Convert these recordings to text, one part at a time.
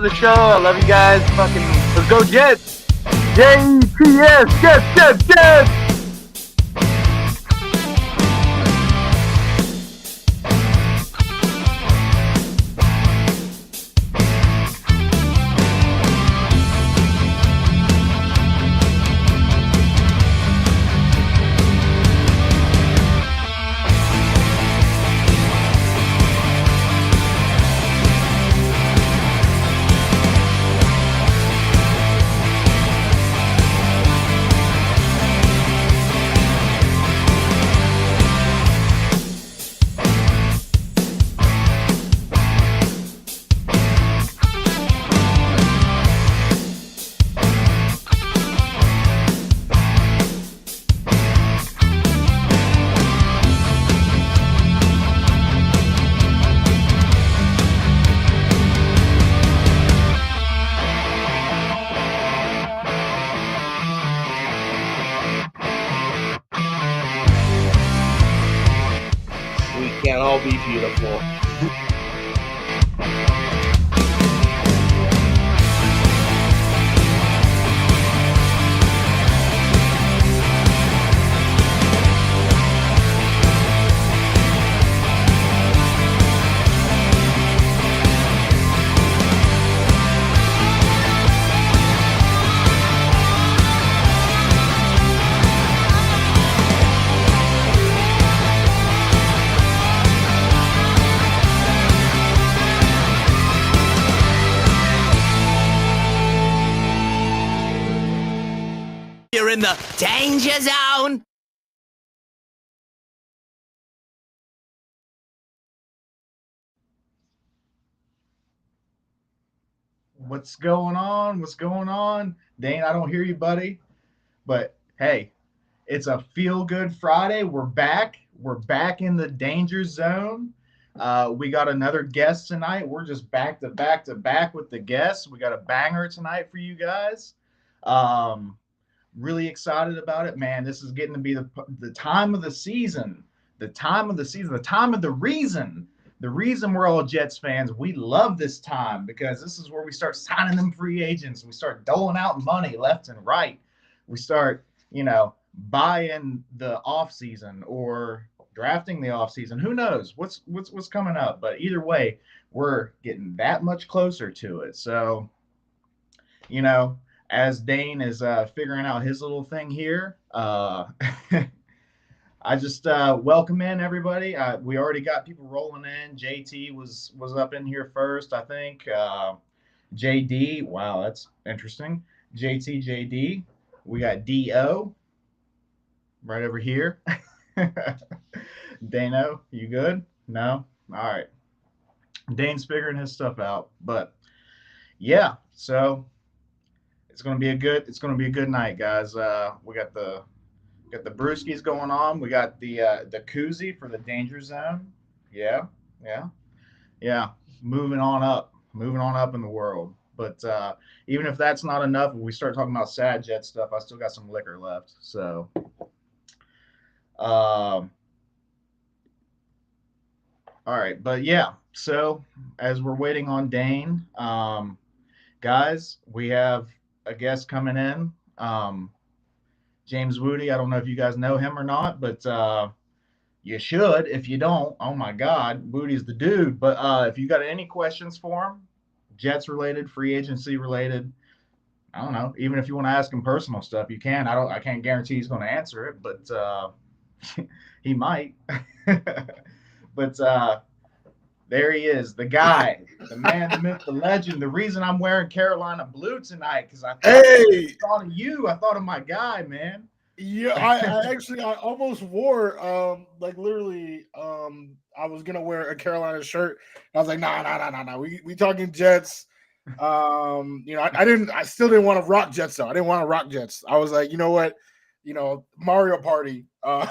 love the show. I love you guys. Fucking, let's go Jets. Jets, Jets. Can't all be beautiful. You're in the danger zone. What's going on? What's going on? Dane, I don't hear you, buddy. But hey, it's a feel-good Friday. We're back. We're back in the danger zone. We got another guest tonight. We're just back to back with the guests. We got a banger tonight for you guys. Really excited about it, man. This is getting to be the time of the season, the time of the reason. The reason we're all Jets fans, we love this time because this is where we start signing them free agents. We start doling out money left and right. We start, buying the offseason or drafting the offseason. Who knows what's coming up? But either way, we're getting that much closer to it. So, as Dane is figuring out his little thing here, I just welcome in everybody. We already got people rolling in. JT was up in here first, I think. JD, wow, that's interesting. JT, JD. We got DO right over here. Dano, you good? No? All right. Dane's figuring his stuff out. But yeah, so it's gonna be a good night, guys. We got the brewskis going on. We got the koozie for the danger zone. Yeah. Moving on up in the world. But even if that's not enough, when we start talking about sad Jet stuff, I still got some liquor left. So, all right. But yeah. So as we're waiting on Dane, guys, we have a guest coming in. James Wudi. I don't know if you guys know him or not, but you should. If you don't, oh my God, Woody's the dude. But if you got any questions for him, Jets related, free agency related, I don't know. Even if you want to ask him personal stuff, you can. I can't guarantee he's going to answer it, but he might. But there he is, the guy, the man, the myth, the legend. The reason I'm wearing Carolina blue tonight because I thought of you. I thought of my guy, man. Yeah, I almost wore literally I was gonna wear a Carolina shirt. I was like, nah. We talking Jets. I still didn't want to rock Jets though. I didn't want to rock Jets. I was like, you know what? Mario Party, or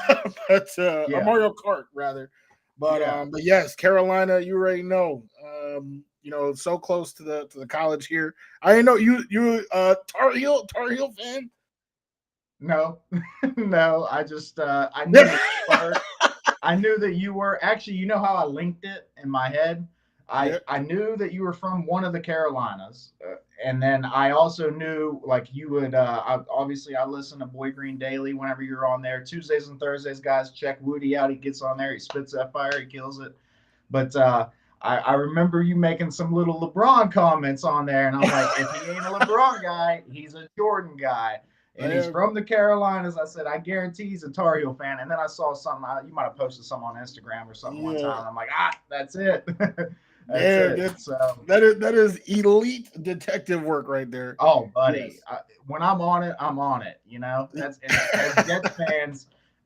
Mario Kart rather. But yes, Carolina, you already know. So close to the college here. I didn't know you Tar Heel fan. No, no. I just I knew I knew that you were. Actually, you know how I linked it in my head. I knew that you were from one of the Carolinas, and then I also knew like you would. Obviously, I listen to Boy Green Daily whenever you're on there. Tuesdays and Thursdays, guys, check Wudi out. He gets on there, he spits that fire, he kills it. But I remember you making some little LeBron comments on there, and I'm like, if he ain't a LeBron guy, he's a Jordan guy. And he's from the Carolinas. I said, I guarantee he's a Tar Heel fan. And then I saw something. You might have posted something on Instagram or something one time. I'm like, that's it. That is elite detective work right there. Oh, buddy, when I'm on it, I'm on it. You know, that's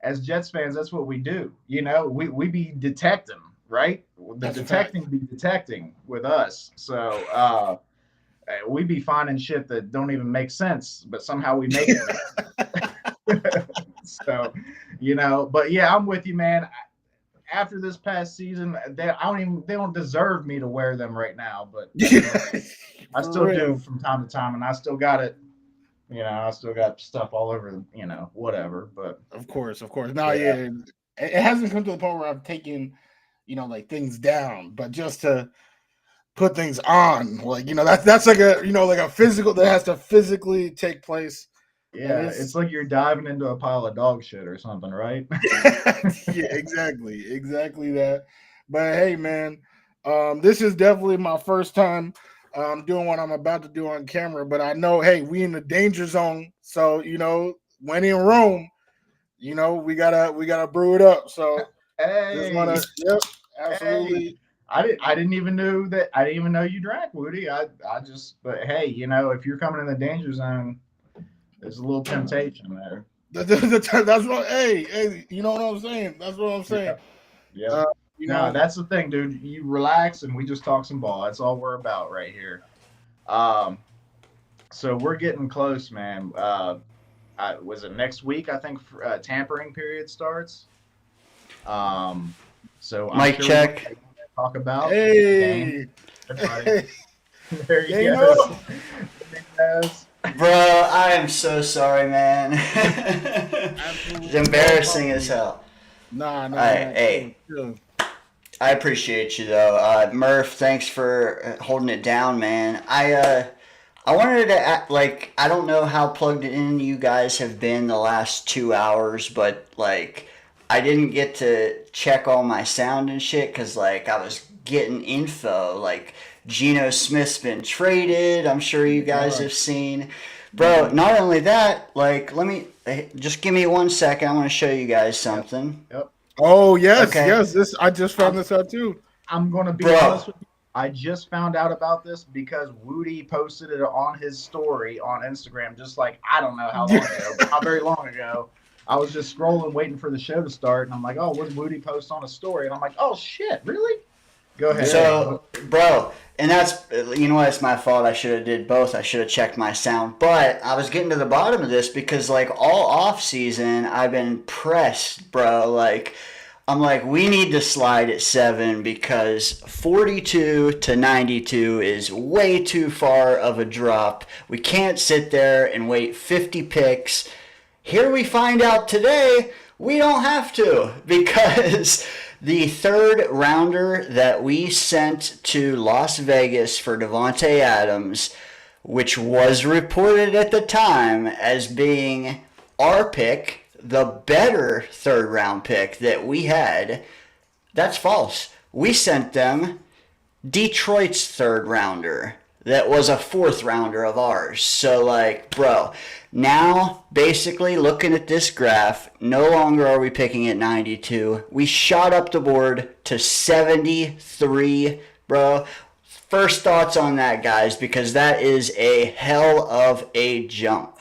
as Jets fans, that's what we do. You know, we be detecting, right? The detecting be detecting with us. So we be finding shit that don't even make sense, but somehow we make it. So, you know, but yeah, I'm with you, man. After this past season, they don't deserve me to wear them right now, but I still do from time to time, and I still got it. You know, I still got stuff all over, you know, whatever. But of course. No, it hasn't come to the point where I've taken, you know, like things down, but just to put things on, like, you know, that's like a, you know, like a physical that has to physically take place. Yeah, it's like you're diving into a pile of dog shit or something, right? Yeah, exactly that. But hey, man, this is definitely my first time doing what I'm about to do on camera. But I know, hey, we in the danger zone, so you know, when in Rome, you know, we gotta brew it up. So just wanna, absolutely. Hey. I didn't even know that. I didn't even know you drank, Wudi. But hey, you know, if you're coming in the danger zone, there's a little temptation there. That's what. Hey, you know what I'm saying? That's what I'm saying. Yeah. You know, that's the thing, dude. You relax and we just talk some ball. That's all we're about right here. So we're getting close, man. Was it next week? I think tampering period starts. So mic check. Talk about. Hey. There you go. Bro, I am so sorry, man. It's embarrassing as hell. Nah. Hey, I appreciate you though. Murph, thanks for holding it down, man. I wanted to act like, I don't know how plugged in you guys have been the last 2 hours, but like I didn't get to check all my sound and shit because like I was getting info like Geno Smith's been traded. I'm sure you guys have seen. Bro, not only that, like, just give me 1 second. I want to show you guys something. Yep. Oh, yes. I just found this out, too. I'm going to be honest with you. I just found out about this because Wudi posted it on his story on Instagram just like, I don't know how long ago, but not very long ago. I was just scrolling, waiting for the show to start, and I'm like, oh, what's Wudi post on a story? And I'm like, oh, shit, really? Go ahead. So, bro, and that's, you know what, it's my fault. I should have did both. I should have checked my sound. But I was getting to the bottom of this because, like, all off season, I've been pressed, bro. Like, I'm like, we need to slide at 7 because 42 to 92 is way too far of a drop. We can't sit there and wait 50 picks. Here we find out today we don't have to because the third rounder that we sent to Las Vegas for Devontae Adams, which was reported at the time as being our pick, the better third round pick that we had, that's false. We sent them Detroit's third rounder that was a fourth rounder of ours. So, like, bro, now basically looking at this graph, no longer are we picking at 92. We shot up the board to 73, bro. First thoughts on that, guys, because that is a hell of a jump.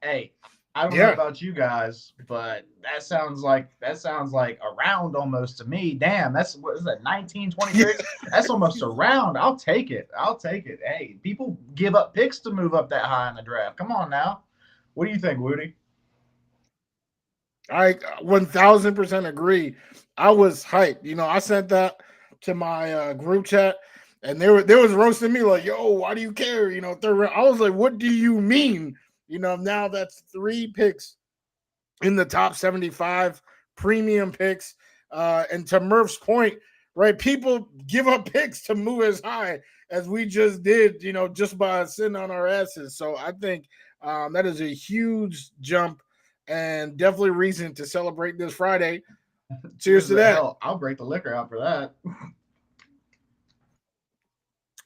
Hey, I don't know about you guys, but that sounds like a round almost to me. Damn, what is that, 19, 26? That's almost a round. I'll take it. Hey, people give up picks to move up that high in the draft. Come on now. What do you think, Wudi? I 1000% agree. I was hyped. You know, I sent that to my group chat, and they was roasting me like, "Yo, why do you care?" You know, third round. I was like, "What do you mean?" You know, now that's 3 picks in the top 75 premium picks. And to Murph's point, right? People give up picks to move as high as we just did, just by sitting on our asses. So I think that is a huge jump and definitely reason to celebrate this Friday. Cheers to that. Hell, I'll break the liquor out for that.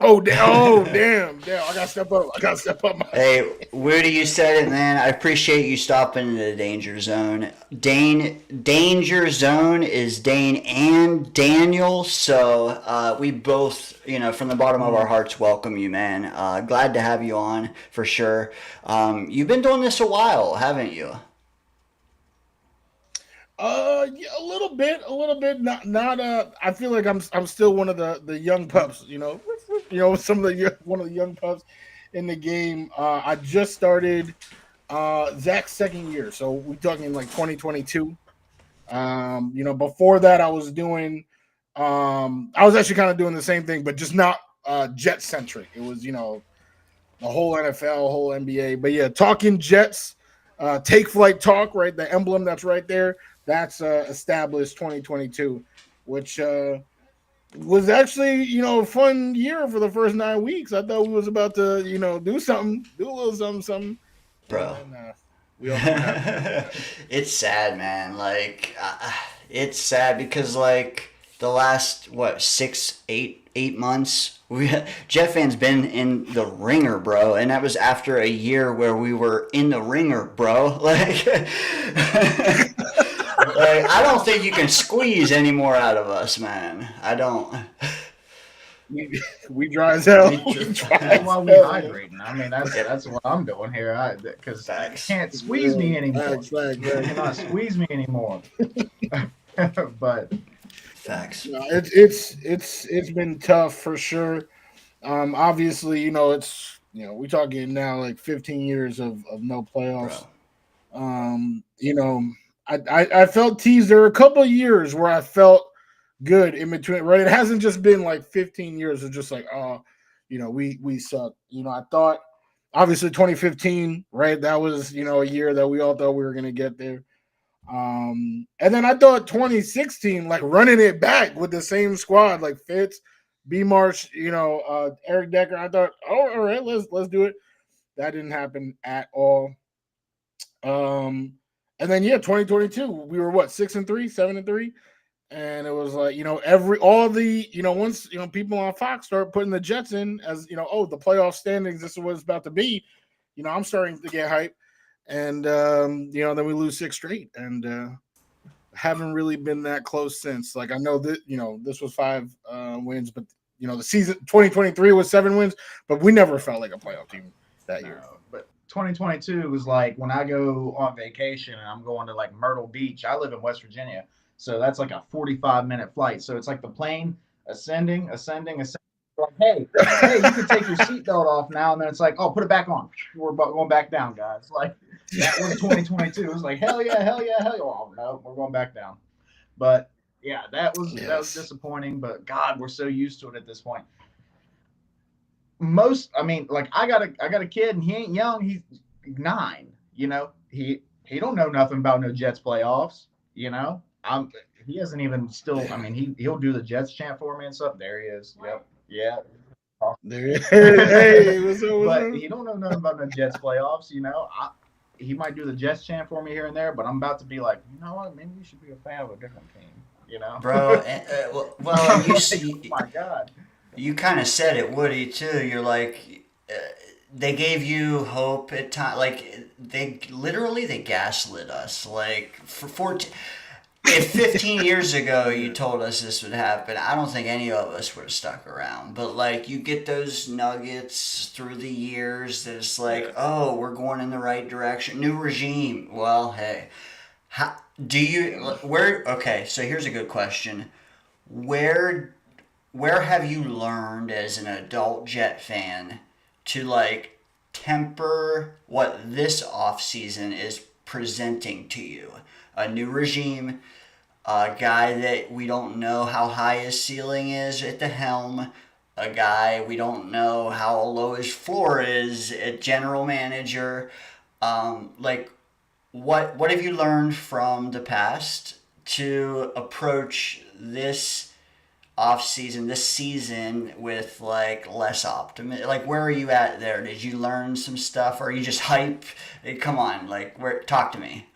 Oh, damn. I gotta step up. Hey, Wudi, you said it, man. I appreciate you stopping into the Danger Zone. Danger Zone is Dane and Daniel, so we both, from the bottom of our hearts, welcome you, man. Glad to have you on for sure. You've been doing this a while, haven't you? Yeah, a little bit. Not. I feel like I'm still one of the young pups. Some of one of the young pups in the game. I just started Zach's second year, so we're talking like 2022. Before that, I was doing. I was actually kind of doing the same thing, but just not Jet centric. It was the whole NFL, whole NBA. But yeah, talking Jets. Take Flight Talk, right? The emblem that's right there. That's established 2022, which was actually, a fun year for the first 9 weeks. I thought we was about to, do a little something. Bro. And, we all it's sad, man. Like, it's sad because, like, the last, 8 months, Jet fans been in the ringer, bro, and that was after a year where we were in the ringer, bro. Like, I don't think you can squeeze any more out of us, man. I don't. We dry as hell. That's why we hydrating. I mean, that's what I'm doing here. Because you can't squeeze me anymore. You cannot squeeze me anymore. But. Facts. No, it's been tough for sure. Obviously, it's we talking now like 15 years of no playoffs. Bro. I felt teased. There were a couple of years where I felt good in between. Right, it hasn't just been like 15 years of just like we suck. I thought obviously 2015, right? That was a year that we all thought we were gonna get there. And then I thought 2016, like running it back with the same squad, like Fitz, B Marsh, Eric Decker. I thought, oh, all right, let's do it. That didn't happen at all. And then 2022, we were 6-3, 7-3, and it was like once people on Fox start putting the Jets in as the playoff standings, this is what it's about to be. I'm starting to get hype. And then we lose 6 straight, and haven't really been that close since. Like I know that this was 5 wins, but the season 2023 was 7 wins, but we never felt like a playoff team that year. But 2022 was like when I go on vacation and I'm going to like Myrtle Beach. I live in West Virginia, so that's like a 45-minute flight. So it's like the plane ascending. Like, hey, you can take your seatbelt off now, and then it's like, oh, put it back on. We're going back down, guys. Like that was 2022. It was like, hell yeah. Oh no, we're going back down. But yeah, that was disappointing. But God, we're so used to it at this point. I got a kid, and he ain't young. He's 9. He don't know nothing about no Jets playoffs. He hasn't even still. I mean, he'll do the Jets chant for me and stuff. There he is. Yep. Yeah. Hey, but he don't know nothing about the Jets playoffs. He might do the Jets chant for me here and there, but I'm about to be like, you know what? Maybe you should be a fan of a different team. Bro. Well, you see, oh my God. You kind of said it, Woody, too. You're like, they gave you hope at times. Like they gaslit us. Like for 14. If 15 years ago you told us this would happen, I don't think any of us would have stuck around. But, like, you get those nuggets through the years that it's like, oh, we're going in the right direction. New regime. Well, hey. Okay, so here's a good question. Where have you learned as an adult Jet fan to, like, temper what this offseason is presenting to you? A new regime, a guy that we don't know how high his ceiling is at the helm, a guy we don't know how low his floor is at general manager. What have you learned from the past to approach this off season this season with like less optimism? Like, where are you at there? Did you learn some stuff, or are you just hype? Come on, like, talk to me.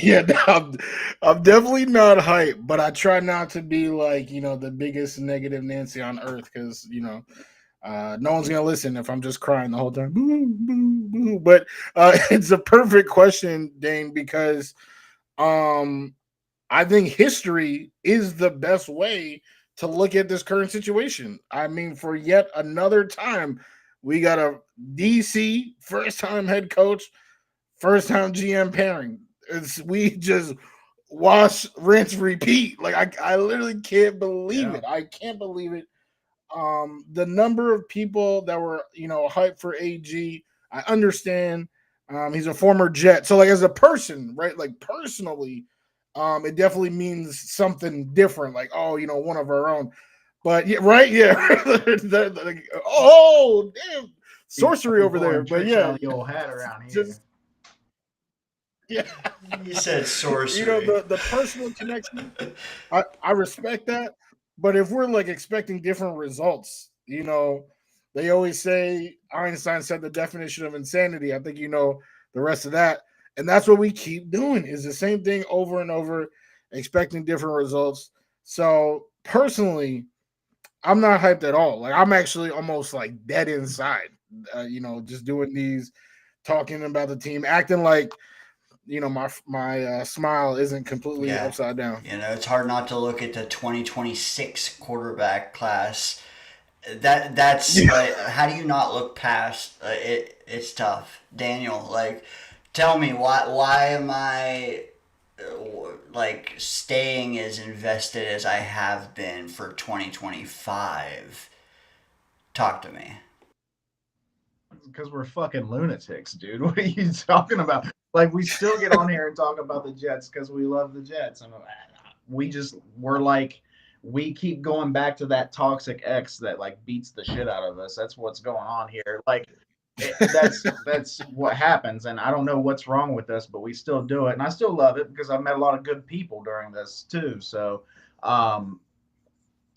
Yeah, no, I'm definitely not hype, but I try not to be like, the biggest negative Nancy on earth because, no one's going to listen if I'm just crying the whole time. Boo, boo, boo. But it's a perfect question, Dane, because I think history is the best way to look at this current situation. I mean, for yet another time, we got a DC first time head coach, first time GM pairing. We just wash, rinse, repeat. Like I literally can't believe it. I can't believe it. The number of people that were, hyped for AG, I understand. He's a former Jet. So like as a person, right? Like personally, it definitely means something different. Like, oh, one of our own. But yeah, right, yeah. Like, oh, damn, sorcery over there. But yeah, the old hat around here. Yeah, you said sorcery. The personal connection, I respect that. But if we're like expecting different results, they always say Einstein said the definition of insanity. I think the rest of that, and that's what we keep doing is the same thing over and over, expecting different results. So personally, I'm not hyped at all. Like I'm actually almost like dead inside. Just doing these, talking about the team, acting like my smile isn't completely upside down. It's hard not to look at the 2026 quarterback class. That's like, how do you not look past it? It's tough. Daniel, like, tell me why am I like staying as invested as I have been for 2025? Talk to me. Because we're fucking lunatics, dude. What are you talking about? Like, we still get on here and talk about the Jets because we love the Jets. And we keep going back to that toxic ex that like beats the shit out of us. That's what's going on here. Like, that's what happens. And I don't know what's wrong with us, but we still do it. And I still love it because I've met a lot of good people during this too. So,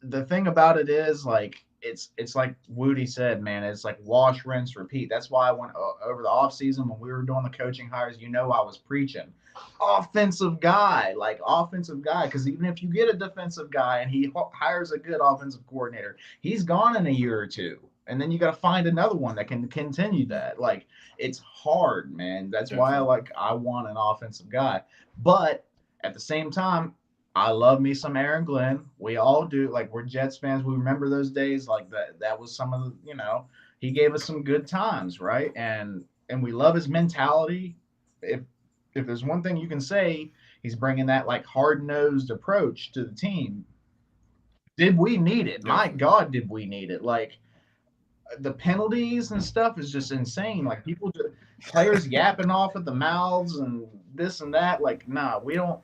the thing about it is like, it's like Wudi said, man, it's like wash, rinse, repeat. That's why I went over the off season when we were doing the coaching hires. I was preaching offensive guy. Because even if you get a defensive guy and he hires a good offensive coordinator, he's gone in a year or two. And then you got to find another one that can continue that. Like, it's hard, man. That's why I want an offensive guy. But at the same time, I love me some Aaron Glenn. We all do. Like, we're Jets fans. We remember those days. Like, that was some of the, he gave us some good times, right? And we love his mentality. If there's one thing you can say, he's bringing that like hard-nosed approach to the team. Did we need it? My God, did we need it? Like, the penalties and stuff is just insane. Like, players yapping off at the mouths and this and that. Like, nah, we don't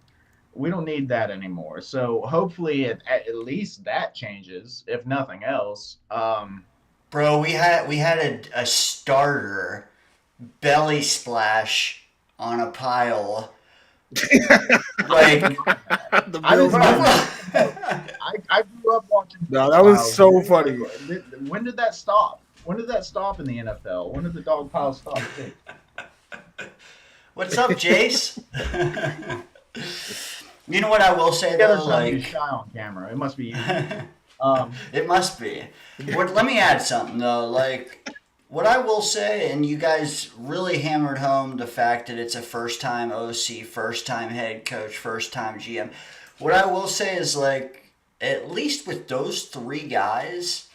need that anymore. So hopefully at least that changes, if nothing else. Bro, we had a starter belly splash on a pile. Like, I grew up watching. No, that was so funny. When did that stop? When did that stop in the NFL? When did the dog pile stop? What's up, Jace? You know what I will say though, like, shy on camera. It must be you. It must be. Let me add something though. Like, what I will say, and you guys really hammered home the fact that it's a first-time OC, first-time head coach, first-time GM. What I will say is, like, at least with those three guys,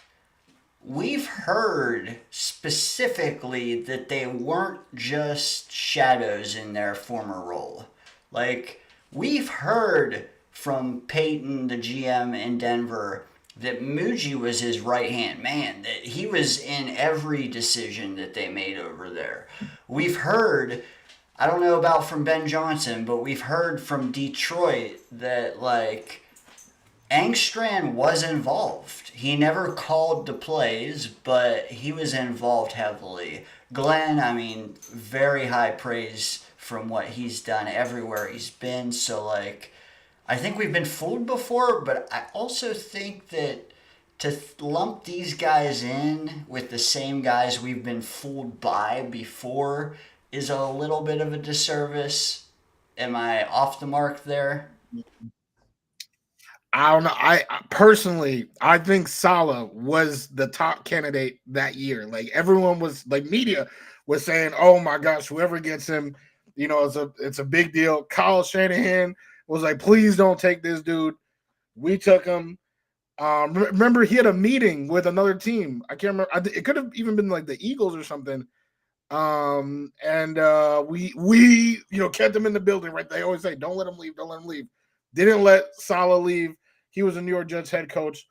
we've heard specifically that they weren't just shadows in their former role. Like, we've heard from Peyton, the GM in Denver, that Muji was his right-hand man, that he was in every decision that they made over there. We've heard, I don't know about from Ben Johnson, but we've heard from Detroit that, like, Engstrand was involved. He never called the plays, but he was involved heavily. Glenn, I mean, very high praise from what he's done everywhere he's been. So, like, I think we've been fooled before, but I also think that to lump these guys in with the same guys we've been fooled by before is a little bit of a disservice. Am I off the mark there? I don't know. I personally, I think Salah was the top candidate that year. Like everyone was, like media was saying, "Oh my gosh, whoever gets him, it's a big deal." Kyle Shanahan was like, "Please don't take this dude." We took him. Remember, he had a meeting with another team. I can't remember. It could have even been like the Eagles or something. And we kept him in the building. Right? They always say, "Don't let him leave. Don't let him leave." Didn't let Salah leave. He was a New York Jets head coach.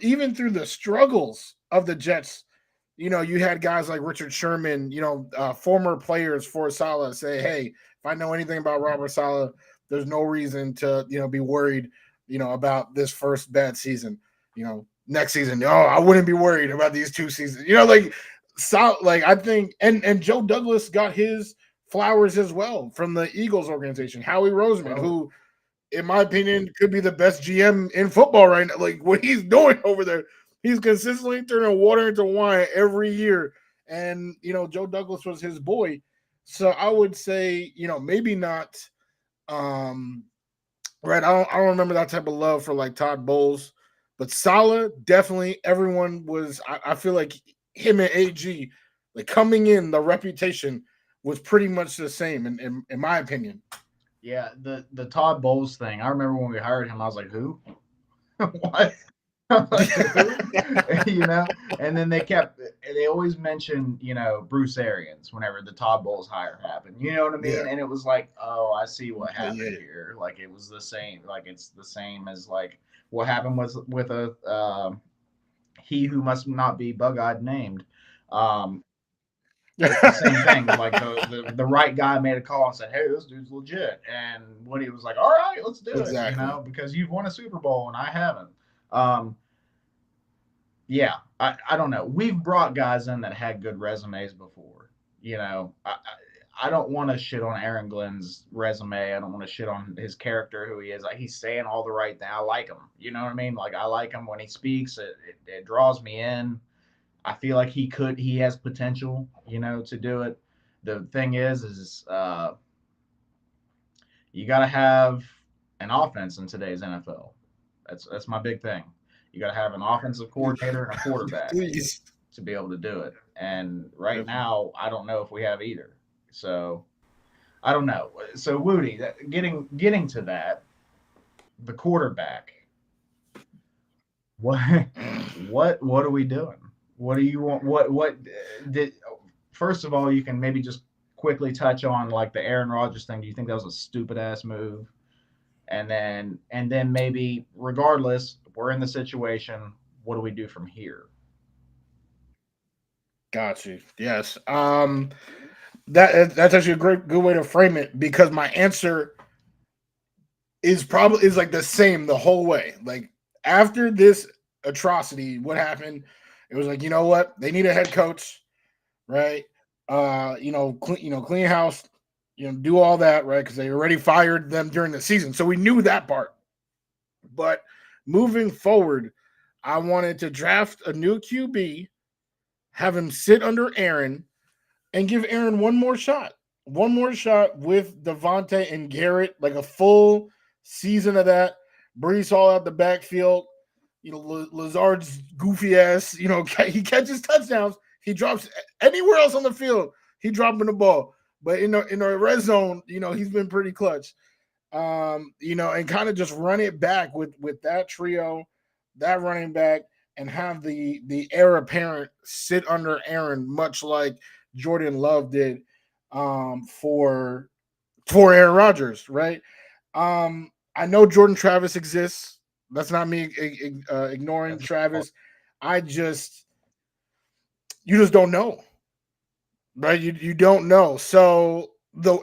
Even through the struggles of the Jets, you had guys like Richard Sherman, former players for Salah say, "Hey, if I know anything about Robert Salah, there's no reason to, be worried, about this first bad season. Next season, I wouldn't be worried about these 2 seasons." I think, and Joe Douglas got his flowers as well from the Eagles organization. Howie Roseman, who, in my opinion, could be the best GM in football right now. Like what he's doing over there, he's consistently turning water into wine every year. And Joe Douglas was his boy, so I would say maybe not. Right, I don't remember that type of love for like Todd Bowles, but Salah definitely. Everyone was. I feel like him and AG, like coming in, the reputation was pretty much the same in my opinion. Yeah, the Todd Bowles thing. I remember when we hired him, I was like, "Who? What?" Like, who? And then they always mention, Bruce Arians whenever the Todd Bowles hire happened. You know what I mean? Yeah. And it was like, oh, I see what happened Yeah. here. Like it was the same. Like it's the same as like what happened with a he who must not be bug-eyed named. It's the same thing. Like the right guy made a call and said, "Hey, this dude's legit," and Woody was like, "All right, let's do it," Exactly. because you've won a Super Bowl and I haven't. Um, yeah, I don't know. We've brought guys in that had good resumes before. I don't want to shit on Aaron Glenn's resume. I don't want to shit on his character, who he is. Like, he's saying all the right thing. I like him. You know what I mean? Like I like him when he speaks. It draws me in. I feel like he has potential, to do it. The thing is you got to have an offense in today's NFL. That's my big thing. You got to have an offensive coordinator and a quarterback Please. to be able to do it. And right now, I don't know if we have either. So I don't know. So Woody, getting to that, the quarterback. What are we doing? What do you want? What did? First of all, you can maybe just quickly touch on like the Aaron Rodgers thing. Do you think that was a stupid ass move? And then maybe, regardless, we're in the situation. What do we do from here? Got you. Yes. That's actually a good way to frame it, because my answer is like the same the whole way. Like after this atrocity, what happened? It was like, you know what? They need a head coach, right? Clean house, do all that, right? Because they already fired them during the season, so we knew that part. But moving forward, I wanted to draft a new QB, have him sit under Aaron, and give Aaron one more shot with Devontae and Garrett, like a full season of that. Brees Hall out the backfield. Lazard's goofy ass, he catches touchdowns. He drops anywhere else on the field. He dropping the ball. But in the red zone, he's been pretty clutch. And kind of just run it back with that trio, that running back, and have the heir apparent sit under Aaron, much like Jordan Love did for Aaron Rodgers, right? I know Jordan Travis exists. That's not me ignoring Travis. You just don't know, right? You don't know. So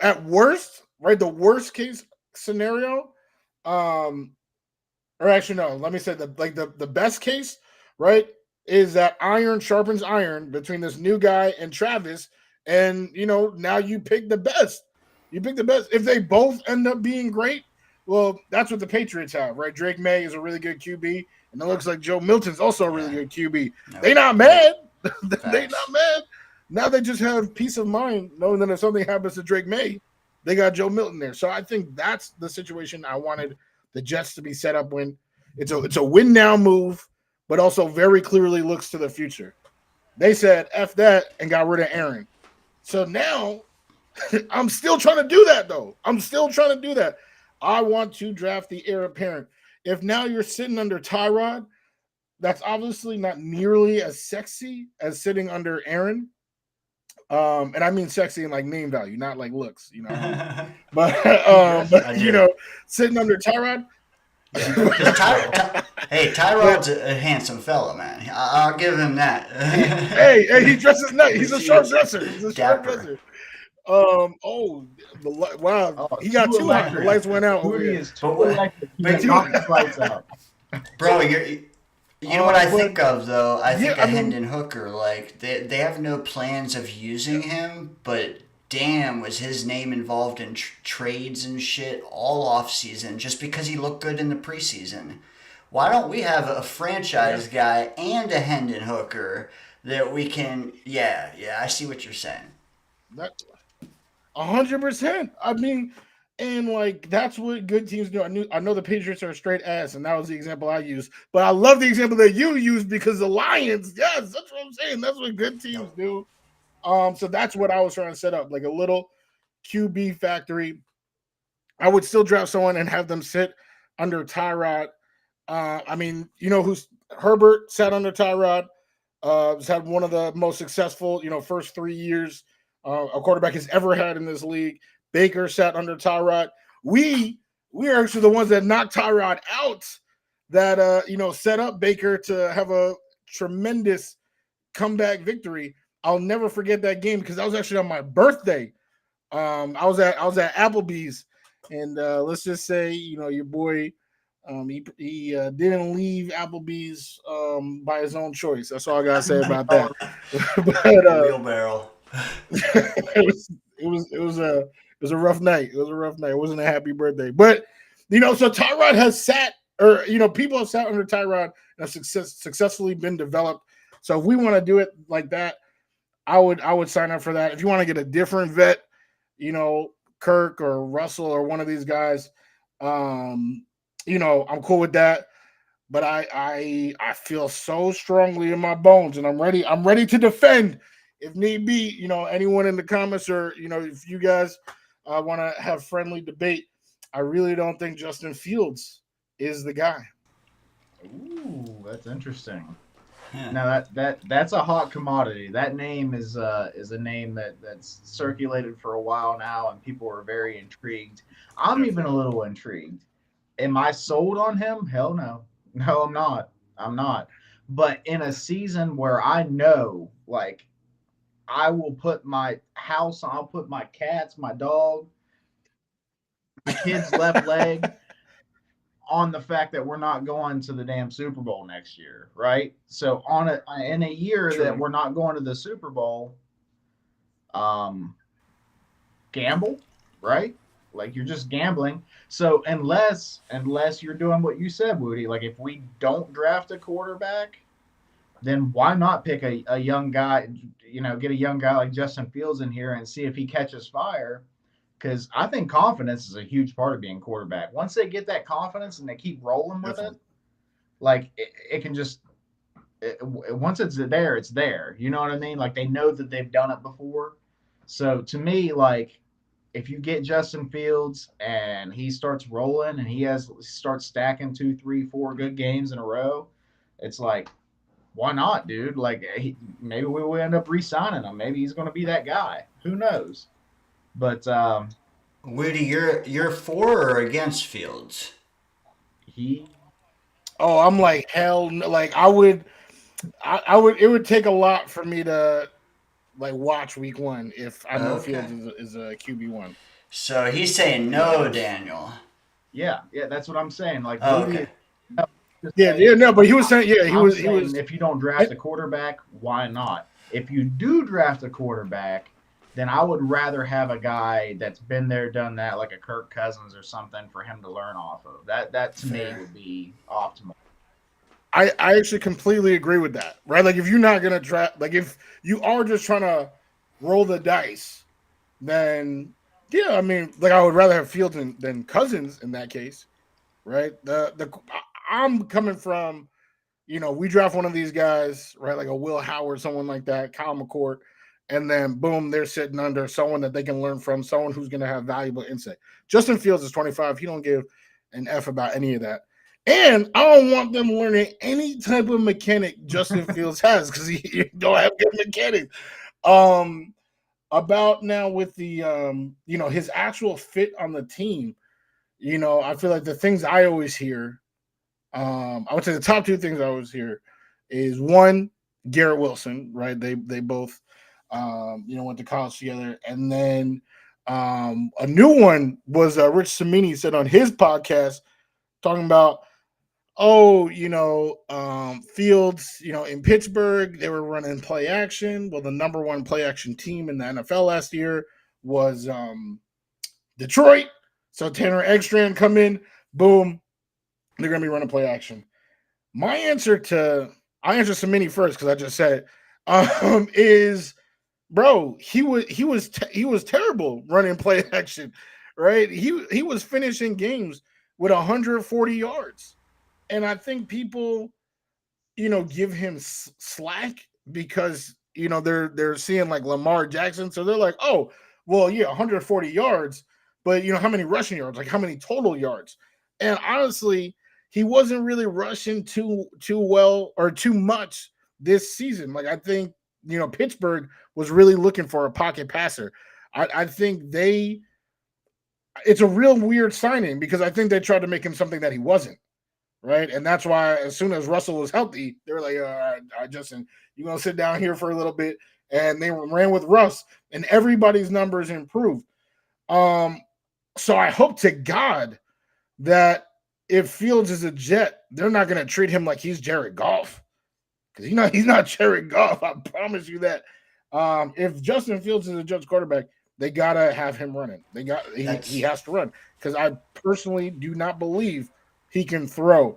at worst, right, the worst case scenario, or actually no, let me say the best case, right, is that iron sharpens iron between this new guy and Travis, and now you pick the best. If they both end up being great, Well, that's what the Patriots have, right? Drake May is a really good QB, and it looks like Joe Milton's also a really good QB. No. They not mad. They not mad. Now they just have peace of mind knowing that if something happens to Drake May, they got Joe Milton there. So I think that's the situation I wanted the Jets to be set up when it's a win now move, but also very clearly looks to the future. They said F that and got rid of Aaron. So now I'm still trying to do that, though. I'm still trying to do that. I want to draft the heir apparent. If now you're sitting under Tyrod, that's obviously not nearly as sexy as sitting under Aaron. And I mean sexy in like name value, not like looks, you know. But you know, sitting under Tyrod. Hey, Tyrod's a handsome fella, man. I'll give him that. hey, he dresses nice. He's a sharp dresser. He's a sharp dresser. Wow, he got too hot. The lights went out. Wudi is too electric. He knocked lights out. Bro, you know what I think of though? I think of Hendon Hooker. Like they have no plans of using him, but damn, was his name involved in trades and shit all off season just because he looked good in the preseason. Why don't we have a franchise guy and a Hendon Hooker that we can? Yeah, I see what you're saying. That 100%. I mean, and like that's what good teams do. I know the Patriots are a straight ass, and that was the example I used. But I love the example that you used because the Lions, yes, that's what I'm saying. That's what good teams do. So that's what I was trying to set up, like a little QB factory. I would still draft someone and have them sit under Tyrod. I mean, you know who's Herbert sat under Tyrod. Has had one of the most successful, first 3 years a quarterback has ever had in this league. Baker sat under Tyrod. We are actually the ones that knocked Tyrod out. That set up Baker to have a tremendous comeback victory. I'll never forget that game because that was actually on my birthday. I was at Applebee's, and let's just say, your boy, he didn't leave Applebee's by his own choice. That's all I gotta say about that. But, wheelbarrow. It was a rough night. It was a rough night. It wasn't a happy birthday, but so Tyrod has sat, or people have sat under Tyrod and have successfully been developed. So if we want to do it like that, I would sign up for that. If you want to get a different vet, Kirk or Russell or one of these guys, I'm cool with that. But I feel so strongly in my bones, and I'm ready to defend if need be. Anyone in the comments, or if you guys want to have friendly debate, I really don't think Justin Fields is the guy. Ooh, that's interesting. Now that's a hot commodity. That name is a name that's circulated for a while now, and people are very intrigued. I'm even a little intrigued. Am I sold on him? Hell no. No, I'm not. I'm not. But in a season where I know, like, I will put my house, I'll put my cats, my dog, my kid's left leg on the fact that we're not going to the damn Super Bowl next year, right? So in a year that we're not going to the Super Bowl, gamble, right? Like, you're just gambling. So unless you're doing what you said, Wudi, like if we don't draft a quarterback, then why not pick a young guy, get a young guy like Justin Fields in here and see if he catches fire? Because I think confidence is a huge part of being quarterback. Once they get that confidence and they keep rolling with it, like it can just once it's there, it's there. You know what I mean? Like, they know that they've done it before. So to me, like, if you get Justin Fields and he starts rolling and he starts stacking 2, 3, 4 good games in a row, it's like, why not, dude? Like, maybe we will end up re-signing him. Maybe he's going to be that guy. Who knows? But Wudi, you're for or against Fields? I'm like, hell no. Like, I would. It would take a lot for me to like watch week 1 if I know Fields is a QB1. So he's saying no, Daniel. Yeah, that's what I'm saying. Like, okay. No, but he was saying, he was. If you don't draft a quarterback, why not? If you do draft a quarterback, then I would rather have a guy that's been there, done that, like a Kirk Cousins or something, for him to learn off of. That to me would be optimal. I actually completely agree with that, right? Like if you're not gonna draft, like if you are just trying to roll the dice, then yeah, I mean, like I would rather have Fields than Cousins in that case, right? I'm coming from, we draft one of these guys, right? Like a Will Howard, someone like that, Kyle McCourt, and then boom, they're sitting under someone that they can learn from, someone who's going to have valuable insight. Justin Fields is 25. He don't give an F about any of that. And I don't want them learning any type of mechanic Justin Fields has because he don't have good mechanics. About now with the his actual fit on the team, I feel like the things I always hear, I would say the top two things I always hear is one, Garrett Wilson, right? They both went to college together. And then a new one was Rich Cimini said on his podcast talking about, Fields, in Pittsburgh, they were running play action. Well, the number one play action team in the NFL last year was Detroit. So Tanner Eckstrand come in, boom, they're going to be running play action. I answer Cimini first because I just said it, is, bro, he was terrible running play action, right? He was finishing games with 140 yards. And I think people, give him slack because, they're seeing like Lamar Jackson. So they're like, oh, well, yeah, 140 yards, but how many rushing yards, like how many total yards? And honestly, he wasn't really rushing too well or too much this season. Like I think, Pittsburgh was really looking for a pocket passer. I think it's a real weird signing because I think they tried to make him something that he wasn't. Right. And that's why as soon as Russell was healthy, they were like, all right, Justin, you're going to sit down here for a little bit. And they ran with Russ and everybody's numbers improved. So I hope to God that if Fields is a Jet, they're not going to treat him like he's Jared Goff. Because he's not Jared Goff. I promise you that. If Justin Fields is a Jets quarterback, they got to have him running. He has to run. Because I personally do not believe he can throw.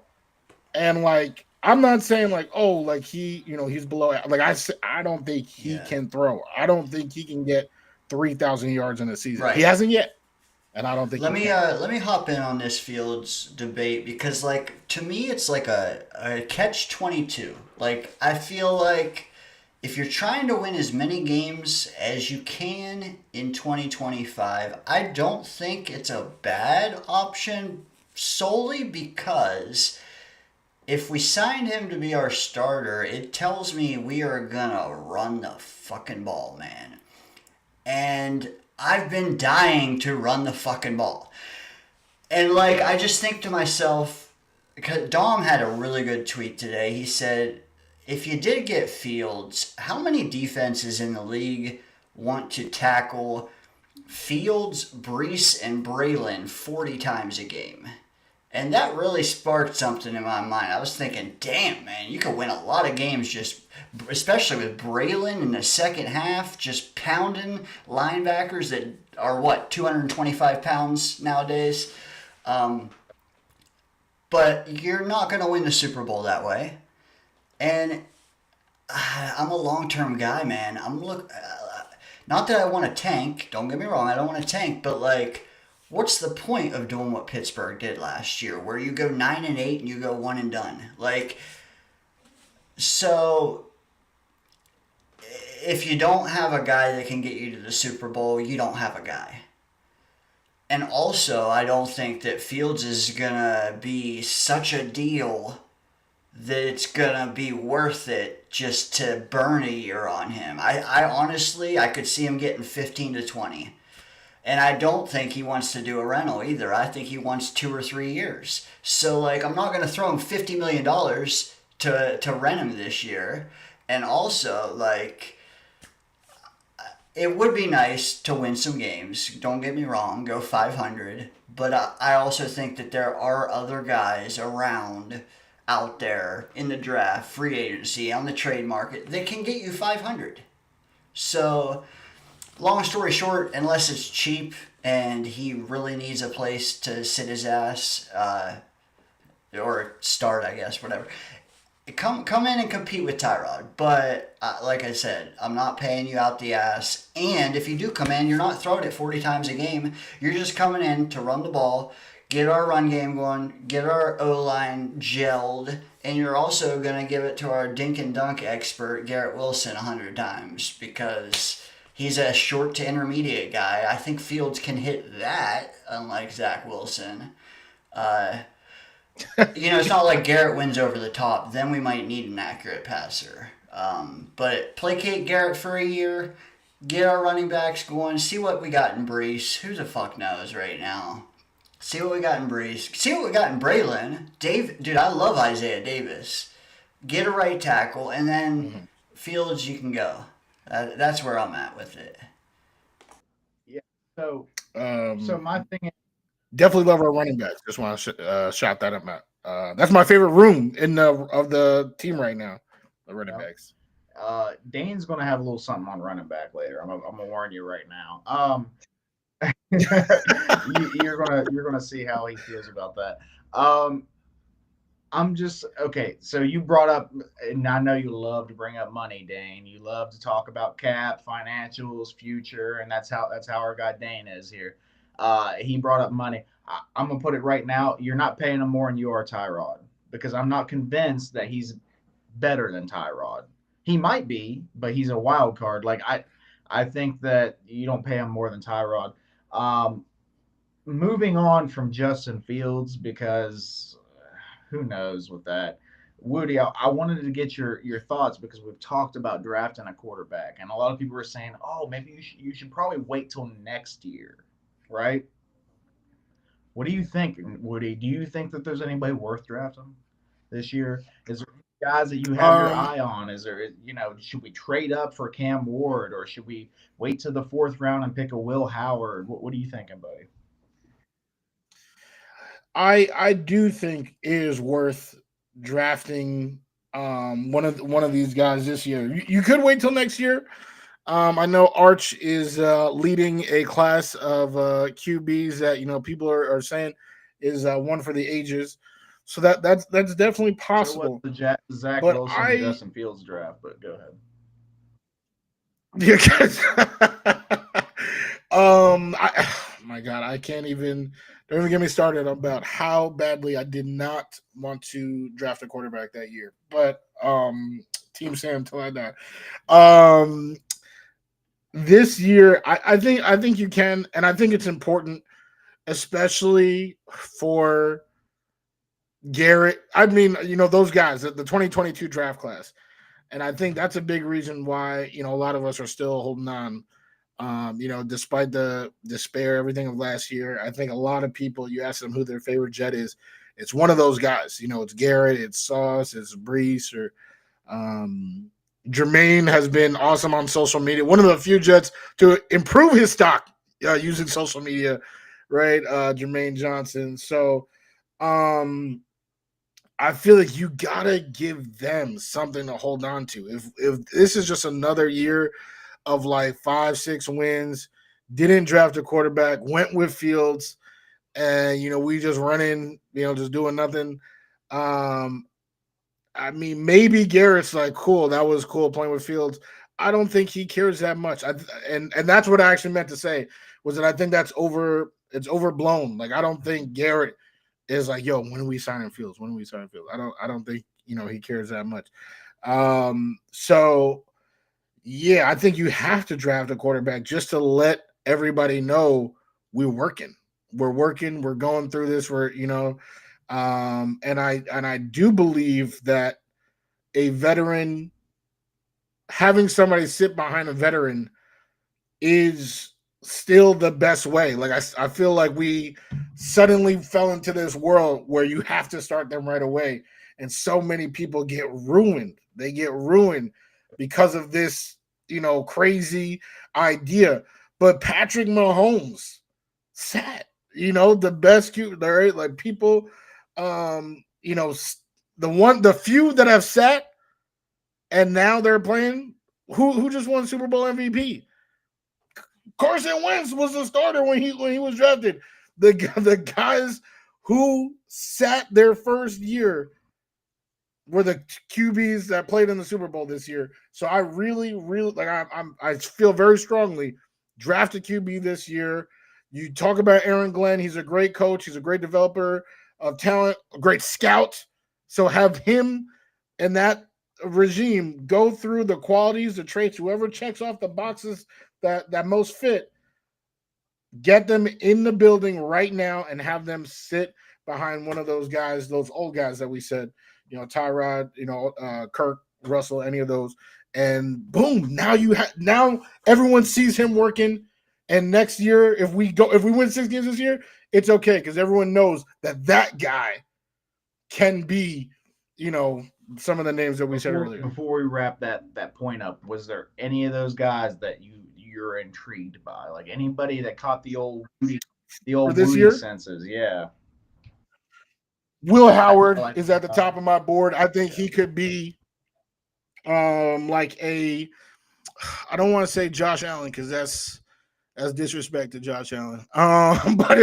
And like I'm not saying like, oh, like he, he's below. Like I don't think he can throw. I don't think he can get 3,000 yards in a season. Right. He hasn't yet. And I don't think let me hop in on this Fields debate because like to me it's like a catch-22. Like I feel like if you're trying to win as many games as you can in 2025, I don't think it's a bad option solely because if we signed him to be our starter, it tells me we are gonna run the fucking ball, man. And I've been dying to run the fucking ball. And like I just think to myself, because Dom had a really good tweet today. He said, if you did get Fields, how many defenses in the league want to tackle Fields, Brees, and Braylon 40 times a game? And that really sparked something in my mind. I was thinking, damn, man, you could win a lot of games just, especially with Braylon in the second half, just pounding linebackers that are, 225 pounds nowadays? But you're not going to win the Super Bowl that way. And I'm a long-term guy, man. Not that I want to tank. Don't get me wrong. I don't want to tank. But, like, what's the point of doing what Pittsburgh did last year, where you go 9-8 and you go one and done? Like, so if you don't have a guy that can get you to the Super Bowl, you don't have a guy. And also, I don't think that Fields is going to be such a deal that it's going to be worth it just to burn a year on him. I honestly, I could see him getting 15 to 20. And I don't think he wants to do a rental either. I think he wants 2 or 3 years. So, like, I'm not going to throw him $50 million to rent him this year. And also, like, it would be nice to win some games. Don't get me wrong, go 500. But I also think that there are other guys around out there in the draft, free agency, on the trade market that can get you 500. So long story short, unless it's cheap and he really needs a place to sit his ass, or start, I guess, whatever. Come in and compete with Tyrod. But like I said, I'm not paying you out the ass. And if you do come in, you're not throwing it 40 times a game. You're just coming in to run the ball, get our run game going, get our O-line gelled, and you're also going to give it to our dink and dunk expert, Garrett Wilson, 100 times because he's a short to intermediate guy. I think Fields can hit that, unlike Zach Wilson. It's not like Garrett wins over the top. Then we might need an accurate passer. But placate Garrett for a year, get our running backs going, see what we got in Brees. Who the fuck knows right now? See what we got in Brees. See what we got in Braylon. Dude, I love Isaiah Davis. Get a right tackle, and then Fields, you can go. That's where I'm at with it. Yeah. So my thing is, definitely love our running backs. Just want to shout that out. That's my favorite room of the team right now. The running backs. Dane's going to have a little something on running back later. I'm gonna warn you right now. You're gonna see how he feels about that. I'm just okay. So you brought up, and I know you love to bring up money, Dane. You love to talk about cap, financials, future, and that's how our guy Dane is here. He brought up money. I'm gonna put it right now. You're not paying him more than you are Tyrod, because I'm not convinced that he's better than Tyrod. He might be, but he's a wild card. Like I think that you don't pay him more than Tyrod. Moving on from Justin Fields, because who knows with that. Wudi, I wanted to get your thoughts because we've talked about drafting a quarterback, and a lot of people are saying, "Oh, maybe you should probably wait till next year," right? What do you think, Wudi? Do you think that there's anybody worth drafting this year? Is there guys that you have your eye on? Is there, should we trade up for Cam Ward, or should we wait to the fourth round and pick a Will Howard? What are you thinking, buddy? I do think it is worth drafting one of these guys this year. You could wait till next year. I know Arch is leading a class of QBs that people are saying is one for the ages. So that's definitely possible. So the Zach Wilson and Justin Fields draft, but go ahead. My God, I can't even. Don't even get me started about how badly I did not want to draft a quarterback that year. But Team Sam till I die. This year, I think you can, and I think it's important, especially for Garrett. I mean, those guys, the 2022 draft class. And I think that's a big reason why, a lot of us are still holding on. Despite the despair, everything of last year, I think a lot of people, you ask them who their favorite Jet is, it's one of those guys. It's Garrett, it's Sauce, it's Brees, or Jermaine has been awesome on social media. One of the few Jets to improve his stock using social media, right? Jermaine Johnson. So I feel like you gotta give them something to hold on to. If this is just another year of like 5-6 wins, didn't draft a quarterback, went with Fields, and we just running, just doing nothing. I mean, maybe Garrett's like, cool, that was cool playing with Fields. I don't think he cares that much. And that's what I actually meant to say, was that I think it's overblown. Like, I don't think Garrett is like, yo, when are we signing Fields? When are we signing Fields? I don't think, he cares that much. So yeah, I think you have to draft a quarterback just to let everybody know we're working. We're working. We're going through this. And I do believe that a veteran, having somebody sit behind a veteran, is still the best way. Like I feel like we suddenly fell into this world where you have to start them right away, and so many people get ruined. They get ruined because of this, crazy idea. But Patrick Mahomes sat, the best QB, like people, the few that have sat and now they're playing. Who just won Super Bowl MVP? Carson Wentz was the starter when he was drafted. The guys who sat their first year were the QBs that played in the Super Bowl this year. So I really, really like. I feel very strongly draft a QB this year. You talk about Aaron Glenn. He's a great coach. He's a great developer of talent, a great scout. So have him and that regime go through the qualities, the traits, whoever checks off the boxes that most fit, get them in the building right now and have them sit behind one of those guys, those old guys that we said, Tyrod, Kirk, Russell, any of those. And boom, now everyone sees him working. And next year, if we win 6 games this year, it's okay because everyone knows that guy can be, some of the names that we said earlier. Before we wrap that point up, was there any of those guys that you're intrigued by? Like anybody that caught the old Wudi senses? Yeah. Will Howard is at the top of my board. I think he could be like I don't want to say Josh Allen because that's disrespect to Josh Allen. But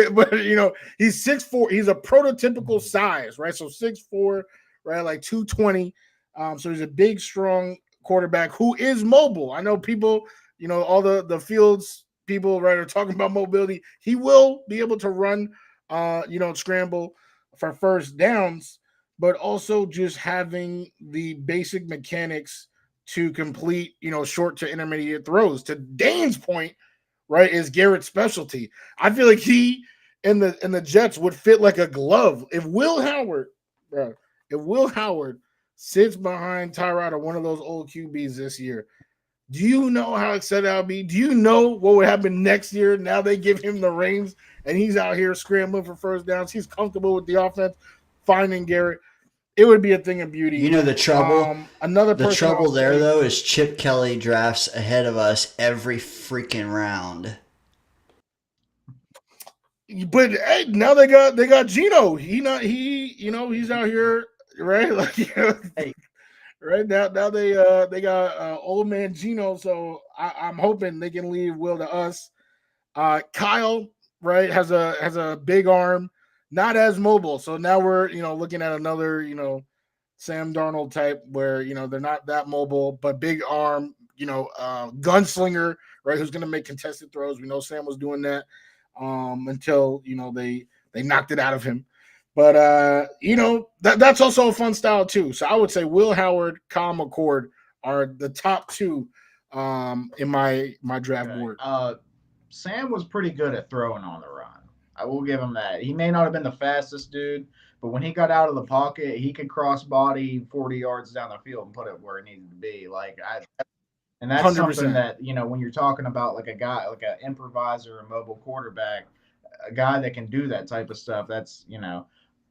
he's 6'4". He's a prototypical size, right? So 6'4", right, like 220. So he's a big, strong quarterback who is mobile. I know people, all the Fields people, right, are talking about mobility. He will be able to run, scramble for first downs, but also just having the basic mechanics to complete, short to intermediate throws. To Dane's point, right, is Garrett's specialty. I feel like he and the Jets would fit like a glove. If Will Howard sits behind Tyrod or one of those old QBs this year, do you know how excited I'll be? Do you know what would happen next year? Now they give him the reins and he's out here scrambling for first downs. He's comfortable with the offense, finding Garrett. It would be a thing of beauty. The trouble. The trouble there, though, is Chip Kelly drafts ahead of us every freaking round. But hey, now they got Geno. He's out here, right? Like, hey. Right now they got old man Geno. So I'm hoping they can leave Will to us. Kyle, right, has a big arm. Not as mobile. So now we're, looking at another, Sam Darnold type where, they're not that mobile, but big arm, gunslinger, right, who's going to make contested throws. We know Sam was doing that until, they knocked it out of him. But, that's also a fun style too. So I would say Will Howard, Kyle McCord are the top two in my draft board. Sam was pretty good at throwing on the run. I will give him that. He may not have been the fastest dude, but when he got out of the pocket, he could cross body 40 yards down the field and put it where it needed to be. And that's 100%. Something that, when you're talking about like a guy, like an improviser, a mobile quarterback, a guy that can do that type of stuff, that's,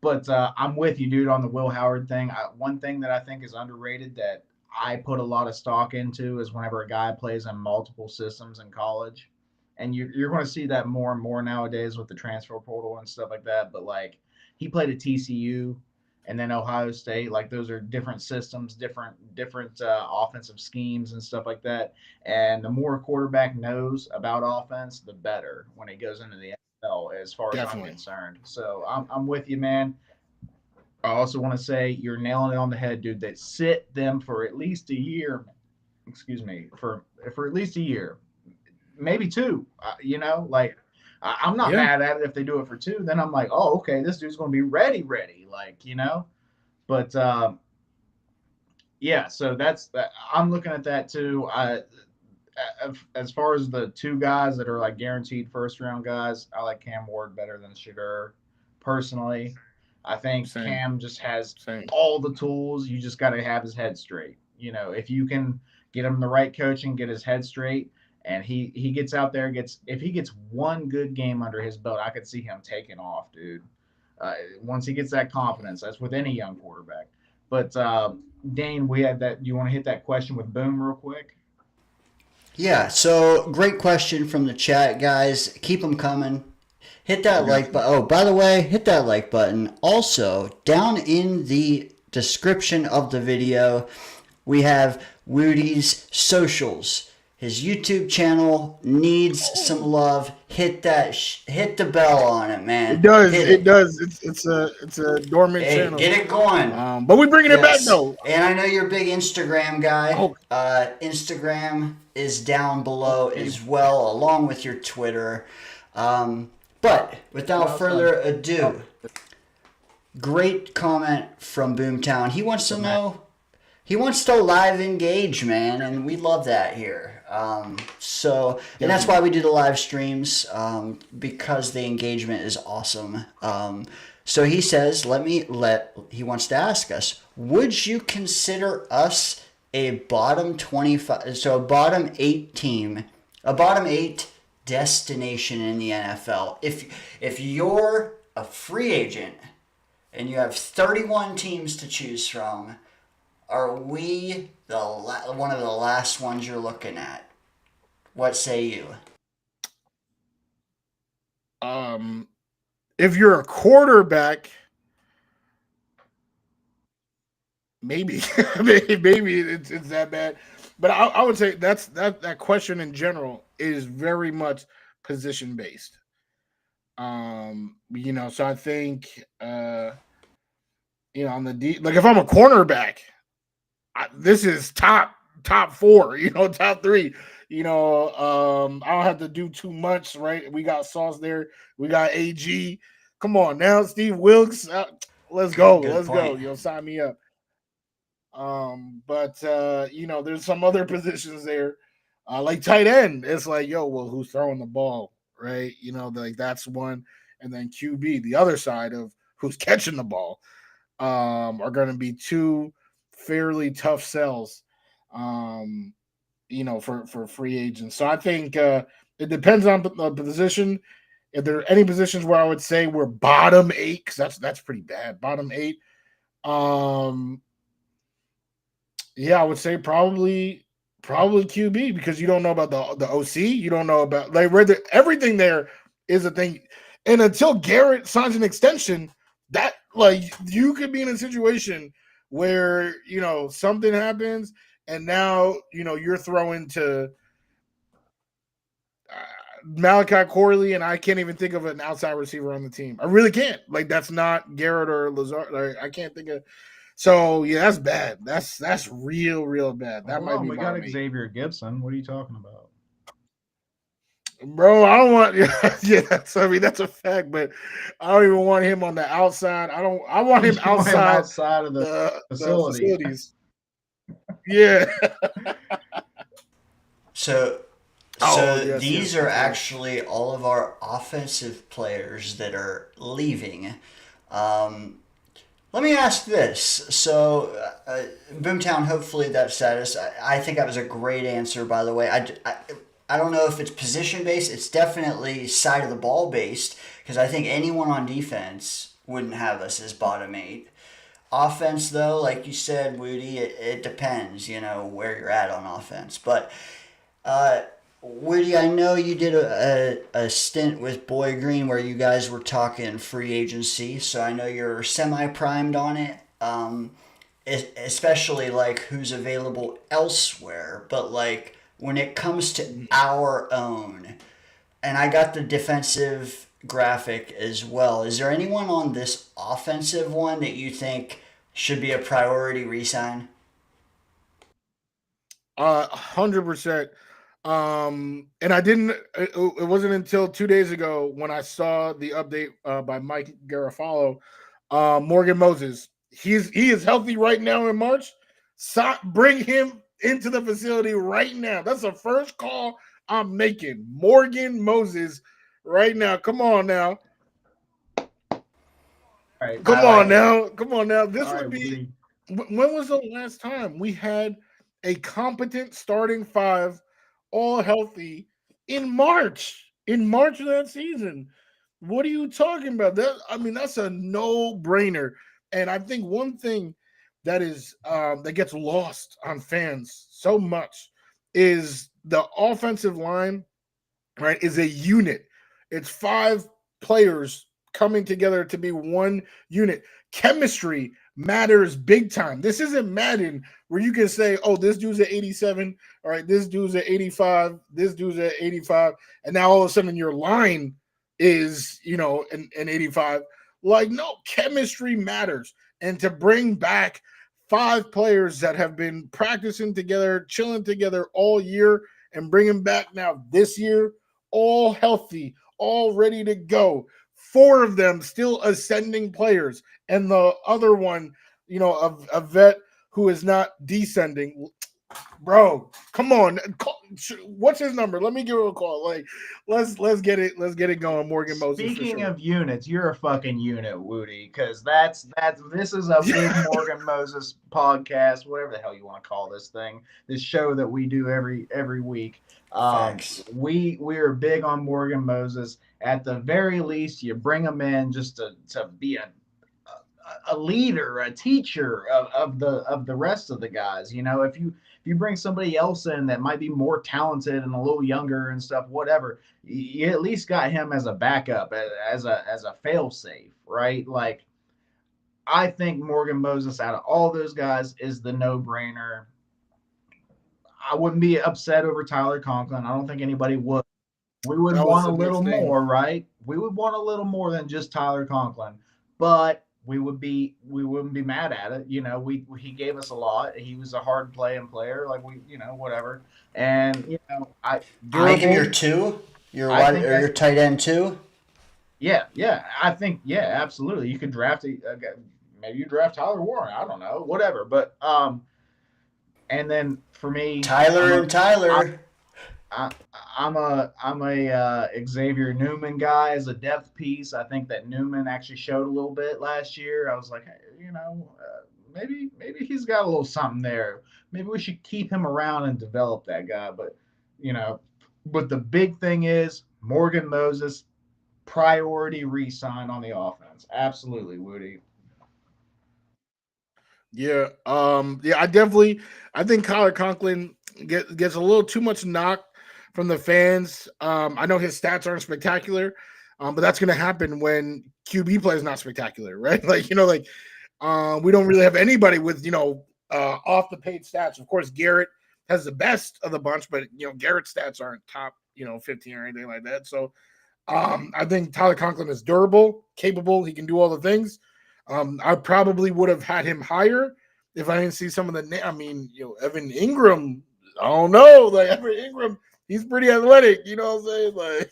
But I'm with you, dude, on the Will Howard thing. One thing that I think is underrated that I put a lot of stock into is whenever a guy plays in multiple systems in college. And you're going to see that more and more nowadays with the transfer portal and stuff like that. But, he played at TCU and then Ohio State. Those are different systems, different offensive schemes and stuff like that. And the more a quarterback knows about offense, the better when he goes into the NFL, as far as I'm concerned. So I'm with you, man. I also want to say you're nailing it on the head, dude. That sit them for at least a year. Excuse me, for at least a year. Maybe 2, I'm not mad at it if they do it for 2. Then I'm like, oh, okay, this dude's going to be ready. But so that's that. I'm looking at that too. As far as the 2 guys that are guaranteed first round guys, I like Cam Ward better than Shadur. Personally, I think Cam just has all the tools. You just got to have his head straight. If you can get him the right coaching, get his head straight. And he gets out there, if he gets one good game under his belt, I could see him taking off, dude. Once he gets that confidence, that's with any young quarterback. But Dane, we had that. Do you want to hit that question with Boom real quick? Yeah. So great question from the chat, guys. Keep them coming. Hit that like button. Oh, by the way, hit that like button. Also, down in the description of the video, we have Wudi's socials. His YouTube channel needs some love. Hit hit the bell on it, man. It does. Hit It does. It's a dormant Hey, channel. get it going. But we're bringing it back though. And I know you're a big Instagram guy. Oh. Instagram is down below as well, along with your Twitter. But without further ado, great comment from Boomtown. He wants to know, he wants to live engage, man, and we love that here. And that's why we do the live streams, because the engagement is awesome. So he says, he wants to ask us, would you consider us a bottom 25, so a bottom 8 team, a bottom 8 destination in the NFL? If you're a free agent and you have 31 teams to choose from, are we one of the last ones you're looking at? What say you? If you're a quarterback, maybe maybe it's that bad. But I would say that question in general is very much position based. So I think on the D, like if I'm a cornerback, this is top 4, top 3. I don't have to do too much, right? We got Sauce there. We got AG. Come on now, Steve Wilkes. Let's go. Let's go. Sign me up. But there's some other positions there, like tight end. It's like, who's throwing the ball, right? Like that's one. And then QB, the other side of who's catching the ball, are going to be 2 fairly tough sells. For free agents. So I think it depends on the position. If there are any positions where I would say we're bottom 8, because that's pretty bad. Bottom 8. I would say probably QB, because you don't know about the OC. You don't know about everything there is a thing. And until Garrett signs an extension, that you could be in a situation where something happens. And now, you're throwing to Malachi Corley, and I can't even think of an outside receiver on the team. I really can't. Like, that's not Garrett or Lazard. I can't think of. So, yeah, that's bad. That's real bad. That might be. We got Xavier Gibson. What are you talking about? Bro, I don't want. That's a fact. But I don't even want him on the outside. I want him outside of the facilities. Yeah. So these are actually all of our offensive players that are leaving. Let me ask this. So, Boomtown, hopefully that status. I think that was a great answer, by the way. I don't know if it's position based. It's definitely side of the ball based, because I think anyone on defense wouldn't have us as bottom 8. Offense, though, like you said, Wudi, it depends, where you're at on offense. But, Wudi, I know you did a stint with Boy Green where you guys were talking free agency, so I know you're semi-primed on it, especially, who's available elsewhere. But, when it comes to our own, and I got the defensive graphic as well, is there anyone on this offensive one that you think should be a priority re-sign? 100%. And I didn't. It wasn't until 2 days ago when I saw the update by Mike Garafolo. Morgan Moses, he is healthy right now in March. Bring him into the facility right now. That's the first call I'm making. Morgan Moses right now. Come on now. Right, Come on now. This would be. When was the last time we had a competent starting 5, all healthy, in March? In March of that season. What are you talking about? That's a no-brainer. And I think one thing that is that gets lost on fans so much is the offensive line, right, is a unit. It's 5 players coming together to be one unit. Chemistry matters big time. This isn't Madden where you can say, oh, this dude's at 87, all right, this dude's at 85, this dude's at 85, and now all of a sudden your line is, an 85. Like, no, chemistry matters. And to bring back 5 players that have been practicing together, chilling together all year, and bring them back now this year, all healthy, all ready to go. 4 of them still ascending players, and the other one, a vet who is not descending. Bro, come on. What's his number? Let me give him a call. Like, let's get it going. Morgan Moses. Speaking of units, you're a fucking unit, Wudi, because this is a big Morgan Moses podcast, whatever the hell you want to call this thing, this show that we do every week. We are big on Morgan Moses. At the very least, you bring him in just to be a leader, a teacher of the rest of the guys. If you bring somebody else in that might be more talented and a little younger and stuff, whatever, you at least got him as a backup, as a fail safe, right? Like, I think Morgan Moses out of all those guys is the no-brainer. I wouldn't be upset over Tyler Conklin. I don't think anybody would. We would want a little more, right? We would want a little more than just Tyler Conklin, but we wouldn't be mad at it. He gave us a lot. He was a hard playing player, like whatever. And I make him your 2, your tight end 2. Yeah, I think absolutely. You could draft maybe you draft Tyler Warren. I don't know, whatever. But and then for me, Tyler. I'm a Xavier Newman guy as a depth piece. I think that Newman actually showed a little bit last year. I was like, hey, maybe he's got a little something there. Maybe we should keep him around and develop that guy. But but the big thing is Morgan Moses, priority re-sign on the offense. Absolutely, Wudi. Yeah, I think Tyler Conklin gets a little too much knock from the fans. I know his stats aren't spectacular, but that's going to happen when QB play is not spectacular, right? Like, we don't really have anybody with, off the page stats. Of course, Garrett has the best of the bunch, but, Garrett's stats aren't top, 15 or anything like that. So I think Tyler Conklin is durable, capable. He can do all the things. I probably would have had him higher if I didn't see some of the Evan Ingram. I don't know. Like, Evan Ingram, he's pretty athletic. You know what I'm saying? Like,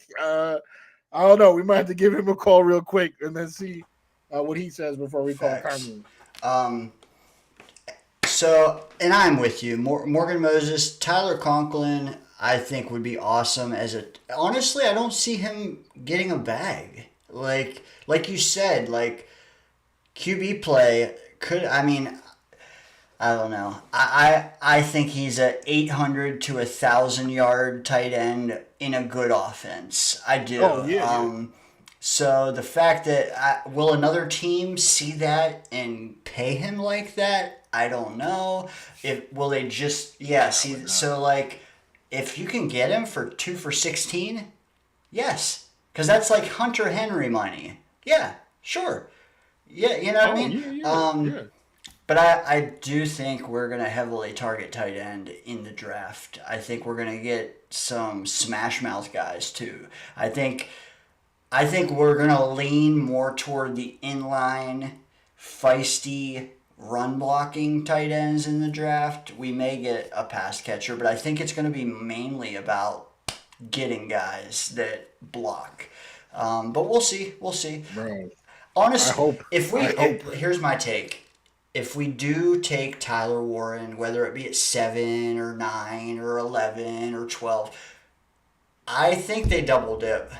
I don't know. We might have to give him a call real quick and then see what he says before we call time. So, and I'm with you. Morgan Moses, Tyler Conklin, I think would be awesome honestly, I don't see him getting a bag. Like you said, like, QB play I don't know. I think he's a 800 to 1,000 yard tight end in a good offense. I do. Oh, yeah. So the fact that will another team see that and pay him like that? I don't know. Will they just see? So like, if you can get him for 2 for 16, yes, because that's like Hunter Henry money. Yeah, sure. Yeah, you know what I mean. Yeah. But I do think we're going to heavily target tight end in the draft. I think we're going to get some smash mouth guys too. I think we're going to lean more toward the inline, feisty, run blocking tight ends in the draft. We may get a pass catcher, but I think it's going to be mainly about getting guys that block. But we'll see. Bro, honestly, here's my take. If we do take Tyler Warren, whether it be at 7 or 9 or 11 or 12, I think they double dip.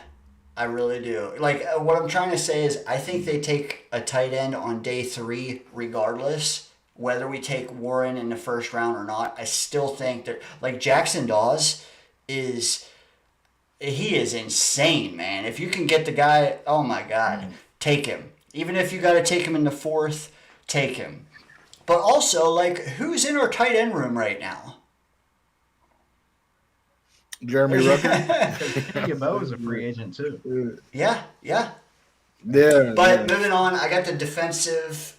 I really do. Like, what I'm trying to say is I think they take a tight end on day 3 regardless, whether we take Warren in the first round or not. I still think that, like, Jackson Dawes is insane, man. If you can get the guy, oh my God, take him. Even if you got to take him in the 4th, take him. But also, like, who's in our tight end room right now? Jeremy Ruckert. Yabo is a free agent too. Yeah. Yeah. But moving on, I got the defensive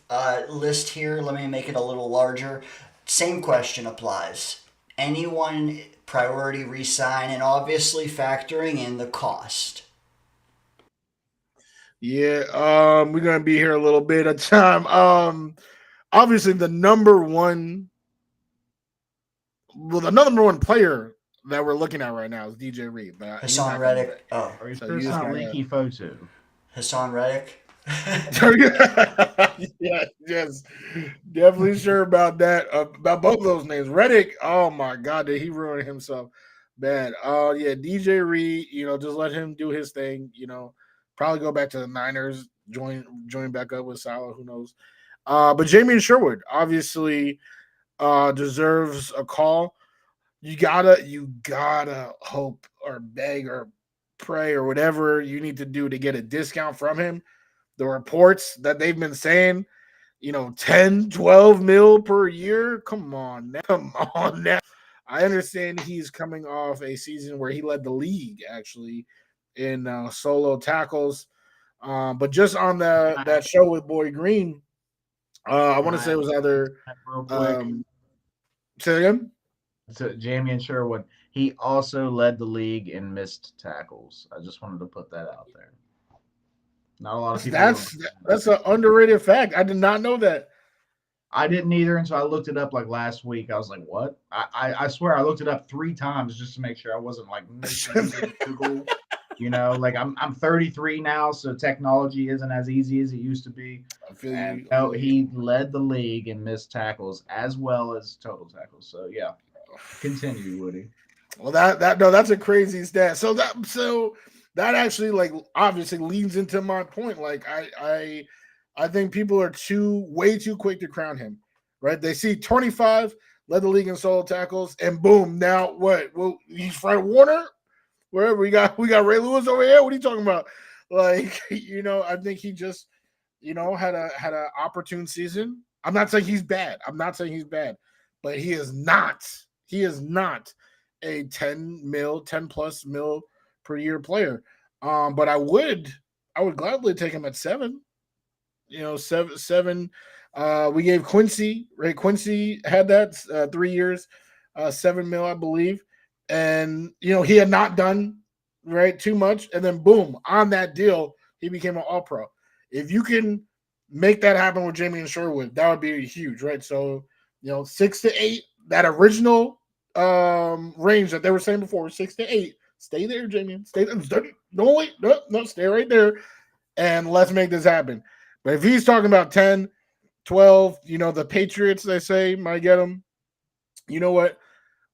list here. Let me make it a little larger. Same question applies. Anyone priority resign, and obviously factoring in the cost. Yeah, we're gonna be here a little bit of time. Obviously the number one player that we're looking at right now is DJ Reed, but he's Hassan not coming Reddick. back. Oh, Are you So sure you it's just not gotta Leaky Fotu? Hassan Reddick. yeah, yes, definitely sure about that. About both of those names. Reddick, oh my god, did he ruin himself bad. Yeah, DJ Reed, just let him do his thing, probably go back to the Niners, join back up with Salah, who knows. But Jamie Sherwood obviously deserves a call. You gotta hope or beg or pray or whatever you need to do to get a discount from him. The reports that they've been saying, 10, 12 mil per year. Come on now. Come on now. I understand he's coming off a season where he led the league actually in solo tackles. But just on that show with Boy Green, I want to say it was either real quick. Say again? So Jamie Sherwood, he also led the league in missed tackles. I just wanted to put that out there. Not a lot of people. That's an underrated fact. I did not know that. I didn't either until I looked it up like last week. I was like, "What?" I swear I looked it up 3 times just to make sure I wasn't like using Google. Like I'm 33 now, so technology isn't as easy as it used to be. I feel And you. no, he led the league in missed tackles as well as total tackles. So yeah, continue, Woody. Well, that's a crazy stat. So that actually like obviously leads into my point. Like I think people are way too quick to crown him. Right? They see 25 led the league in solo tackles, and boom, now what? Well, he's Fred Warner. Wherever we got Ray Lewis over here. What are you talking about? Like, I think he just, had a opportune season. I'm not saying he's bad. But he is not. He is not a 10 plus mil per year player. But I would gladly take him at 7. 7. We gave Quincy. Ray Quincy had that 3 years, 7 mil, I believe. And he had not done too much, and then boom, on that deal, he became an all-pro. If you can make that happen with Jamie and Sherwood, that would be huge, right? So 6 to 8, that original range that they were saying before, 6 to 8. Stay there, Jamie. Stay there. No, wait, no, stay right there, and let's make this happen. But if he's talking about 10, 12, the Patriots, they say, might get him. You know what?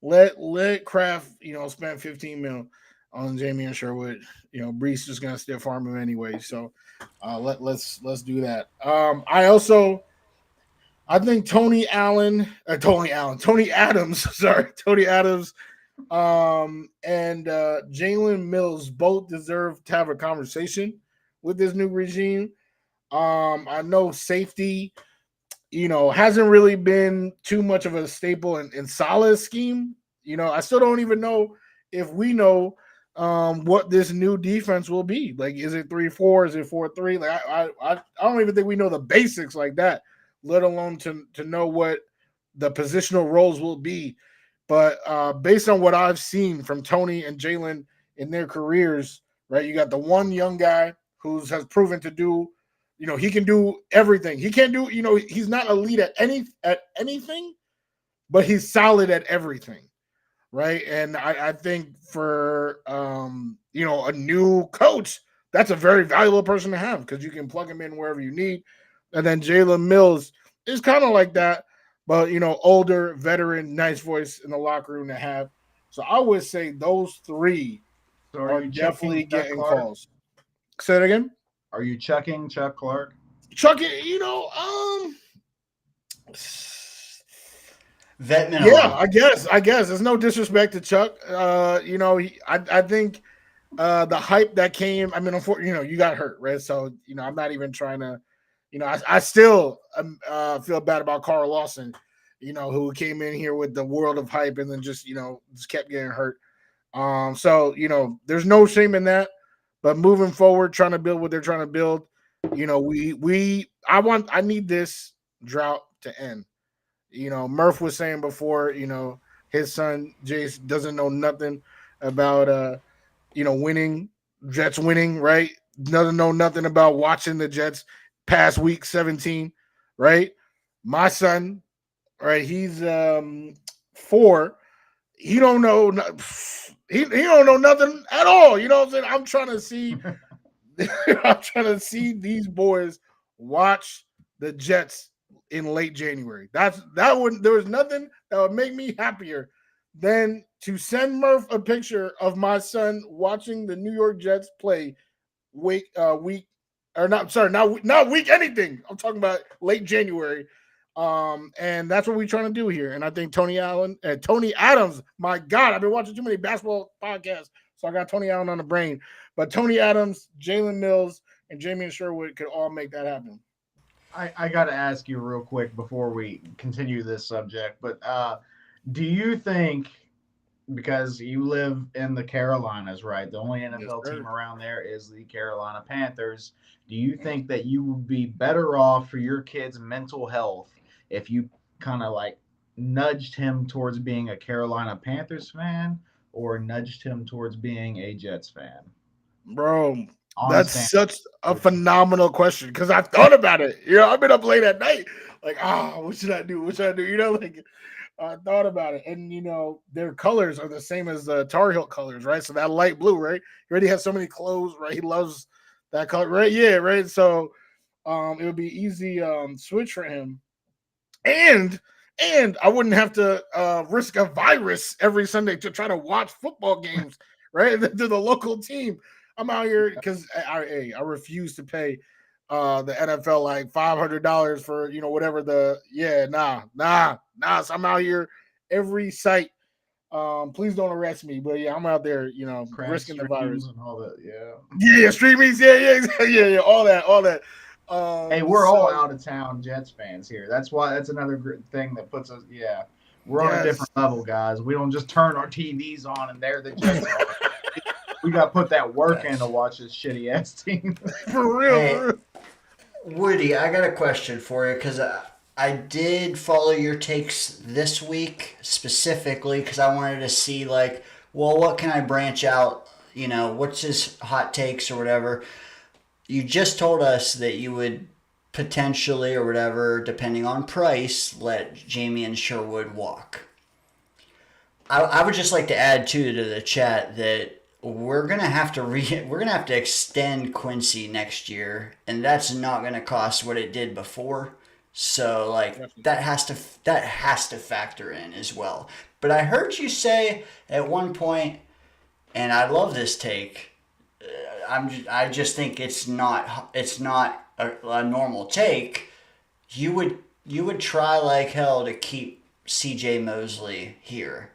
Let Kraft, spend 15 mil on Jamie and Sherwood. Brees just gonna stiff arm him anyway. So let's do that. I think Tony Adams, sorry, Tony Adams, and Jalen Mills both deserve to have a conversation with this new regime. I know safety, hasn't really been too much of a staple in Salah's scheme. I still don't even know if we know what this new defense will be. Like, is it 3-4? Is it 4-3? Like, I don't even think we know the basics like that, let alone to know what the positional roles will be. But based on what I've seen from Tony and Jalen in their careers, right, you got the one young guy who has proven to do, he can do everything. He can't do, he's not elite at anything, but he's solid at everything, right? And I think for a new coach, that's a very valuable person to have because you can plug him in wherever you need. And then Jalen Mills is kind of like that, but older, veteran, nice voice in the locker room to have. So I would say those 3 are definitely getting calls. Say it again. Are you chucking Chuck Clark? Chuck, vet minimum. Yeah, I guess. There's no disrespect to Chuck. I think the hype that came. I mean, unfortunately, you got hurt, right? So I'm not even trying to. I still feel bad about Carl Lawson. Who came in here with the world of hype and then just kept getting hurt. So there's no shame in that. But moving forward, trying to build what they're trying to build, You know, I need this drought to end. You know, Murph was saying before, you know, his son Jace doesn't know nothing about winning, Jets winning, right? Doesn't know nothing about watching the Jets past week 17, right? My son, right, he's 4. He don't know he don't know nothing at all. You know what I'm saying? I'm trying to see I'm trying to see these boys watch the Jets in late January. There was nothing that would make me happier than to send Murph a picture of my son watching the New York Jets play week or not sorry, not week anything. I'm talking about late January. And that's what we're trying to do here. And I think Tony Adams, my God, I've been watching too many basketball podcasts, so I got Tony Allen on the brain. But Tony Adams, Jalen Mills, and Jamian Sherwood could all make that happen. I got to ask you real quick before we continue this subject, but do you think, because you live in the Carolinas, right? The only NFL team around there is the Carolina Panthers. Do you think that you would be better off for your kid's mental health if you kind of like nudged him towards being a Carolina Panthers fan or nudged him towards being a Jets fan? Bro, that's such a phenomenal question because I've thought about it. You know, I've been up late at night, like, what should I do? What should I do? You know, like I thought about it, and you know, their colors are the same as the Tar Heel colors, right? So that light blue, right? He already has so many clothes, right? He loves that color, right? Yeah, right. So, it would be easy switch for him, and I wouldn't have to risk a virus every Sunday to try to watch football games, right? To the local team. I'm out here because I refuse to pay the NFL like $500 for whatever So I'm out here every site. Please don't arrest me, but yeah, I'm out there, risking the virus and all that. Yeah, streamings, yeah, all that. Hey, we're all out of town Jets fans here. That's another thing that puts us. Yeah, we're on a different level, guys. We don't just turn our TVs on and they're the Jets. We got to put that work in to watch this shitty ass team. For real. Hey, Woody, I got a question for you because I did follow your takes this week specifically because I wanted to see what can I branch out? What's his hot takes or whatever. You just told us that you would potentially or whatever, depending on price, let Jamian Sherwood walk. I would just like to add to the chat that we're gonna have to extend Quincy next year, and that's not gonna cost what it did before. So that has to factor in as well. But I heard you say at one point, and I love this take. I just think it's not a normal take. You would try like hell to keep CJ Mosley here.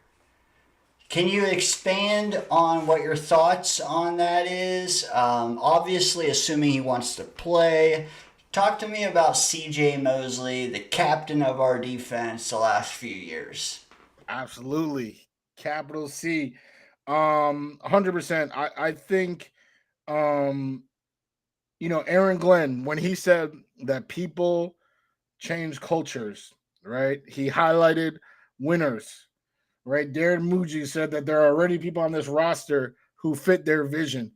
Can you expand on what your thoughts on that is? Obviously, assuming he wants to play. Talk to me about CJ Mosley, the captain of our defense the last few years. Absolutely. Capital C. 100%. I think, Aaron Glenn, when he said that people change cultures, right? He highlighted winners, right? Darren Muji said that there are already people on this roster who fit their vision.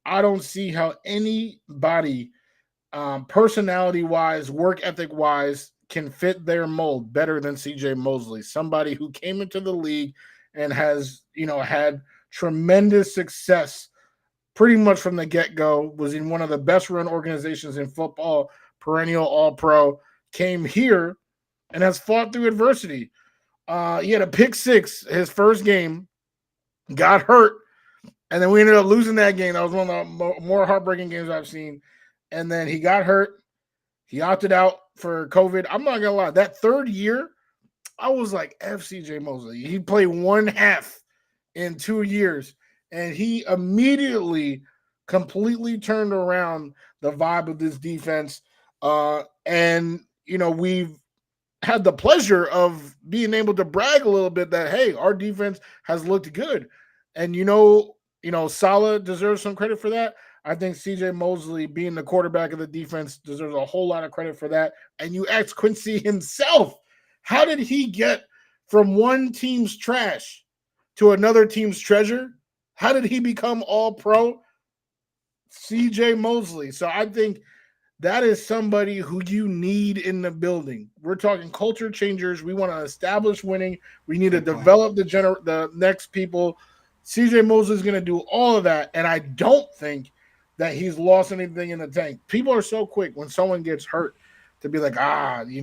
I don't see how anybody, personality-wise, work ethic-wise, can fit their mold better than CJ Mosley, somebody who came into the league and has, had tremendous success pretty much from the get-go, was in one of the best-run organizations in football, perennial All-Pro, came here and has fought through adversity. He had a pick six his first game, got hurt, and then we ended up losing that game. That was one of the more heartbreaking games I've seen. And then he got hurt. He opted out for COVID. I'm not going to lie. That third year, I was like, F CJ Mosley. He played one half in 2 years, and he immediately completely turned around the vibe of this defense. And we've had the pleasure of being able to brag a little bit that, hey, our defense has looked good. And, Salah deserves some credit for that. I think CJ Mosley being the quarterback of the defense deserves a whole lot of credit for that. And you ask Quincy himself, how did he get from one team's trash to another team's treasure? How did he become all pro? CJ Mosley. So I think that is somebody who you need in the building. We're talking culture changers. We want to establish winning. We need to develop the next people. CJ Mosley is going to do all of that. And I don't think that he's lost anything in the tank. People are so quick when someone gets hurt to be like, he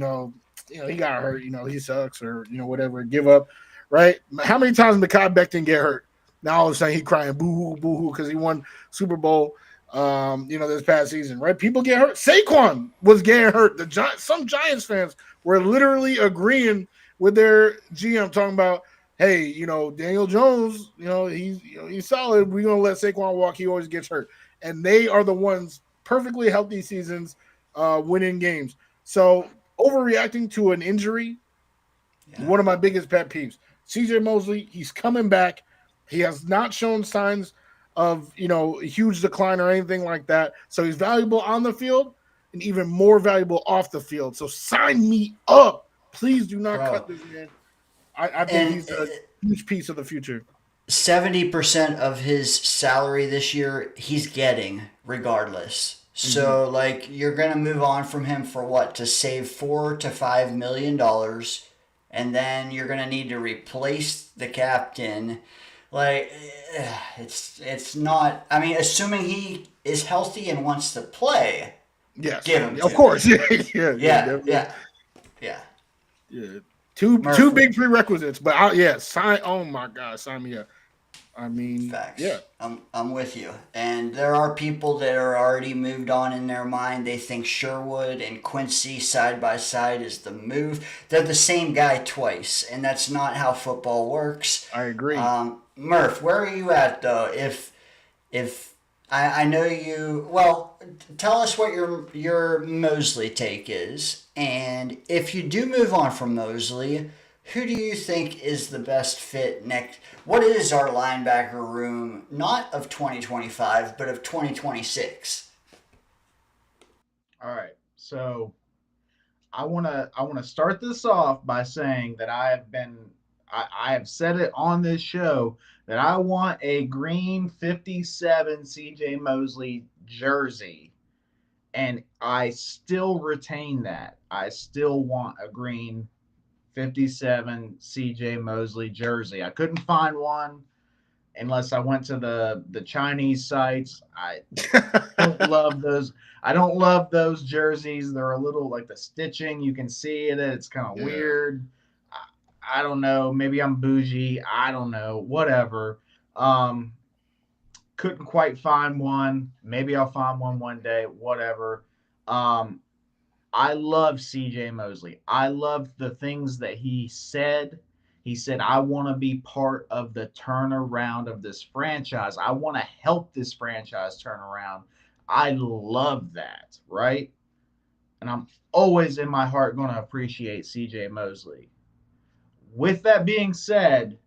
got hurt, he sucks, or whatever, give up. Right? How many times did Mekhi Becton get hurt? Now all of a sudden he crying boo-hoo, boo-hoo, because he won Super Bowl this past season, right? People get hurt. Saquon was getting hurt. Some Giants fans were literally agreeing with their GM, talking about, hey, Daniel Jones, he's solid. We're gonna let Saquon walk. He always gets hurt, and they are the ones perfectly healthy seasons, winning games. So overreacting to an injury, one of my biggest pet peeves. CJ Mosley, he's coming back. He has not shown signs of a huge decline or anything like that. So he's valuable on the field and even more valuable off the field. So sign me up. Please do not cut this man. I think he's a huge piece of the future. 70% of his salary this year he's getting regardless. So you're gonna move on from him for what, to save $4 to $5 million, and then you're gonna need to replace the captain. It's not. I mean, assuming he is healthy and wants to play, yes, give him. Of course, yeah. Two big prerequisites, but sign. Oh my God, sign me up. I mean, facts. Yeah, I'm with you. And there are people that are already moved on in their mind. They think Sherwood and Quincy side by side is the move. They're the same guy twice, and that's not how football works. I agree. Murph, where are you at though? If I know you well, tell us what your Mosley take is, and if you do move on from Mosley, who do you think is the best fit next? What is our linebacker room, not of 2025, but of 2026? All right, so I wanna start this off by saying that I have said it on this show that I want a green 57 CJ Mosley jersey, and I still retain that. I still want a green 57 CJ Mosley jersey. I couldn't find one unless I went to the Chinese sites. I don't love those. I don't love those jerseys. They're a little like the stitching. You can see it. It's kind of weird. I don't know. Maybe I'm bougie. I don't know. Whatever. Couldn't quite find one. Maybe I'll find one day. Whatever. I love CJ Mosley. I love the things that he said. He said, I want to be part of the turnaround of this franchise. I want to help this franchise turn around. I love that, right? And I'm always in my heart going to appreciate CJ Mosley. With that being said,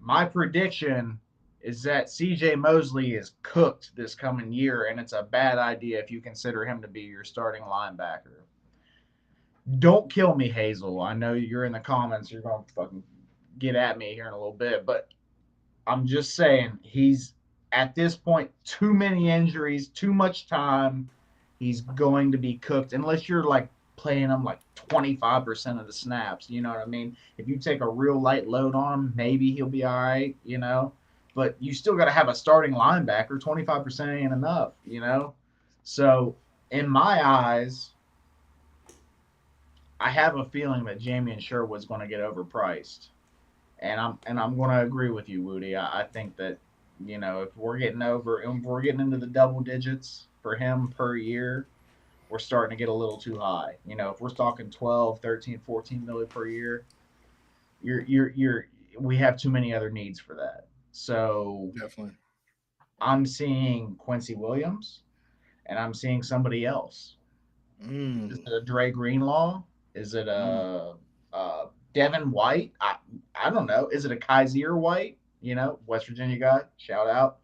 my prediction is that CJ Mosley is cooked this coming year, and it's a bad idea if you consider him to be your starting linebacker. Don't kill me, Hazel. I know you're in the comments. You're going to fucking get at me here in a little bit, but I'm just saying he's, at this point, too many injuries, too much time. He's going to be cooked unless you're like playing him like 25% of the snaps. You know what I mean? If you take a real light load on him, maybe he'll be all right, but you still got to have a starting linebacker. 25% ain't enough, So in my eyes, I have a feeling that Jamien Sherwood's going to get overpriced, and I'm going to agree with you, Wudi. I think that if we're getting into the double digits for him per year, we're starting to get a little too high. If we're talking 12, 13, 14 million per year, we have too many other needs for that. So definitely, I'm seeing Quincy Williams, and I'm seeing somebody else. Is it a Dre Greenlaw? Is it a Devin White? I don't know. Is it a Kaiser White? West Virginia guy. Shout out.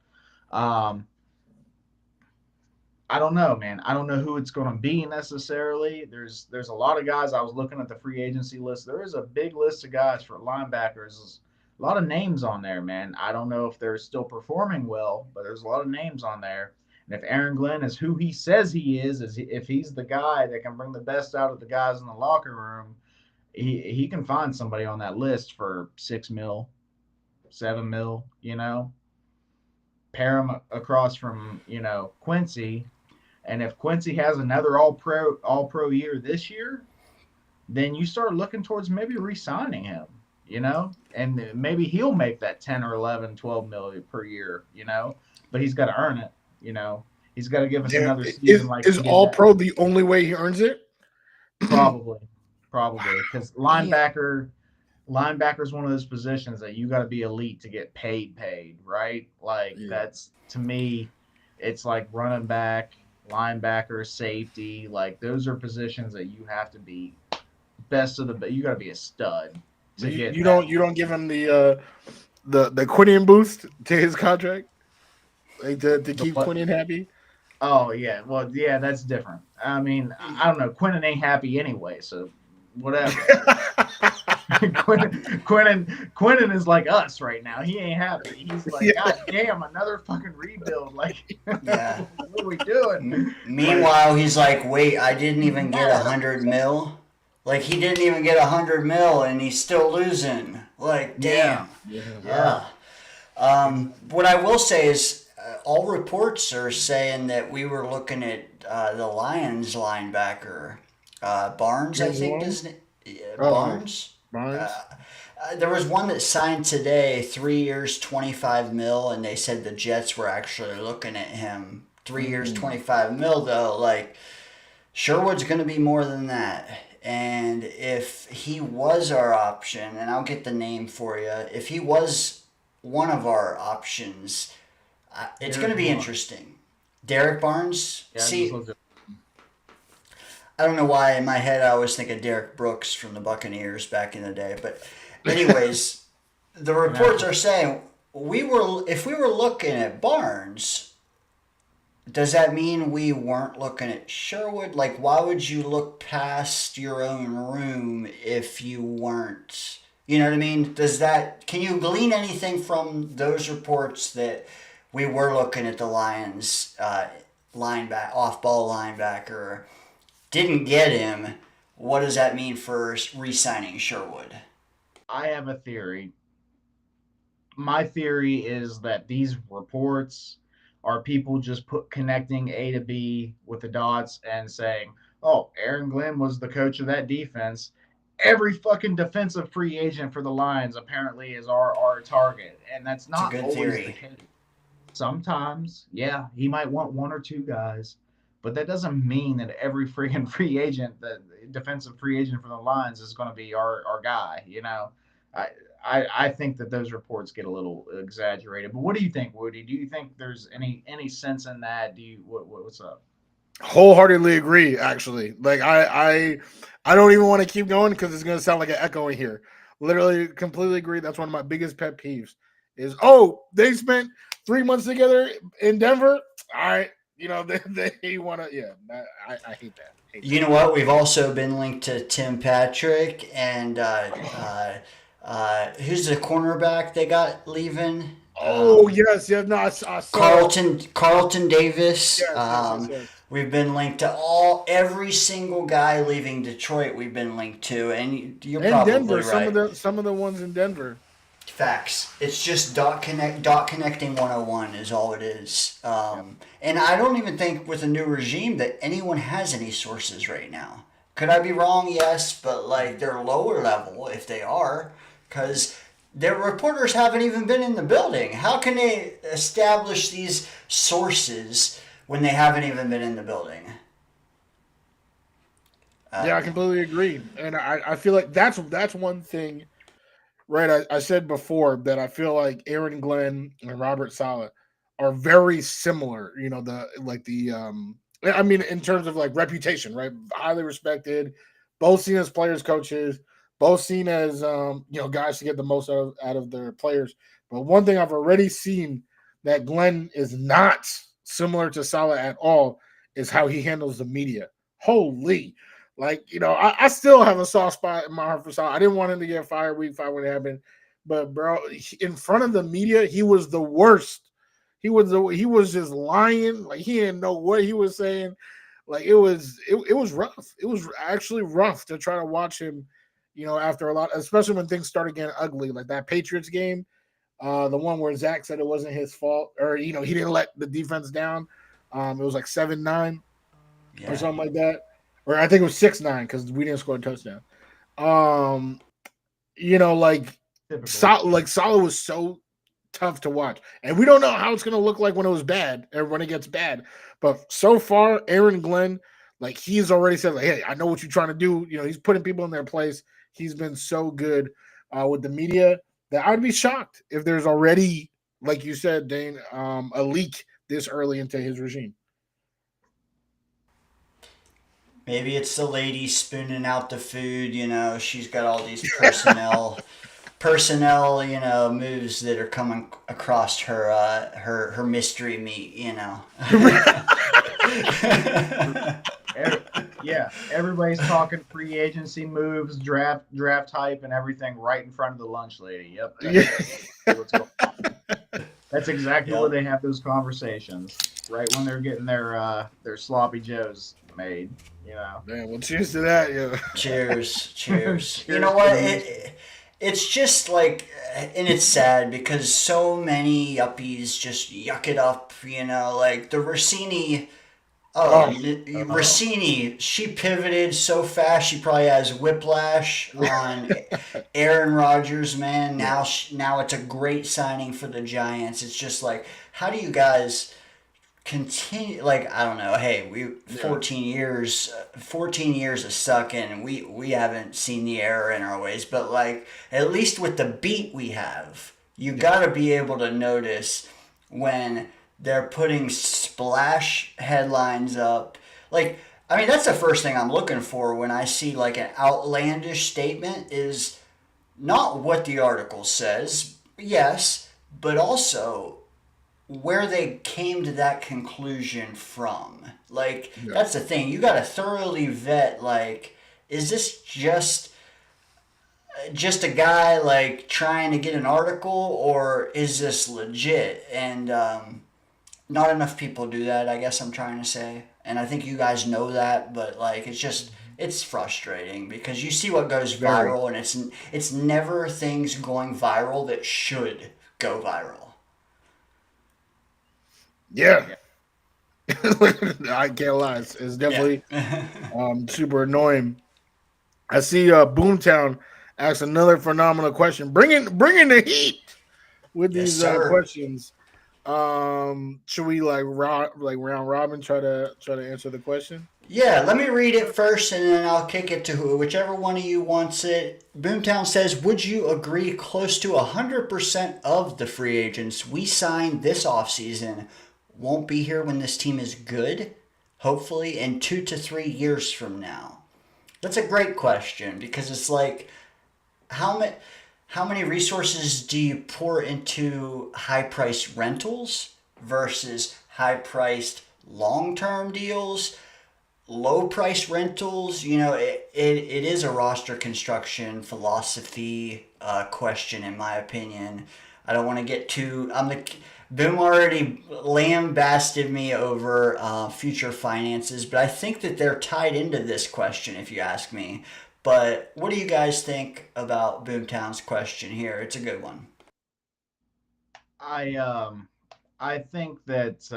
I don't know, man. I don't know who it's going to be necessarily. There's a lot of guys. I was looking at the free agency list. There is a big list of guys for linebackers. There's a lot of names on there, man. I don't know if they're still performing well, but there's a lot of names on there. And if Aaron Glenn is who he says he is if he's the guy that can bring the best out of the guys in the locker room, he can find somebody on that list for $6 million, $7 million, pair him across from, Quincy. And if Quincy has another all pro year this year, then you start looking towards maybe re-signing him, and maybe he'll make that 10 or 11, 12 million per year, but he's got to earn it, he's got to give us another season. Is all pro the only way he earns it? Probably because linebacker is one of those positions that you got to be elite to get paid, right? Like that's, to me, it's like running back, linebacker, safety. Like those are positions that you have to be best of the. You got to be a stud to get. You don't give him the Quinion boost to his contract, like to keep Quinion happy. Oh yeah, well yeah, that's different. I mean, I don't know. Quinton ain't happy anyway, so whatever. Quinton is like us right now. He ain't happy. He's like, God damn, another fucking rebuild. Like, what are we doing? Meanwhile, he's like, wait, I didn't even get 100 mil. Like, he didn't even get 100 mil, and he's still losing. Like, damn. Yeah. What I will say is, all reports are saying that we were looking at the Lions linebacker, Barnes, I think, isn't it? Barnes. There was one that signed today, 3 years, 25 mil, and they said the Jets were actually looking at him. 3 years, 25 mil, though. Like, Sherwood's going to be more than that. And if he was our option, and I'll get the name for you, if he was one of our options, it's going to be interesting. Derek Barnes? Yeah, see, I don't know why in my head I always think of Derek Brooks from the Buccaneers back in the day. But anyways, the reports are saying if we were looking at Barnes, does that mean we weren't looking at Sherwood? Like, why would you look past your own room if you weren't? You know what I mean? Can you glean anything from those reports that we were looking at the Lions off-ball linebacker, didn't get him? What does that mean for re-signing Sherwood? I have a theory. My theory is that these reports are people just connecting A to B with the dots and saying, oh, Aaron Glenn was the coach of that defense. Every fucking defensive free agent for the Lions apparently is our target. And that's not always the case. Sometimes, yeah, he might want one or two guys, but that doesn't mean that every freaking free agent, the defensive free agent for the Lions, is going to be our guy. I think that those reports get a little exaggerated. But what do you think, Woody? Do you think there's any sense in that? What's up? Wholeheartedly agree. Actually, like I don't even want to keep going because it's going to sound like an echo in here. Literally, completely agree. That's one of my biggest pet peeves. Is they spent 3 months together in Denver. All right, they want to. Yeah, I hate that. You know what? We've also been linked to Tim Patrick and who's the cornerback they got leaving? Yes. No, I saw Carlton Davis. Yes. We've been linked to every single guy leaving Detroit. We've been linked to, and you're probably Denver. Right. Some of the ones in Denver. Facts. It's just dot connecting 101 is all it is. And I don't even think with a new regime that anyone has any sources right now. Could I be wrong? Yes, but like they're lower level if they are, because their reporters haven't even been in the building. How can they establish these sources when they haven't even been in the building? Yeah, I completely agree, and I feel like that's one thing. Right, I said before that I feel like Aaron Glenn and Robert Saleh are very similar. In terms of like reputation, right? Highly respected, both seen as players, coaches, both seen as guys to get the most out of their players. But one thing I've already seen that Glenn is not similar to Saleh at all is how he handles the media. Holy, like, I still have a soft spot in my heart for Salah. I didn't want him to get fired week 5 when it happened, but bro, in front of the media, he was the worst. He was just lying, like he didn't know what he was saying. Like it was rough. It was actually rough to try to watch him, after a lot, especially when things started getting ugly, like that Patriots game, the one where Zach said it wasn't his fault, or he didn't let the defense down. It was like 7-9 or something like that, or I think it was 6-9 because we didn't score a touchdown. Like Salah was so tough to watch, and we don't know how it's going to look like when it was bad or when it gets bad. But so far, Aaron Glenn, like he's already said, like, hey, I know what you're trying to do. He's putting people in their place. He's been so good with the media that I'd be shocked if there's already, like you said, Dane, a leak this early into his regime. Maybe it's the lady spooning out the food. She's got all these personnel, moves that are coming across her mystery meat. Yeah, everybody's talking free agency moves, draft hype, and everything right in front of the lunch lady. Yep. That's exactly where they have those conversations, right when they're getting their sloppy joes made. Man, well, cheers to that, yeah. Cheers. You know what? It's just like, and it's sad because so many yuppies just yuck it up. Like the Rossini. Rossini, she pivoted so fast she probably has whiplash on Aaron Rodgers, man. Now it's a great signing for the Giants. It's just like, how do you guys continue? Like, I don't know. Hey, 14 years of sucking, and we haven't seen the error in our ways. But like, at least with the beat we have, you got to be able to notice when they're putting splash headlines up. Like, I mean, that's the first thing I'm looking for when I see like an outlandish statement is not what the article says, yes, but also where they came to that conclusion from. Like, that's the thing. You got to thoroughly vet, like, is this just a guy like trying to get an article, or is this legit? And not enough people do that, I guess I'm trying to say. And I think you guys know that, but like it's frustrating because you see what goes viral, and it's never things going viral that should go viral. Yeah. I can't lie. It's definitely super annoying. I see Boomtown ask another phenomenal question. Bringing the heat with these questions. Should we round robin try to answer the question? Yeah, let me read it first and then I'll kick it to whichever one of you wants it. Boomtown says, would you agree close to 100% of the free agents we signed this offseason won't be here when this team is good, hopefully in 2 to 3 years from now? That's a great question because it's like, how many resources do you pour into high-priced rentals versus high-priced long-term deals, low-price rentals? It is a roster construction philosophy question, in my opinion. I don't want to get too... Boom already lambasted me over future finances, but I think that they're tied into this question, if you ask me. But what do you guys think about Boomtown's question here? It's a good one. I think that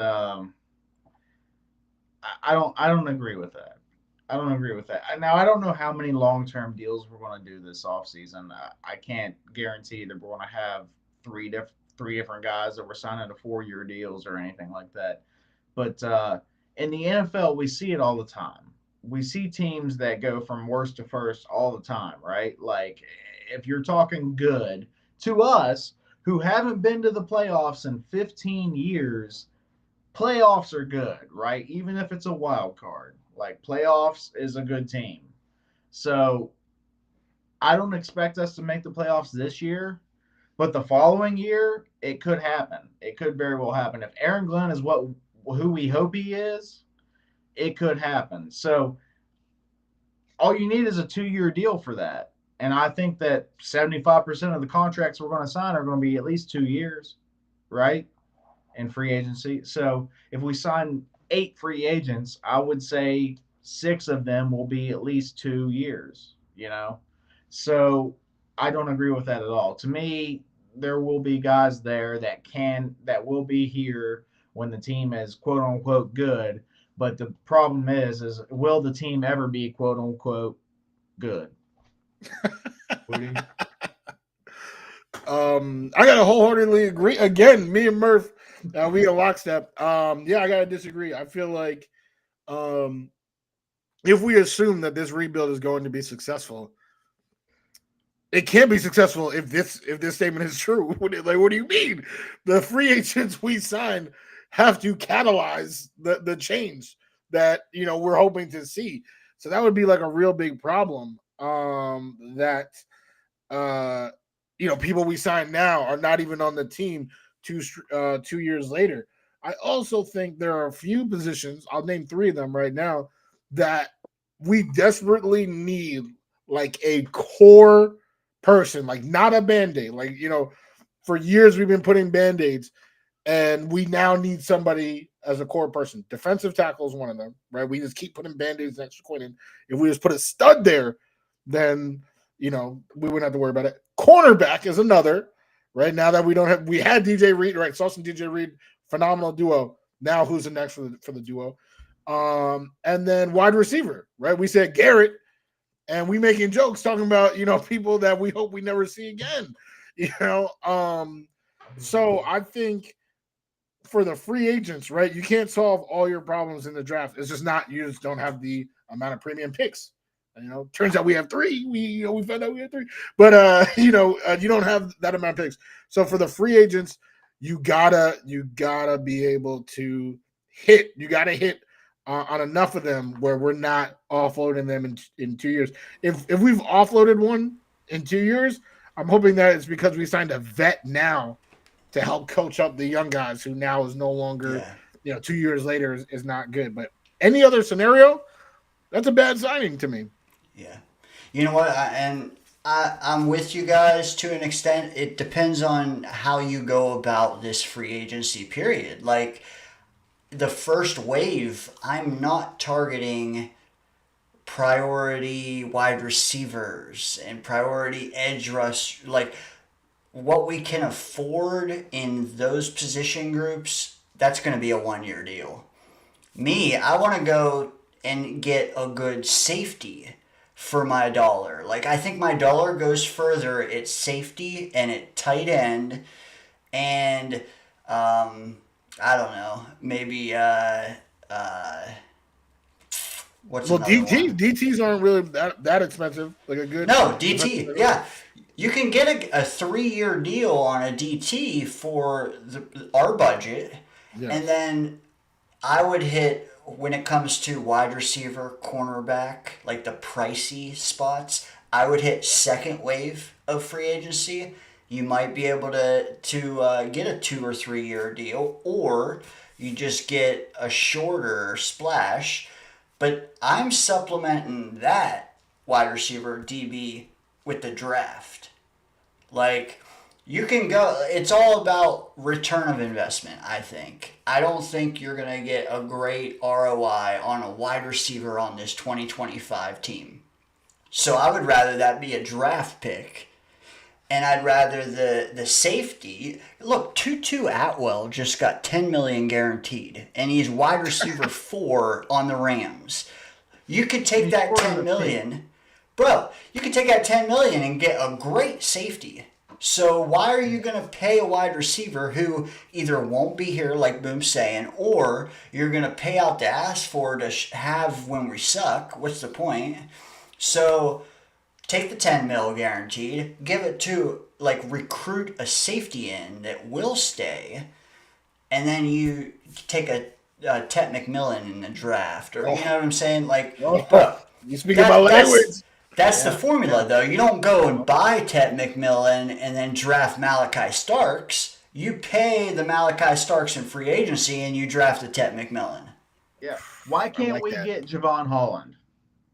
I don't agree with that. I don't agree with that. Now, I don't know how many long-term deals we're going to do this offseason. I can't guarantee that we're going to have three different guys that we're signing to 4-year deals or anything like that. But in the NFL, we see it all the time. We see teams that go from worst to first all the time, right? Like, if you're talking good, to us, who haven't been to the playoffs in 15 years, playoffs are good, right? Even if it's a wild card. Like, playoffs is a good team. So, I don't expect us to make the playoffs this year, but the following year, it could happen. It could very well happen. If Aaron Glenn is who we hope he is, it could happen. So all you need is a 2-year deal for that. And I think that 75% of the contracts we're going to sign are going to be at least 2 years, right? In free agency. So if we sign 8 free agents, I would say 6 of them will be at least 2 years, you know? So I don't agree with that at all. To me, there will be guys there that will be here when the team is quote unquote good. But the problem is will the team ever be quote unquote good? Wudi? I gotta wholeheartedly agree. Again, me and Murph, we a lockstep. Yeah, I gotta disagree. I feel like if we assume that this rebuild is going to be successful, it can't be successful if this statement is true. What do you mean? The free agents we signed have to catalyze the change that we're hoping to see. So that would be like a real big problem. That people we sign now are not even on the team 2 years later. I also think there are a few positions, I'll name 3 of them right now, that we desperately need like a core person, like not a Band-Aid. Like, for years we've been putting Band-Aids, and we now need somebody as a core person. Defensive tackle is one of them, right? We just keep putting Band-Aids next to Quinn. If we just put a stud there, then we wouldn't have to worry about it. Cornerback is another. Right now that we had DJ Reed, right? Sauce and DJ Reed, phenomenal duo. Now who's the next for the duo? And then wide receiver, right? We said Garrett, and we making jokes talking about people that we hope we never see again. So I think for the free agents, right? You can't solve all your problems in the draft. It's just not. You just don't have the amount of premium picks. Turns out we have 3. We found out we had 3, but you don't have that amount of picks. So for the free agents, you gotta be able to hit. You gotta hit on enough of them where we're not offloading them in 2 years. If we've offloaded one in 2 years, I'm hoping that it's because we signed a vet now to help coach up the young guys who now is no longer, 2 years later is not good. But any other scenario, that's a bad signing to me. Yeah. You know what? I'm with you guys to an extent. It depends on how you go about this free agency period. Like, the first wave, I'm not targeting priority wide receivers and priority edge rush. Like, what we can afford in those position groups, that's going to be a 1-year deal. Me, I want to go and get a good safety for my dollar. Like, I think my dollar goes further at safety and at tight end, and I don't know, maybe what's another one? DTs aren't really that expensive. Like a good DT, yeah. You can get a 3-year deal on a DT for our budget, and then I would hit, when it comes to wide receiver, cornerback, like the pricey spots, I would hit second wave of free agency. You might be able to get a 2 or 3 year deal, or you just get a shorter splash. But I'm supplementing that wide receiver DB with the draft. Like, you can go, it's all about return of investment, I think. I don't think you're going to get a great ROI on a wide receiver on this 2025 team. So I would rather that be a draft pick, and I'd rather the safety. Look, Tutu Atwell just got $10 million guaranteed, and he's wide receiver 4 on the Rams. You could take that $10 million, bro. You could take that $10 million and get a great safety. So why are you going to pay a wide receiver who either won't be here, like Boom's saying, or you're going to pay out the ass for to have when we suck? What's the point? So take the 10 mil guaranteed, give it to, like, recruit a safety in that will stay, and then you take a Tet McMillan in the draft, or you know what I'm saying? Like, bro, you speaking about language. That's the formula, though. You don't go and buy Tet McMillan and then draft Malachi Starks. You pay the Malachi Starks in free agency, and you draft the Tet McMillan. Yeah. Why can't like we that. get Javon Holland?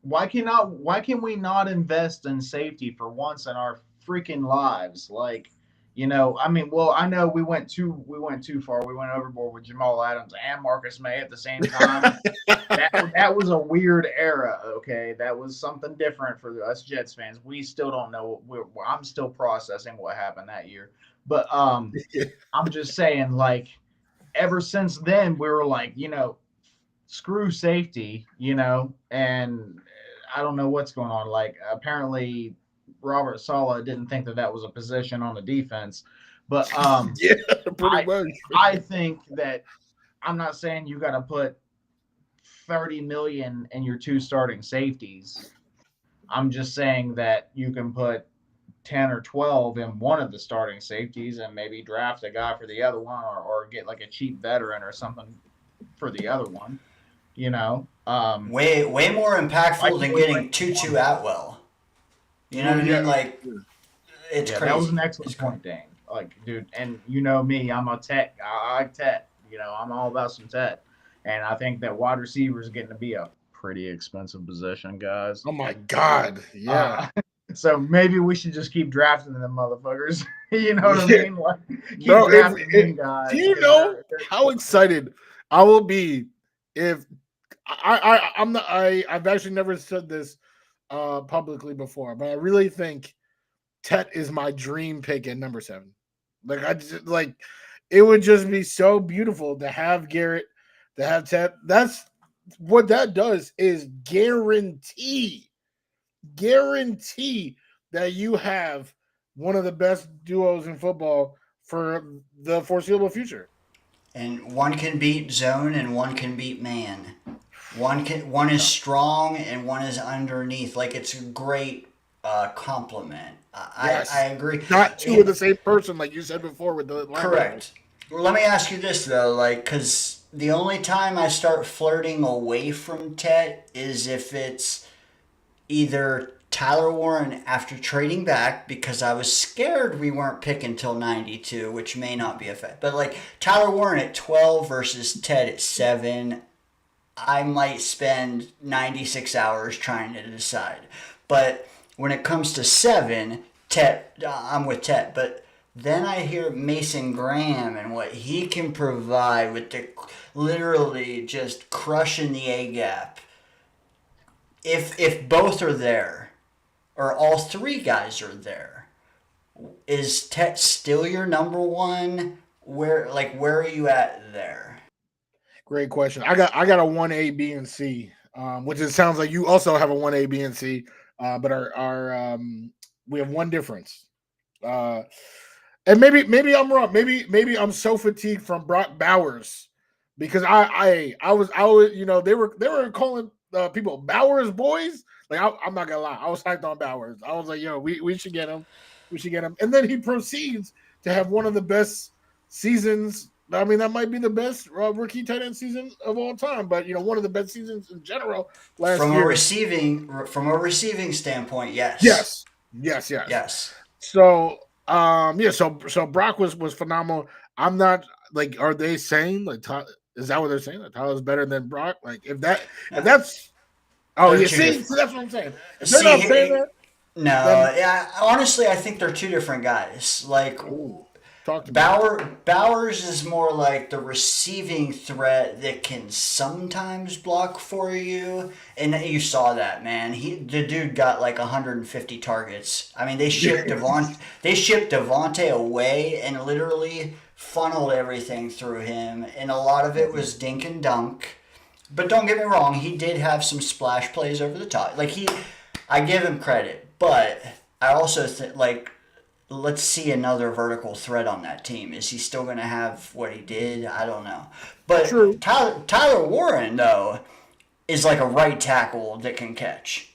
Why can we not invest in safety for once in our freaking lives? Like, I mean, well, I know we went too far. We went overboard with Jamal Adams and Marcus May at the same time. that was a weird era. Okay, that was something different for us Jets fans. We still don't know. I'm still processing what happened that year. But I'm just saying, like, ever since then, we were like, screw safety, and I don't know what's going on. Like, apparently, Robert Saleh didn't think that was a position on the defense. But yeah, pretty much. I think that I'm not saying you got to put $30 million in your 2 starting safeties. I'm just saying that you can put 10 or 12 in one of the starting safeties and maybe draft a guy for the other one, or get like a cheap veteran or something for the other one. Way more impactful than getting Tutu Atwell. You know what I mean? Like, it's crazy. That was an excellent point, Dane. Like, dude, and me, I'm a tech. I like tech. I'm all about some tech. And I think that wide receiver is getting to be a pretty expensive position, guys. Oh my God, yeah. So maybe we should just keep drafting them motherfuckers. You know what I mean? Like, keep drafting them guys. Do you know how excited I will be if I've actually never said this publicly before, but I really think Tet is my dream pick at number 7. Like, it would just be so beautiful to have Garrett, to have Tet. That's what that does, is guarantee that you have one of the best duos in football for the foreseeable future. And one can beat zone and one can beat man. One is strong and one is underneath. Like, it's a great compliment. Yes. I agree. Not two of the same person, like you said before with the correct. Well, let me ask you this though, like, because the only time I start flirting away from Tet is if it's either Tyler Warren after trading back, because I was scared we weren't picking till 92, which may not be a fact. But like Tyler Warren at 12 versus Tet at 7, I might spend 96 hours trying to decide. But when it comes to 7, Tet, I'm with Tet. But then I hear Mason Graham and what he can provide with the literally just crushing the A gap. If both are there, or all 3 guys are there, is Tet still your number 1? Where are you at there? Great question. I got a 1A, B, and C, which it sounds like you also have a 1A, B, and C, but our we have one difference. And maybe I'm wrong. Maybe I'm so fatigued from Brock Bowers, because I was they were calling people Bowers boys. Like, I'm not gonna lie, I was hyped on Bowers. I was like, we should get him. We should get him. And then he proceeds to have one of the best seasons. I mean, that might be the best rookie tight end season of all time, but one of the best seasons in general last year. From a receiving standpoint, yes. Yes. So so Brock was phenomenal. I'm not like, are they saying like, is that what they're saying? That Tyler's better than Brock? Like, if that's see, that's what I'm saying. If they're not saying that, yeah. Honestly, I think they're 2 different guys. Like, Bowers is more like the receiving threat that can sometimes block for you, and you saw that, man. The dude got like 150 targets. I mean, they shipped Devontae away and literally funneled everything through him, and a lot of it was dink and dunk. But don't get me wrong, he did have some splash plays over the top. Like, I give him credit, but I also think, like, let's see another vertical threat on that team. Is he still going to have what he did? I don't know. But true. Tyler Warren, though, is like a right tackle that can catch.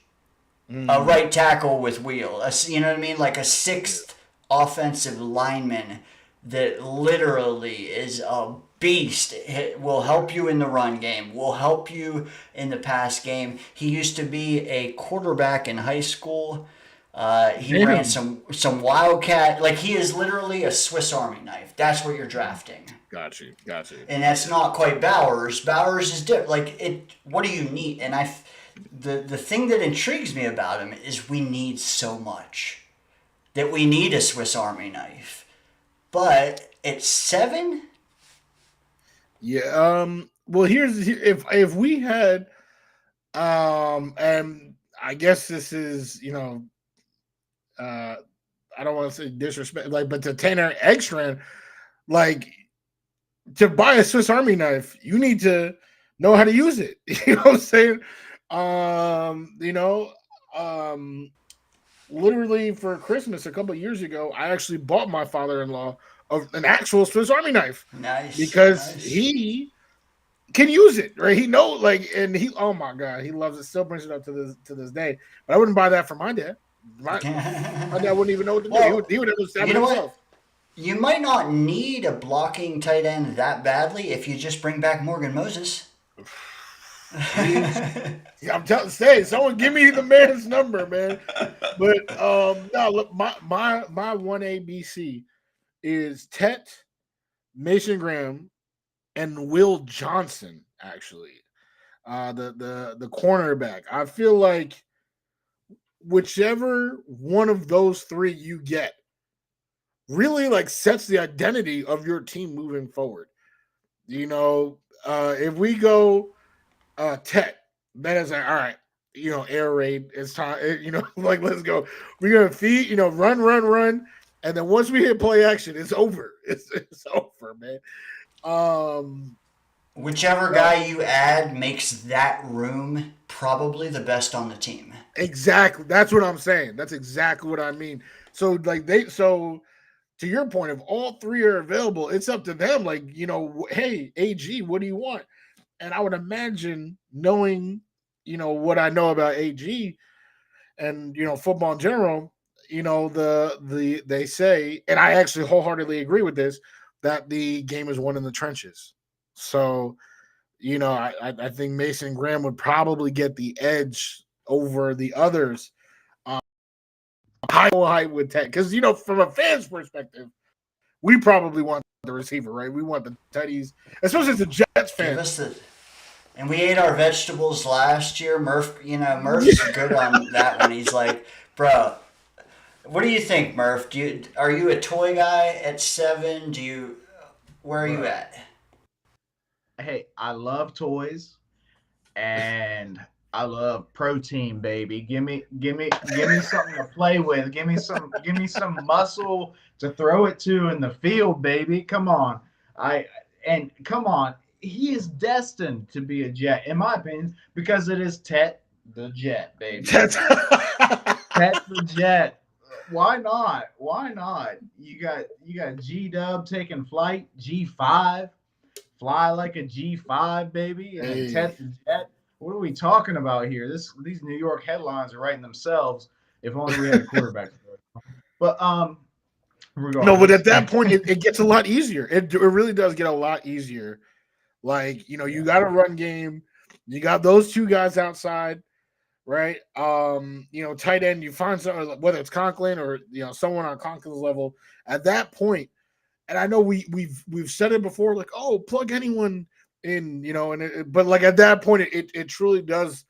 A right tackle with wheel. You know what I mean? Like a 6th offensive lineman that literally is a beast. It will help you in the run game, will help you in the pass game. He used to be a quarterback in high school. He ran some wildcat. Like, he is literally a Swiss Army knife. That's what you're drafting. Got you. And that's not quite Bowers. Bowers is different. Like it. What do you need? And the thing that intrigues me about him is we need so much that we need a Swiss Army knife. But at 7, Yeah. Well, if we had, and I guess this is I don't want to say disrespect, like, but to Tanner Ekstrand, like, to buy a Swiss Army knife, you need to know how to use it. You know what I'm saying? Literally for Christmas a couple of years ago, I actually bought my father-in-law an actual Swiss Army knife. Nice. Because he can use it, right? He knows, like, and oh my God, he loves it. Still brings it up to this day. But I wouldn't buy that for my dad. My dad wouldn't even know what to do. He would have to stab it himself. You might not need a blocking tight end that badly if you just bring back Morgan Moses. Yeah, I'm saying, someone give me the man's number, man. But no, look, my 1ABC is Tet, Mason Graham, and Will Johnson. Actually, the cornerback. I feel like whichever one of those three you get really like sets the identity of your team moving forward. If we go Tet, then it's like, all right, air raid, it's time, like, let's go. We're gonna feed, run, and then once we hit play action, it's over. It's over, man. Whichever guy you add makes that room probably the best on the team. Exactly. That's what I'm saying. That's exactly what I mean. So to your point, if all three are available, it's up to them. Like, hey, AG, what do you want? And I would imagine, knowing, what I know about AG and, football in general, they say, and I actually wholeheartedly agree with this, that the game is won in the trenches. So, I think Mason Graham would probably get the edge over the others. High with Ted, because from a fan's perspective, we probably want the receiver, right? We want the Teddies, especially as a Jets fan. And we ate our vegetables last year. Murph's good on that one. He's like, bro, what do you think, Murph? Are you a toy guy at 7? Where are you at? Hey, I love toys, and I love protein, baby. Give me something to play with. Give me some muscle to throw it to in the field, baby. Come on. Come on. He is destined to be a Jet, in my opinion, because it is Tet the Jet, baby. Tet the Jet. Why not? You got G-Dub taking flight, G5, fly like a G5, baby, and Hey. Tet the Jet. What are we talking about here? These New York headlines are writing themselves. If only we had a quarterback. But regardless. No, but at that point, it gets a lot easier. It really does get a lot easier. Like, you got a run game. You got those two guys outside, right? Tight end, you find someone, whether it's Conklin or, someone on Conklin's level at that point. And I know we've said it before, like, oh, plug anyone in, but like at that point, it truly does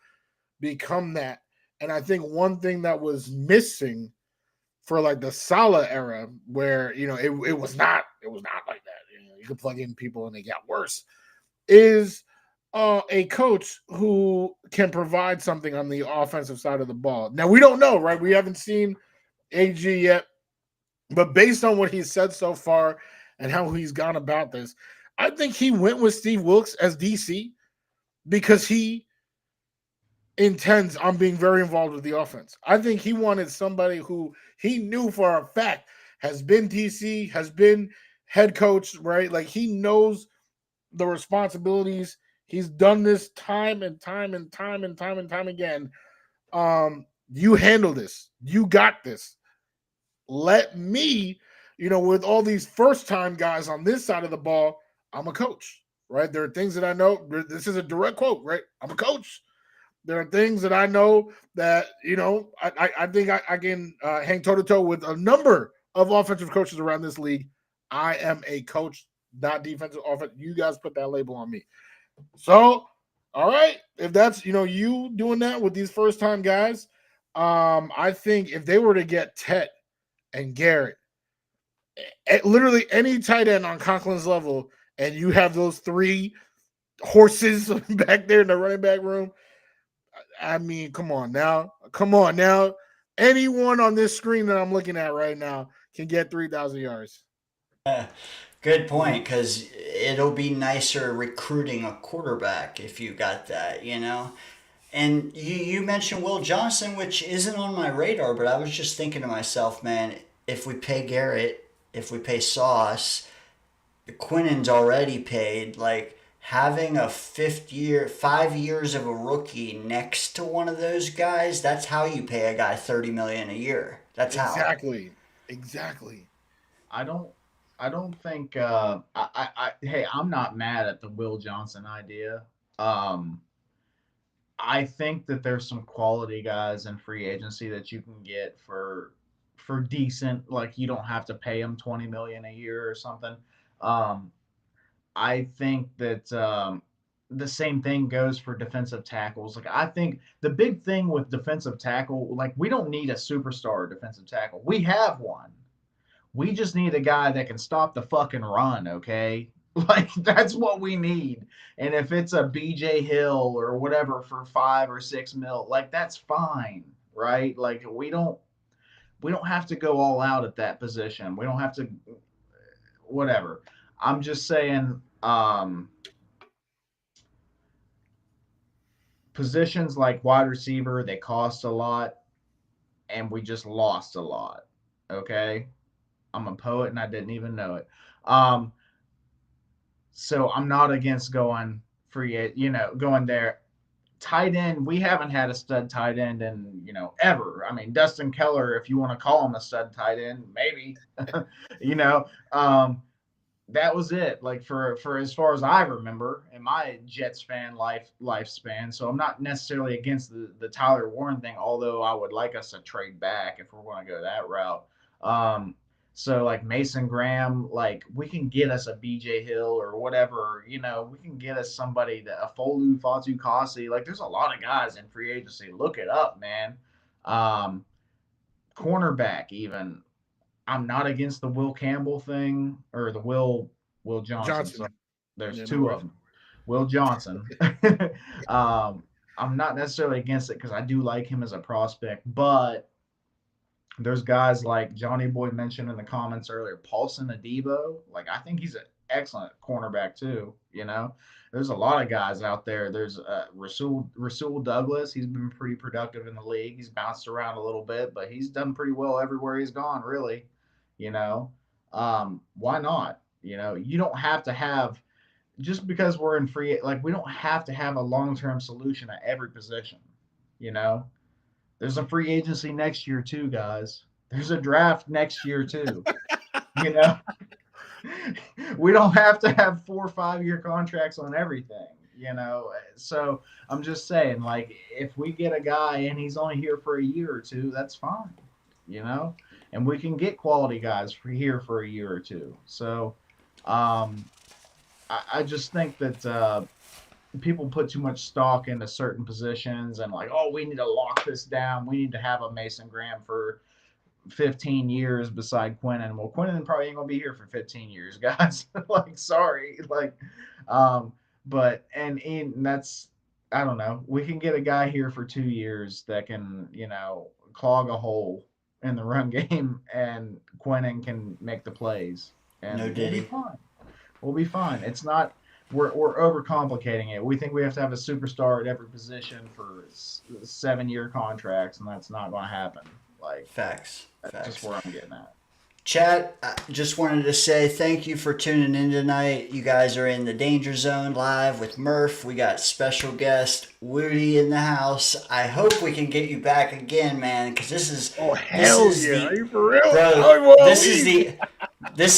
become that. And I think one thing that was missing for like the Salah era, where, it was not like that. You could plug in people and they got worse, is a coach who can provide something on the offensive side of the ball. Now, we don't know, right? We haven't seen AG yet, but based on what he's said so far and how he's gone about this, I think he went with Steve Wilks as DC because he intends on being very involved with the offense. I think he wanted somebody who he knew for a fact has been DC, has been head coach, right? Like, he knows the responsibilities. He's done this time and time again. You handle this. You got this. Let me, with all these first-time guys on this side of the ball, I'm a coach, right? There are things that I know. This is a direct quote, right? I'm a coach. There are things that I know that, I think I can hang toe-to-toe with a number of offensive coaches around this league. I am a coach. not defensive, offense. You guys put that label on me. So, all right, if that's you doing that with these first time guys, I think if they were to get Tet and Garrett, literally any tight end on Conklin's level, and you have those three horses back there in the running back room. I mean, come on now. Anyone on this screen that I'm looking at right now can get 3,000 yards. Good point, because it'll be nicer recruiting a quarterback if you got that, And you mentioned Will Johnson, which isn't on my radar, but I was just thinking to myself, man, if we pay Garrett, if we pay Sauce, Quinnen's already paid, like having a 5 years of a rookie next to one of those guys, that's how you pay a guy $30 million a year. That's how. Exactly. I don't think hey, I'm not mad at the Will Johnson idea. I think that there's some quality guys in free agency that you can get for decent, like you don't have to pay them 20 million a year or something. I think that the same thing goes for defensive tackles. Like I think the big thing with defensive tackle, like we don't need a superstar defensive tackle. We have one. We just need a guy that can stop the fucking run, okay? Like that's what we need. And if it's a BJ Hill or whatever for 5 or 6 mil, like that's fine, right? Like we don't have to go all out at that position. We don't have to whatever. I'm just saying positions like wide receiver, they cost a lot and we just lost a lot. Okay? I'm a poet and I didn't even know it. So I'm not against going free, going there. Tight end, we haven't had a stud tight end in, ever. I mean, Dustin Keller, if you want to call him a stud tight end, maybe, that was it. Like for as far as I remember in my Jets fan lifespan. So I'm not necessarily against the Tyler Warren thing, although I would like us to trade back if we're going to go that route. So like Mason Graham, like we can get us a BJ Hill or whatever, we can get us somebody a Folu Fatu Kasi. Like there's a lot of guys in free agency. Look it up, man. Cornerback even. I'm not against the Will Campbell thing or the Will Johnson. So there's two of them. Will Johnson. I'm not necessarily against it because I do like him as a prospect, but there's guys like Johnny Boy mentioned in the comments earlier, Paulson Adebo. Like I think he's an excellent cornerback too. There's a lot of guys out there. There's Rasul Douglas. He's been pretty productive in the league. He's bounced around a little bit, but he's done pretty well everywhere he's gone. Really, why not? You don't have to have just because we're in free. Like we don't have to have a long-term solution at every position. There's a free agency next year too, guys. There's a draft next year too. We don't have to have 4 or 5 year contracts on everything, So I'm just saying, like, if we get a guy and he's only here for a year or two, that's fine, and we can get quality guys here for a year or two. So I just think that people put too much stock into certain positions and like, oh, we need to lock this down. We need to have a Mason Graham for 15 years beside Quinnen. Well, Quinnen probably ain't gonna be here for 15 years, guys. Like, sorry. Like, but and that's, I don't know. We can get a guy here for 2 years that can, clog a hole in the run game, and Quinnen can make the plays. And no diddy. We'll be fine. It's not. We're overcomplicating it. We think we have to have a superstar at every position for 7-year contracts, and that's not going to happen. Like facts. That's just where I'm getting at. Chat, I just wanted to say thank you for tuning in tonight. You guys are in the Danger Zone live with Murph. We got special guest Wudi in the house. I hope we can get you back again, man, because this is are you for real? Bro, this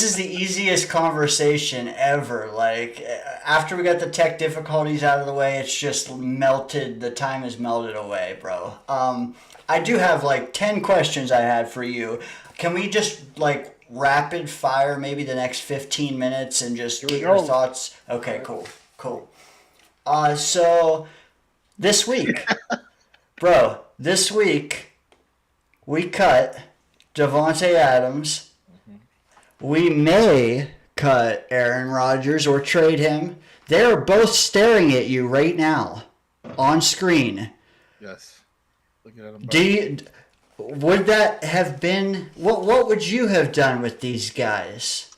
is the easiest conversation ever. Like after we got the tech difficulties out of the way, it's just melted. The time has melted away, bro. I do have like 10 questions I had for you. Can we just like rapid fire, maybe the next 15 minutes, and just Here we get your go. thoughts? Okay, cool. So this week, this week we cut Devontae Adams. We may cut Aaron Rodgers or trade him. They're both staring at you right now on screen. Yes. Looking at them. Would that have been what would you have done with these guys?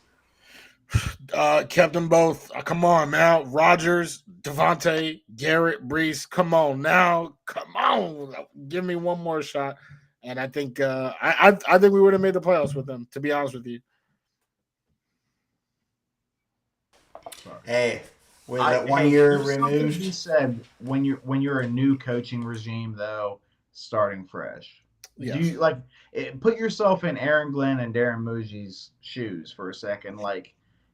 Kept them both. Come on now. Rodgers, Devontae, Garrett, Brees. Come on now. Come on. Give me one more shot. And I think I think we would have made the playoffs with them, to be honest with you. Hey, with that 1 year removed. He said when you're a new coaching regime, though, starting fresh. Yes. Do you put yourself in Aaron Glenn and Darren Muji's shoes for a second? Like,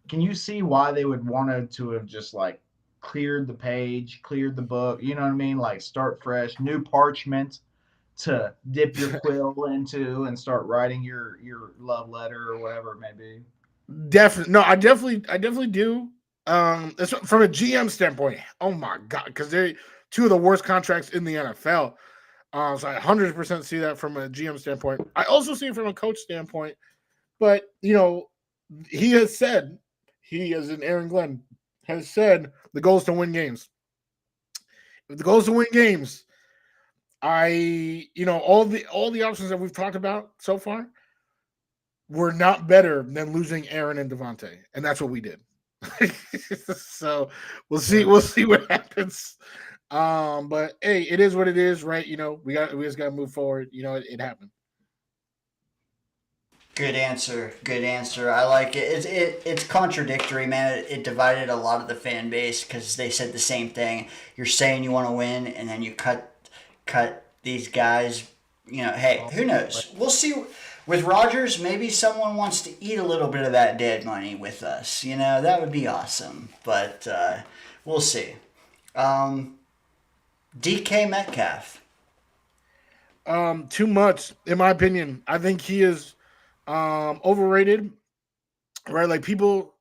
can you see why they would wanted to have just like cleared the page, cleared the book? You know what I mean? Like start fresh, new parchment to dip your quill into and start writing your love letter or whatever it may be. Definitely. No, I definitely do. From a GM standpoint, oh my god, because they're two of the worst contracts in the NFL. So I 100% see that from a GM standpoint. I also see it from a coach standpoint. But he has said, as in Aaron Glenn, has said the goal is to win games. If the goal is to win games, all the options that we've talked about so far were not better than losing Aaron and Devontae, and that's what we did. So we'll see what happens. But hey, it is what it is, right? We just gotta move forward. It happened. Good answer. I like it. It's contradictory, man. It divided a lot of the fan base because they said the same thing. You're saying you want to win, and then you cut these guys. Hey, who knows? We'll see. With Rodgers, maybe someone wants to eat a little bit of that dead money with us. That would be awesome. But we'll see. DK Metcalf. Too much, in my opinion. I think he is overrated. Right? Like people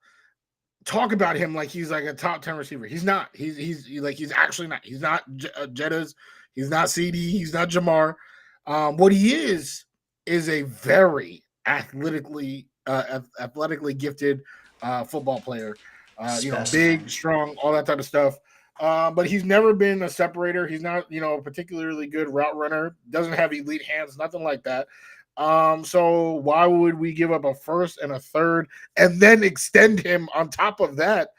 talk about him like he's like a top 10 receiver. He's not. He's actually not. He's not Jettas. He's not CD. He's not Jamar. What he is a very athletically gifted football player. Big, strong, all that type of stuff. But he's never been a separator. He's not, a particularly good route runner. Doesn't have elite hands, nothing like that. So why would we give up a first and a third and then extend him on top of that?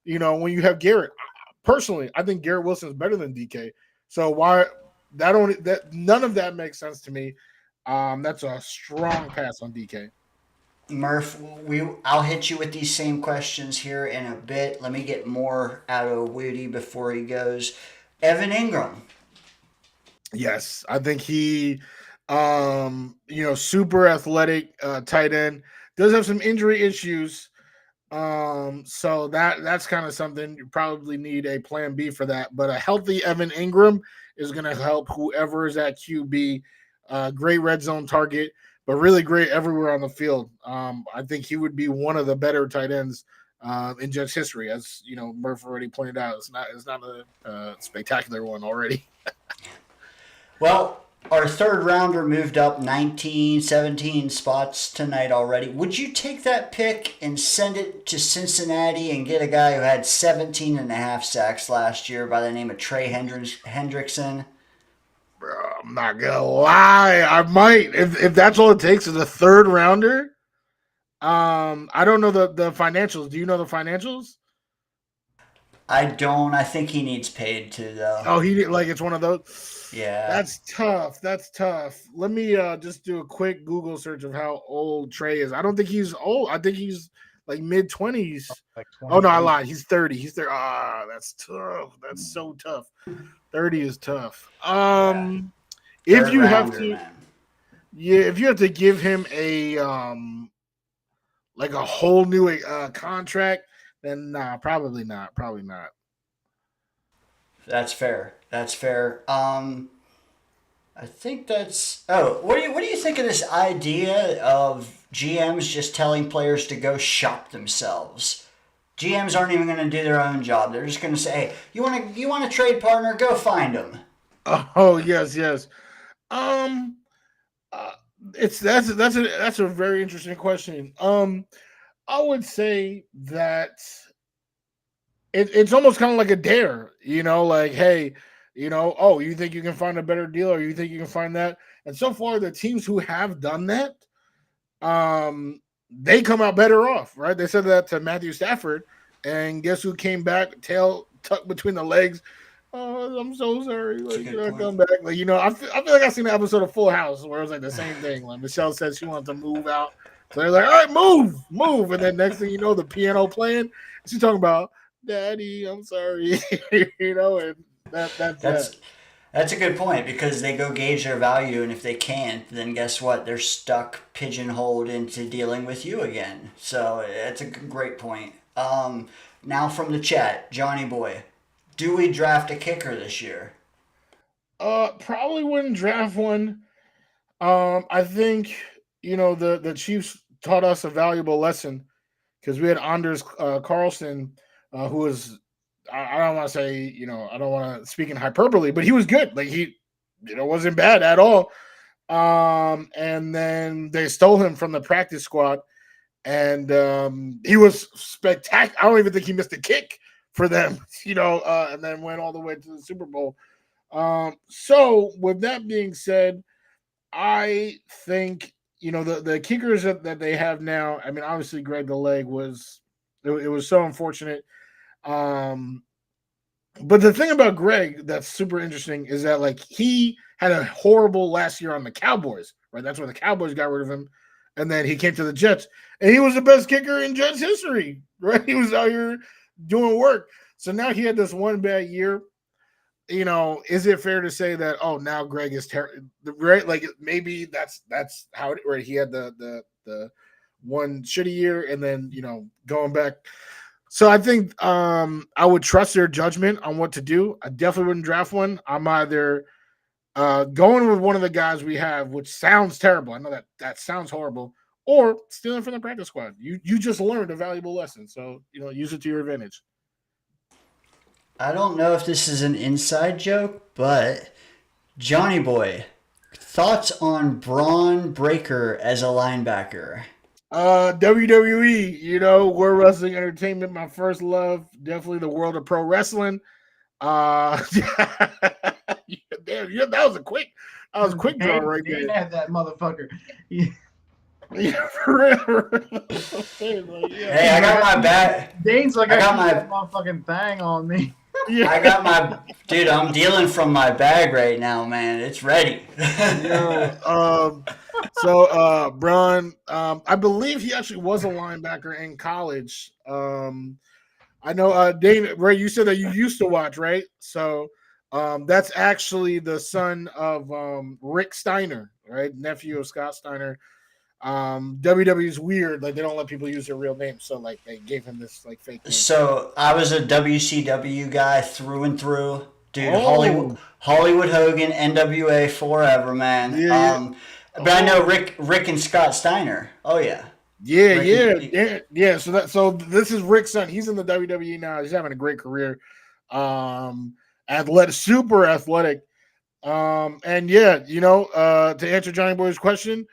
When you have Garrett, personally, I think Garrett Wilson is better than DK. So why none of that makes sense to me. That's a strong pass on DK. Murph, I'll hit you with these same questions here in a bit. Let me get more out of Wudi before he goes. Evan Ingram. Yes, I think he, super athletic tight end. Does have some injury issues. So that's kind of something you probably need a plan B for that. But a healthy Evan Ingram is going to help whoever is at QB. Great red zone target, but really great everywhere on the field. I think he would be one of the better tight ends in Jets history, as Murph already pointed out. It's not a spectacular one already. Well, our third rounder moved up 17 spots tonight already. Would you take that pick and send it to Cincinnati and get a guy who had 17 and a half sacks last year by the name of Trey Hendrickson? Bro, I'm not gonna lie. I might if that's all it takes is a third rounder. I don't know the financials. Do you know the financials? I don't. I think he needs paid too, though. Oh, it's one of those. Yeah, that's tough. Let me just do a quick Google search of how old Trey is. I don't think he's old. I think he's like mid-20s. Oh no, I lied. He's 30. He's there. That's tough. That's so tough. 30 is tough. If you have to give him a like a whole new contract, then nah, probably not. That's fair. I think that's. Oh, what do you think of this idea of GMs just telling players to go shop themselves. GMs aren't even going to do their own job. They're just going to say, "Hey, you want a trade partner? Go find them." Oh yes, yes. Um, uh, that's a very interesting question. I would say that it's almost kind of like a dare, like, hey, oh, you think you can find a better deal, or you think you can find that? And so far, the teams who have done that, they come out better off, right? They said that to Matthew Stafford, and guess who came back, tail tucked between the legs? Oh, I'm so sorry. Like, come back. Like, I feel like I've seen an episode of Full House where it was like the same thing. Like Michelle said she wanted to move out. So they're like, all right, move. And then next thing you know, the piano playing. She's talking about, Daddy, I'm sorry. And That's a good point, because they go gauge their value, and if they can't, then guess what? They're stuck pigeonholed into dealing with you again. So that's a great point. Now from the chat, Johnny Boy, do we draft a kicker this year? Probably wouldn't draft one. I think the Chiefs taught us a valuable lesson, because we had Anders Carlson, who was, I don't want to say, I don't want to speak in hyperbole, but he was good. Like, he wasn't bad at all. And then they stole him from the practice squad, and he was spectacular. I don't even think he missed a kick for them, and then went all the way to the Super Bowl. So with that being said, I think the kickers that they have now. I mean, obviously, Greg the leg was it was so unfortunate. But the thing about Greg that's super interesting is that, like, he had a horrible last year on the Cowboys, right? That's when the Cowboys got rid of him, and then he came to the Jets, and he was the best kicker in Jets history, right? He was out here doing work. So now he had this one bad year. Is it fair to say that, oh, now Greg is right? Like, maybe that's how it, right? He had the one shitty year, and then going back. So I think I would trust their judgment on what to do. I definitely wouldn't draft one. I'm either going with one of the guys we have, which sounds terrible. I know that sounds horrible, or stealing from the practice squad. You just learned a valuable lesson, so use it to your advantage. I don't know if this is an inside joke, but Johnny Boy, thoughts on Braun Breaker as a linebacker? WWE, World Wrestling Entertainment, my first love. Definitely the world of pro wrestling. Damn, that was a quick draw right there. Dane had that motherfucker. Yeah, for real. Hey, I got my bag. Dane's like, I got my motherfucking thing on me. Yeah. I got my dude. I'm dealing from my bag right now, man. It's ready. So Braun, I believe he actually was a linebacker in college. I know, Dane, Ray, you said that you used to watch, right? So that's actually the son of Rick Steiner, right? Nephew of Scott Steiner. WWE is weird, like they don't let people use their real name, so like they gave him this like fake name. So I was a WCW guy through and through, dude. Hollywood Hogan, NWA forever, man. Yeah. But I know Rick and Scott Steiner. Oh yeah. Yeah. So this is Rick's son. He's in the WWE now. He's having a great career. Super athletic. And yeah, to answer Johnny Boy's question,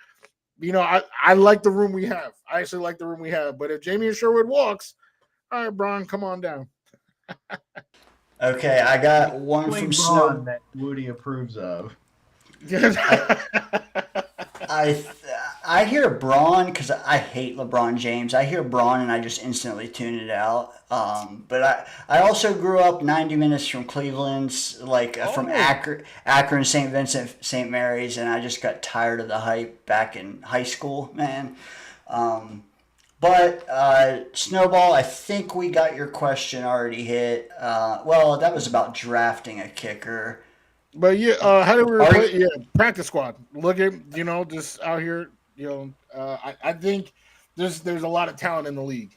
I like the room we have. I actually like the room we have. But if Jamie Sherwood walks, all right, Braun, come on down. Okay, I got one from Snow that Wudi approves of. I hear Braun because I hate LeBron James. I hear Braun and I just instantly tune it out. But I also grew up 90 minutes from Cleveland, from Akron, St. Vincent, St. Mary's, and I just got tired of the hype back in high school, man. But Snowball, I think we got your question already hit. Well, that was about drafting a kicker. But yeah, how do we replace? Yeah, practice squad. Look at just out here. I think there's a lot of talent in the league.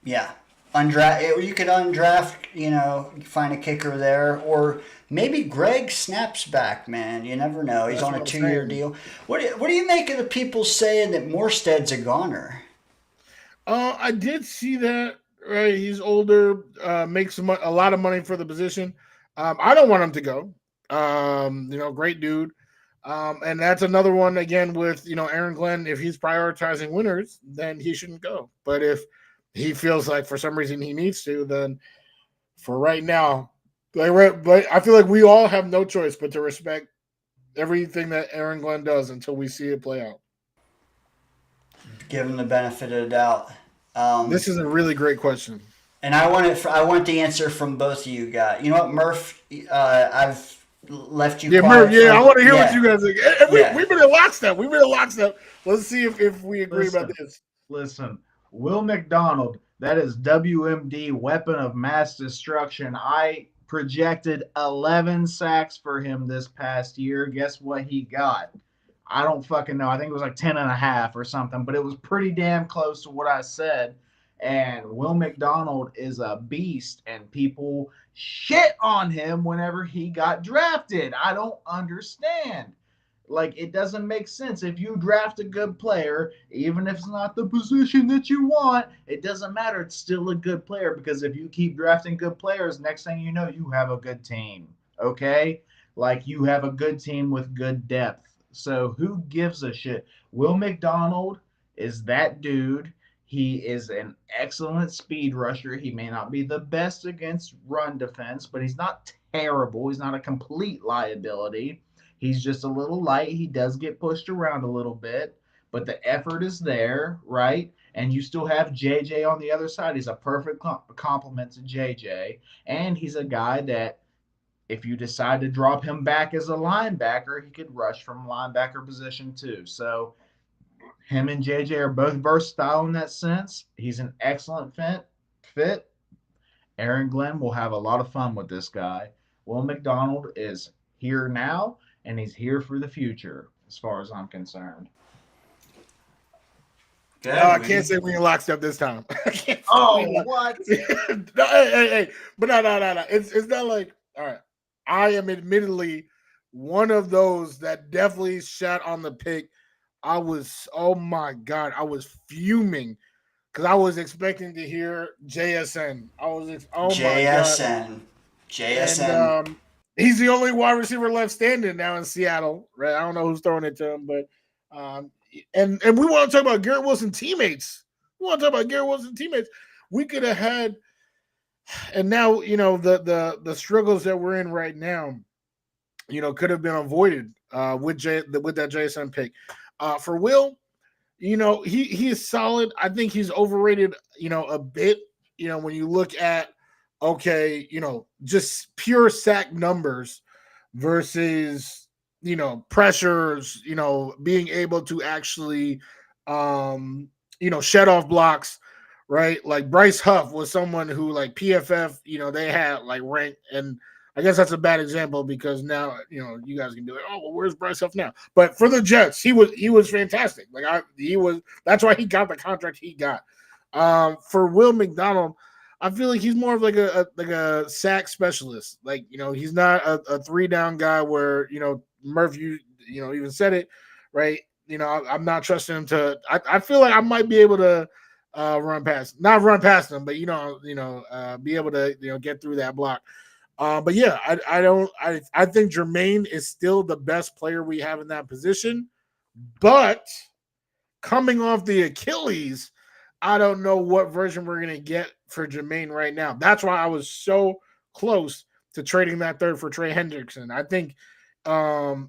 Yeah, You could undraft, find a kicker there, or maybe Greg snaps back, man. You never know. He's That's on what a I'm 2-year saying. deal. What do you make of the people saying that Morstead's a goner? I did see that. Right, he's older, makes a lot of money for the position. I don't want him to go. Great dude. And that's another one again with Aaron Glenn. If he's prioritizing winners, then he shouldn't go. But if he feels like for some reason he needs to, then for right now, but I feel like we all have no choice but to respect everything that Aaron Glenn does until we see it play out. Give him the benefit of the doubt. This is a really great question. And I want the answer from both of you guys. You know what, Murph? I've left you Yeah, Murph. quiet Yeah, I for want to hear what you guys think. And yeah. we've been in lockstep. We've been in lockstep. Let's see if we agree about this. Listen, Will McDonald, that is WMD, weapon of mass destruction. I projected 11 sacks for him this past year. Guess what he got? I don't fucking know. I think it was like 10 and a half or something, but it was pretty damn close to what I said. And Will McDonald is a beast, and people shit on him whenever he got drafted. I don't understand. Like, it doesn't make sense. If you draft a good player, even if it's not the position that you want, it doesn't matter. It's still a good player, because if you keep drafting good players, next thing you know, you have a good team. Okay? Like, you have a good team with good depth. So who gives a shit? Will McDonald is that dude. He is an excellent speed rusher. He may not be the best against run defense, but he's not terrible. He's not a complete liability. He's just a little light. He does get pushed around a little bit, but the effort is there, right? And you still have JJ on the other side. He's a perfect complement to JJ. And he's a guy that, if you decide to drop him back as a linebacker, he could rush from linebacker position too. So him and JJ are both versatile in that sense. He's an excellent fit. Aaron Glenn will have a lot of fun with this guy. Will McDonald is here now, and he's here for the future, as far as I'm concerned. Good, I can't say we in lockstep this time. What? No, hey. But no. It's not like, all right. I am admittedly one of those that definitely shot on the pick. Oh my God, I was fuming because I was expecting to hear JSN. Oh my God. JSN. And he's the only wide receiver left standing now in Seattle, right? I don't know who's throwing it to him, but and we want to talk about Garrett Wilson teammates. We could have had, and now the struggles that we're in right now, could have been avoided with that JSN pick. For Will, he is solid. I think he's overrated, a bit. When you look at just pure sack numbers versus pressures, being able to actually shed off blocks, right? Like Bryce Huff was someone who, like, PFF, they had like ranked, and I guess that's a bad example because now you guys can do it. Oh, well, where's Bryce Huff now? But for the Jets, he was fantastic. That's why he got the contract he got. For Will McDonald, I feel like he's more of like a sack specialist. Like, he's not a 3-down guy where Murph, you even said it, right? I'm not trusting him to. I feel like I might be able to not run past him, but be able to get through that block. But yeah, I think Jermaine is still the best player we have in that position, but coming off the Achilles, I don't know what version we're going to get for Jermaine right now. That's why I was so close to trading that third for Trey Hendrickson. I think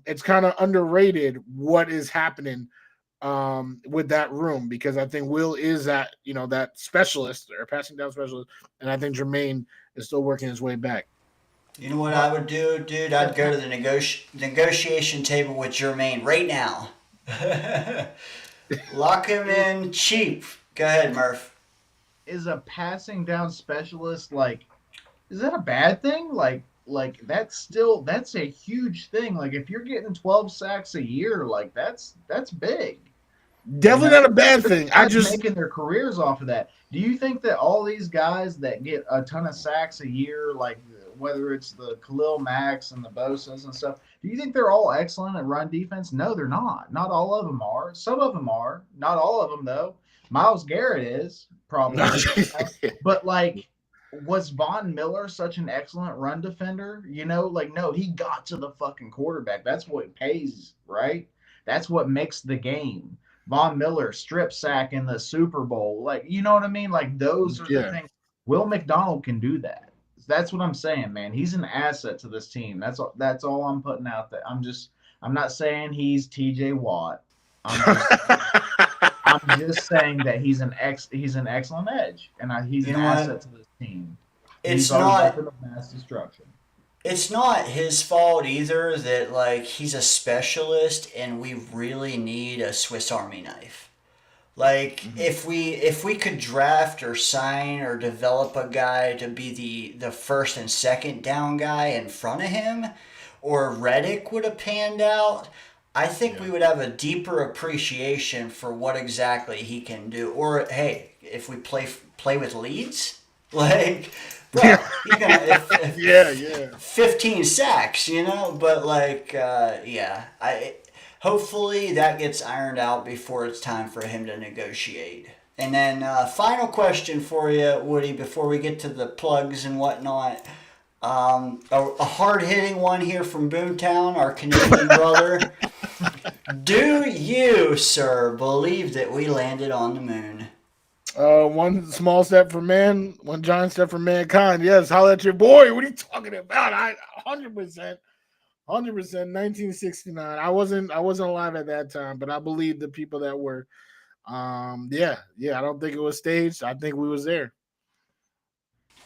it's kind of underrated what is happening with that room, because I think Will is that specialist or passing down specialist, and I think Jermaine is still working his way back. You know what I would do, dude? I'd go to the negotiation table with Jermaine right now. Lock him in cheap. Go ahead, Murph. Is a passing down specialist, like, is that a bad thing? Like that's a huge thing. Like, if you're getting 12 sacks a year, like that's big. Definitely not a bad thing. I Guys just making their careers off of that. Do you think that all these guys that get a ton of sacks a year, like whether it's the Khalil Macks and the Bosa's and stuff, do you think they're all excellent at run defense? No, they're not. Not all of them are. Some of them are. Not all of them though. Myles Garrett is probably, but like, was Von Miller such an excellent run defender? You know, like no, he got to the fucking quarterback. That's what pays, right? That's what makes the game. Von Miller strip sack in the Super Bowl. Like, you know what I mean? Like, those are the things. Will McDonald can do that. That's what I'm saying, man. He's an asset to this team. That's all I'm putting out there. I'm not saying he's TJ Watt. I'm just saying that he's an excellent edge, and he's an asset to this team. It's not of mass destruction. It's not his fault either that like he's a specialist and we really need a Swiss Army knife. Like if we could draft or sign or develop a guy to be the first and second down guy in front of him, or Reddick would have panned out, I think we would have a deeper appreciation for what exactly he can do. Or hey, if we play with leads, like. Bro, he's gonna 15 sacks, you know, but like, hopefully that gets ironed out before it's time for him to negotiate. And then final question for you, Woody, before we get to the plugs and whatnot. A hard-hitting one here from Boomtown, our Canadian brother. Do you, sir, believe that we landed on the moon? One small step for man, one giant step for mankind. Yes, holla at your boy. What are you talking about? 100%, 1969. I wasn't alive at that time, but I believe the people that were. I don't think it was staged. I think we was there.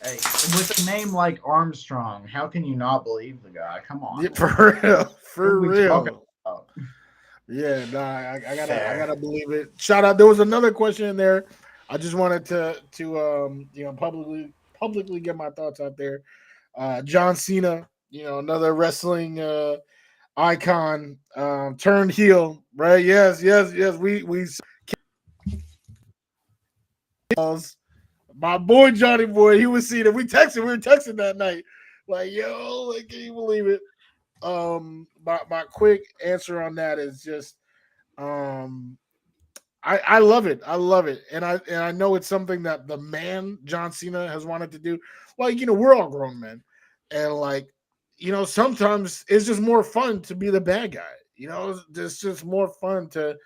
Hey, with a name like Armstrong, how can you not believe the guy? Come on, yeah, for real. Yeah, I gotta believe it. Shout out. There was another question in there. I just wanted to publicly get my thoughts out there. John Cena, another wrestling icon, turned heel, right? Yes. We my boy Johnny Boy, he was Cena. We were texting that night, like, yo, like, can you believe it? My quick answer on that is just, I love it. I love it. And I know it's something that the man, John Cena, has wanted to do. Like, we're all grown men. And like, sometimes it's just more fun to be the bad guy. It's just more fun to,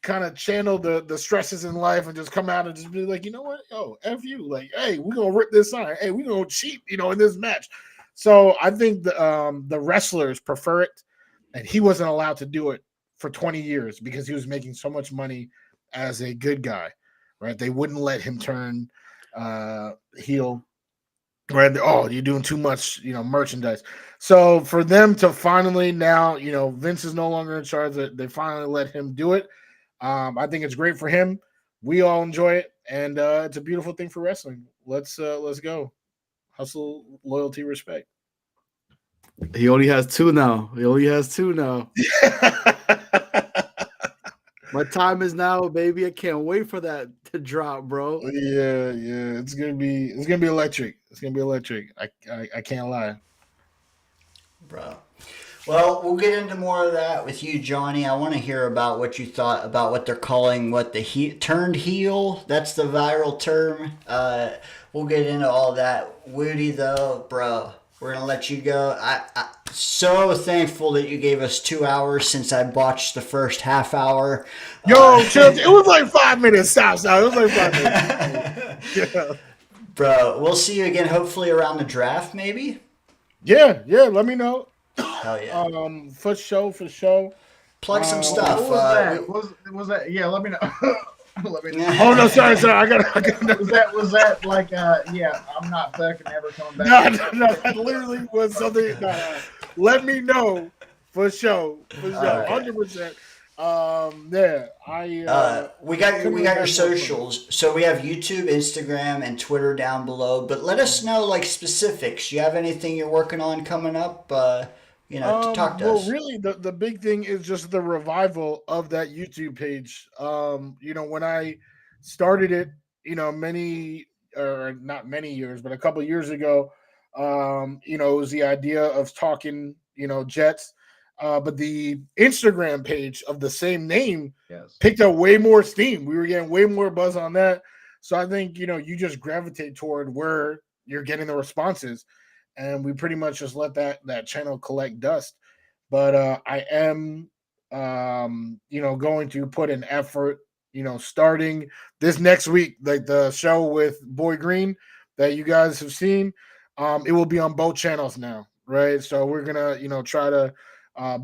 kind of channel the stresses in life and just come out and just be like, you know what? Yo, F you. Like, hey, we're going to rip this sign. Hey, we're going to cheat, in this match. So I think the wrestlers prefer it. And he wasn't allowed to do it for 20 years because he was making so much money as a good guy, right? They wouldn't let him turn heel, right? Oh, you're doing too much, merchandise. So for them to finally now, Vince is no longer in charge. They finally let him do it. I think it's great for him. We all enjoy it, and it's a beautiful thing for wrestling. Let's go. Hustle, loyalty, respect. He only has two now. My time is now, baby. I can't wait for that to drop, bro. Yeah. It's gonna be electric. I can't lie, bro. Well, we'll get into more of that with you, Johnny. I want to hear about what you thought about what they're calling turned heel. That's the viral term. We'll get into all that. Woody, though, bro, we're going to let you go. I'm so thankful that you gave us 2 hours since I botched the first half hour. Yo, chill. It was like 5 minutes. Stop. It was like 5 minutes. Yeah. Bro, we'll see you again, hopefully around the draft, maybe? Yeah. Let me know. Hell yeah. For sure. Plug some stuff. Was that? Yeah, let me know. Let me know. Oh no, sorry. I got. Was that like? Yeah, I'm not fucking ever coming back. No. That literally was something. Let me know for sure. 100%. We got your socials. So we have YouTube, Instagram, and Twitter down below. But let us know like specifics. You have anything you're working on coming up? Talk to Well, us. really, the big thing is just the revival of that YouTube page. When I started it, many or not many years, but a couple years ago, it was the idea of talking, Jets. But the Instagram page of the same name picked up way more steam. We were getting way more buzz on that. So I think, you just gravitate toward where you're getting the responses. And we pretty much just let that channel collect dust. But I am, going to put an effort, starting this next week, like the show with Boy Green that you guys have seen. It will be on both channels now, right? So we're gonna, try to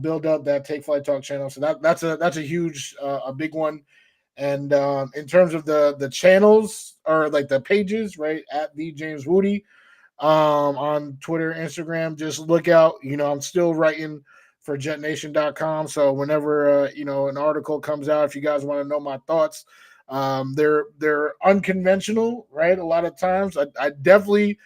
build up that Take Flight Talk channel. So that's a huge, a big one. And in terms of the channels or like the pages, right, at the James Wudi on Twitter, Instagram, just look out. I'm still writing for jetnation.com. So whenever an article comes out, if you guys want to know my thoughts, they're unconventional, right? A lot of times I definitely,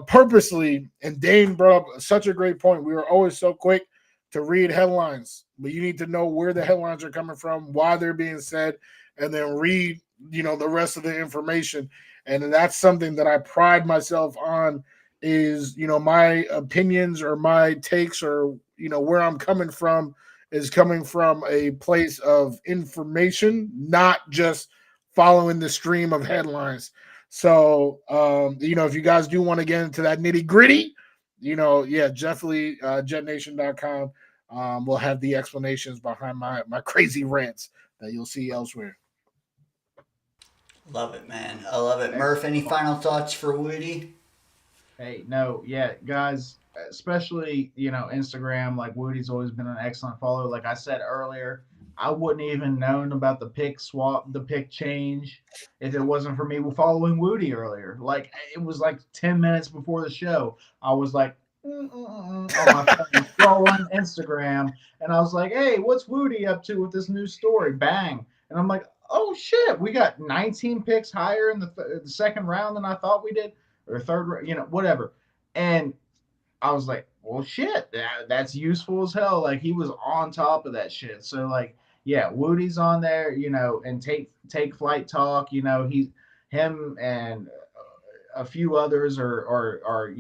purposely, and Dane brought up such a great point. We were always so quick to read headlines, but you need to know where the headlines are coming from, why they're being said, and then read, the rest of the information. And that's something that I pride myself on is, my opinions or my takes or, where I'm coming from is coming from a place of information, not just following the stream of headlines. So, if you guys do want to get into that nitty gritty, definitely jetnation.com will have the explanations behind my crazy rants that you'll see elsewhere. Love it, man. I love it. Murph, any final thoughts for Woody? Hey, no, yeah, guys, especially, Instagram, like Woody's always been an excellent follow. Like I said earlier, I wouldn't even known about the pick swap, the pick change if it wasn't for me following Woody earlier. Like it was like 10 minutes before the show. I was like on my phone scrolling Instagram and I was like, hey, what's Woody up to with this new story? Bang. And I'm like, oh shit, we got 19 picks higher in the second round than I thought we did, or third, whatever. And I was like, well, shit, that's useful as hell. Like he was on top of that shit. So like, yeah, Woody's on there, and take flight talk. Him and a few others are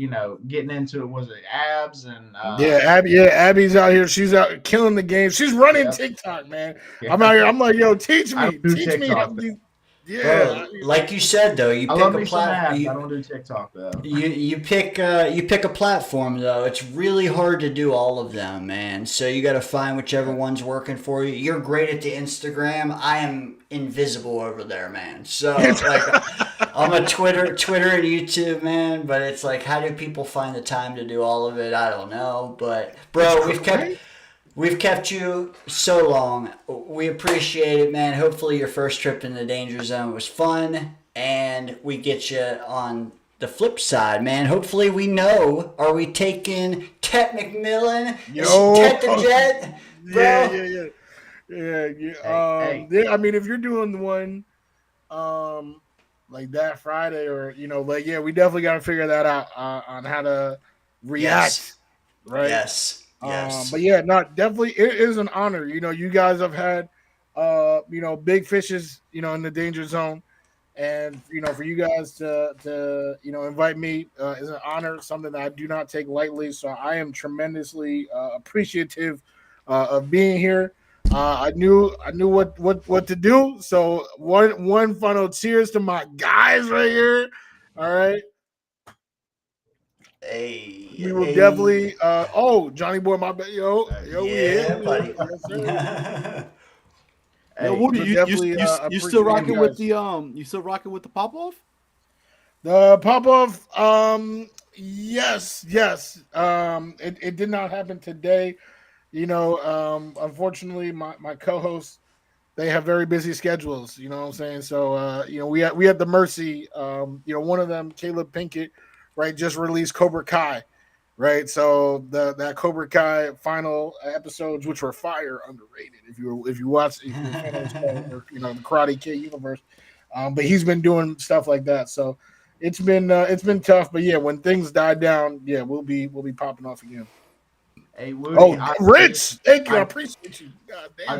getting into it. Was it Abs and Abby's out here. She's out killing the game. She's running TikTok, man. Yeah. I'm out here. I'm like, yo, teach I me, don't do teach me how TikTok, to do. Yeah, Bro, like you said though, you I pick love a me some abs. I platform. don't do TikTok though. You pick a platform though. It's really hard to do all of them, man. So you got to find whichever one's working for you. You're great at the Instagram. I am invisible over there, man. So like, I'm a Twitter and YouTube man. But it's like, how do people find the time to do all of it? I don't know. But bro, We've kept you so long. We appreciate it, man. Hopefully your first trip in the Danger Zone was fun, and we get you on the flip side, man. Hopefully we know, are we taking Tet McMillan? Yo. Is Tet the Jet? Bro? Yeah. I mean, if you're doing the one like that Friday or, we definitely got to figure that out on how to react, right? Yes. Yes. But yeah, definitely it is an honor. You guys have had big fishes, in the Danger Zone. And for you guys to invite me is an honor, something that I do not take lightly. So I am tremendously appreciative of being here. I knew what to do. So one final cheers to my guys right here. All right. Hey, We will definitely. Johnny Boy, my bad. Yo, yeah, buddy. Yes, sir. Yo, Woody, you still rocking with the pop off? The pop off. Yes. It did not happen today. Unfortunately, my co-hosts, they have very busy schedules. You know what I'm saying? So we had the mercy. One of them, Caleb Pinkett, right, just released Cobra Kai, right? So that Cobra Kai final episodes, which were fire, underrated. If you watch, or, the Karate Kid universe, but he's been doing stuff like that. So it's been tough. But yeah, when things die down, yeah, we'll be popping off again. Hey, Wudi. Rich, thank you. I appreciate you. God damn.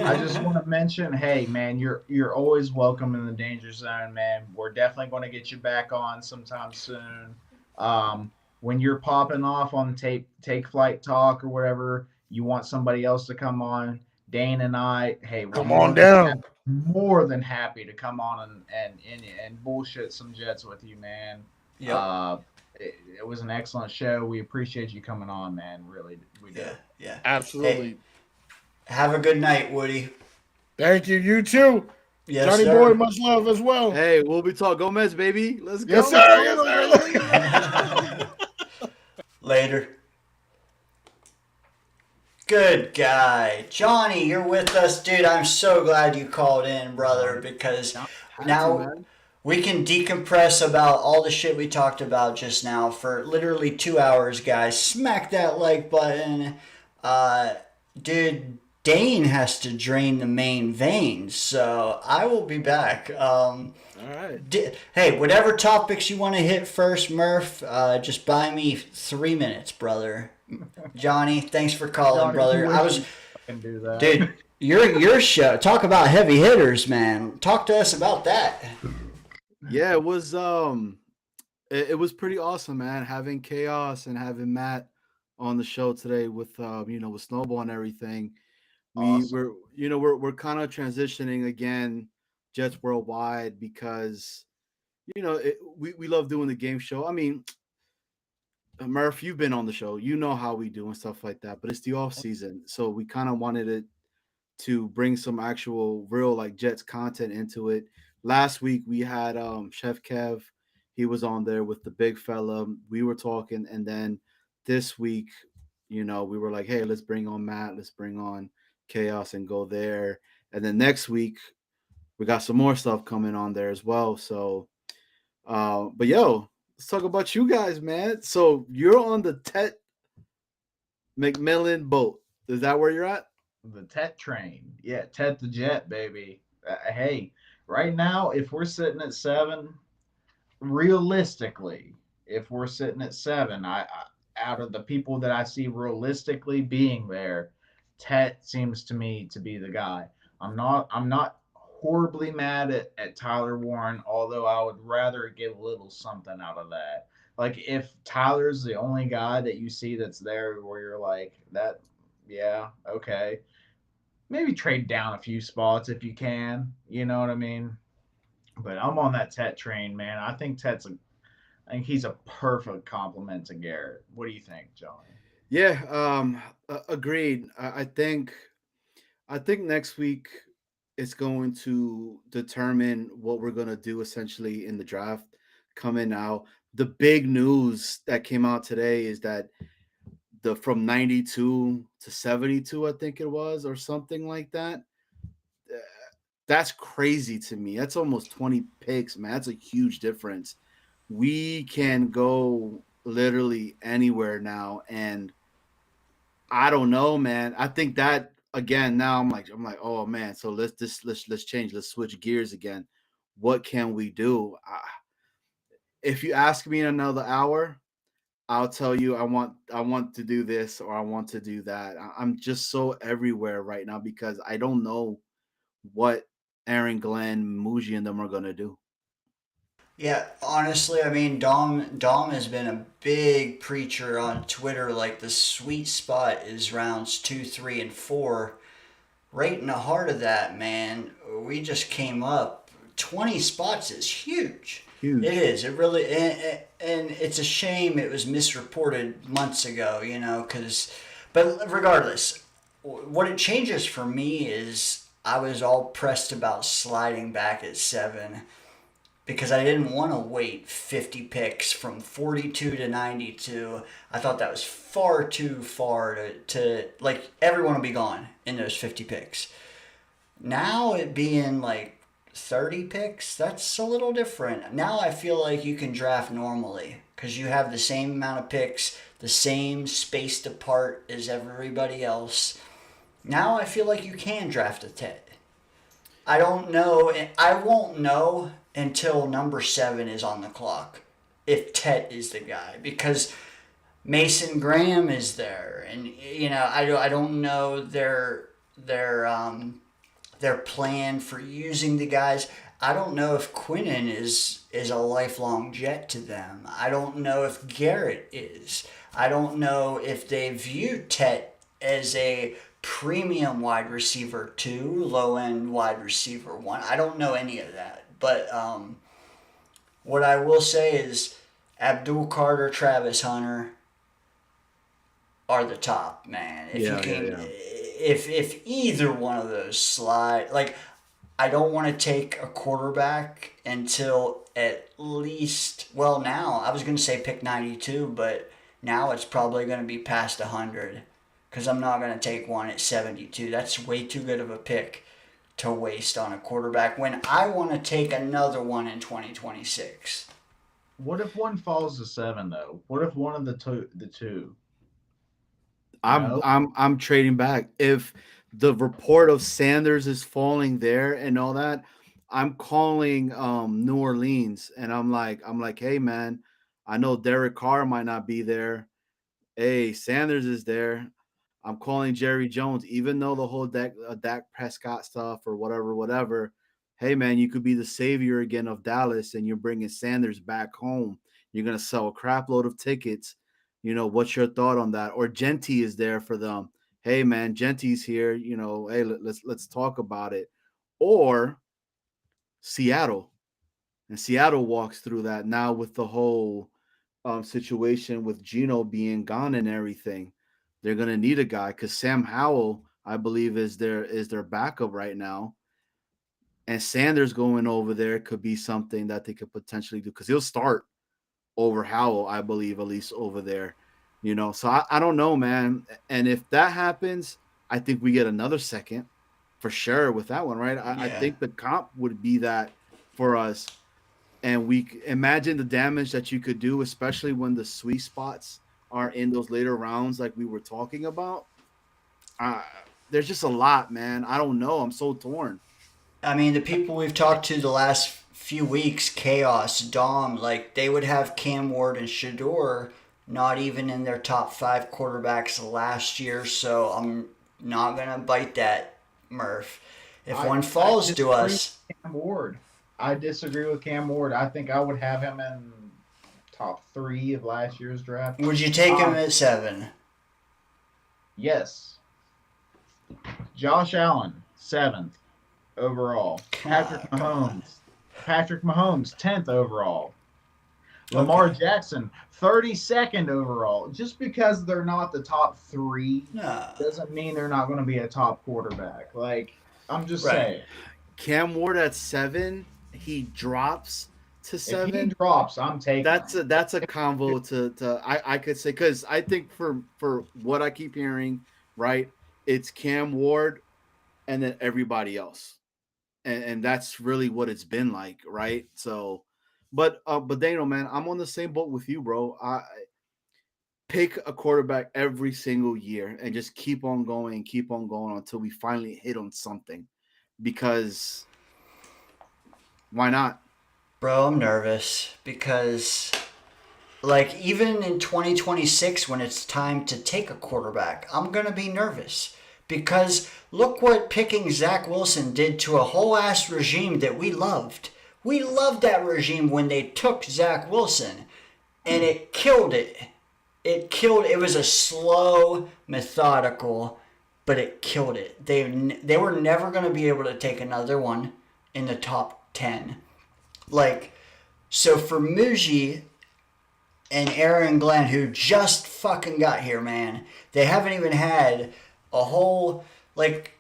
I just want to mention, hey man, you're always welcome in the Danger Zone, man. We're definitely going to get you back on sometime soon. When you're popping off on take flight talk or whatever, you want somebody else to come on, Dane and I, hey, we're come on down. more than happy to come on and bullshit some Jets with you, man. Yep. It was an excellent show. We appreciate you coming on, man. Really, we do. Yeah. Absolutely. Hey, have a good night, Woody. Thank you. You too. Yes, Johnny sir. Boy, much love as well. Hey, we'll be talking Gomez, baby. Let's go. Yes, sir. Yes, sir. Later. Good guy. Johnny, you're with us, dude. I'm so glad you called in, brother, because now we can decompress about all the shit we talked about just now for literally 2 hours, guys. Smack that like button. Dude, Dane has to drain the main veins, so I will be back. All right. Hey, whatever topics you want to hit first, Murph, just buy me 3 minutes, brother. Johnny, thanks for calling, Johnny, brother. I can do that. Dude, your show. Talk about heavy hitters, man. Talk to us about that. Yeah, it was it was pretty awesome, man. Having Chaos and having Matt on the show today with with Snowball and everything. Awesome. We're kind of transitioning again, Jets Worldwide, because we love doing the game show. I mean, Murph, you've been on the show, you know how we do and stuff like that, but it's the off season, so we kind of wanted it to bring some actual real like Jets content into it. Last week we had Chef Kev, he was on there with the big fella. We were talking, and then this week, we were like, hey, let's bring on Matt, let's bring on Chaos and go there. And then next week we got some more stuff coming on there as well. So but let's talk about you guys, man. So you're on the Tet McMillan boat. Is that where you're at? The Tet train. Yeah, Tet the Jet, baby. Hey, right now, if we're sitting at 7, realistically, if we're sitting at 7, I out of the people that I see realistically being there, Tet seems to me to be the guy. I'm not horribly mad at Tyler Warren, although I would rather get a little something out of that. Like if Tyler's the only guy that you see that's there where you're like that, yeah, okay. Maybe trade down a few spots if you can. You know what I mean? But I'm on that Tet train, man. I think he's a perfect complement to Garrett. What do you think, Johnny? Yeah, agreed. I think next week it's going to determine what we're going to do essentially in the draft coming out. The big news that came out today is that from 92 to 72, I think it was, or something like that. That's crazy to me. That's almost 20 picks, man. That's a huge difference. We can go literally anywhere now, and I don't know, man. I think that again. Now I'm like, oh man. So let's change. Let's switch gears again. What can we do? If you ask me in another hour, I'll tell you I want to do this or I want to do that. I'm just so everywhere right now because I don't know what Aaron Glenn, Muji, and them are gonna do. Yeah, honestly, I mean, Dom has been a big preacher on Twitter. Like the sweet spot is rounds 2, 3, and 4. Right in the heart of that, man. We just came up. 20 spots is huge. Huge. It is. It really, and it's a shame it was misreported months ago. But regardless, what it changes for me is I was all pressed about sliding back at 7. Because I didn't want to wait 50 picks from 42 to 92. I thought that was far too far to like, everyone will be gone in those 50 picks. Now it being like 30 picks, that's a little different. Now I feel like you can draft normally because you have the same amount of picks, the same spaced apart as everybody else. Now I feel like you can draft a Tet. I don't know. I won't know until number 7 is on the clock if Tet is the guy, because Mason Graham is there, and I don't know their plan for using the guys. I don't know if Quinnen is a lifelong Jet to them. I don't know if Garrett is. I don't know if they view Tet as a premium wide receiver 2, low end wide receiver 1. I don't know any of that. But what I will say is Abdul Carter, Travis Hunter are the top, man. If you can, if either one of those slide, like, I don't want to take a quarterback until at least, well, now I was going to say pick 92, but now it's probably going to be past 100 because I'm not going to take one at 72. That's way too good of a pick to waste on a quarterback when I want to take another one in 2026. What if one falls to 7 though? What if one of the two? I'm trading back. If the report of Sanders is falling there and all that, I'm calling New Orleans and I'm like, hey man, I know Derek Carr might not be there. Hey, Sanders is there. I'm calling Jerry Jones, even though the whole Dak Prescott stuff or whatever. Hey man, you could be the savior again of Dallas, and you're bringing Sanders back home. You're gonna sell a crap load of tickets. What's your thought on that? Or Genty is there for them. Hey man, Genty's here. Hey, let's talk about it. Or Seattle, and Seattle walks through that now with the whole situation with Geno being gone and everything. They're gonna need a guy because Sam Howell, I believe, is their backup right now. And Sanders going over there could be something that they could potentially do because he'll start over Howell, I believe, at least over there. So I don't know, man. And if that happens, I think we get another second for sure with that one, right? I think the comp would be that for us. And we imagine the damage that you could do, especially when the sweet spots are in those later rounds, like we were talking about. There's just a lot, man. I don't know. I'm so torn. I mean, the people we've talked to the last few weeks, Chaos, Dom, like, they would have Cam Ward and Shador not even in their top 5 quarterbacks last year, so I'm not going to bite that, Murph. If one falls to us... Cam Ward. I disagree with Cam Ward. I think I would have him in top 3 of last year's draft. Would you take him at 7? Yes. Josh Allen, 7th overall. Patrick Mahomes, 10th overall. Lamar Jackson, 32nd overall. Just because they're not the top 3 doesn't mean they're not going to be a top quarterback. Like, I'm just saying. Cam Ward at 7, he drops to 7. If he drops, I'm taking. That's a combo to I could say, because I think for what I keep hearing, right, it's Cam Ward and then everybody else, and that's really what it's been like, right? So, but Daniel, man, I'm on the same boat with you, bro. I pick a quarterback every single year and just keep on going until we finally hit on something, because why not? Bro, I'm nervous because, like, even in 2026, when it's time to take a quarterback, I'm going to be nervous because look what picking Zach Wilson did to a whole ass regime that we loved. We loved that regime when they took Zach Wilson, and it killed it. It was a slow, methodical, but it killed it. They were never going to be able to take another one in the top 10. Like, so for Muji and Aaron Glenn, who just fucking got here, man, they haven't even had a whole, like,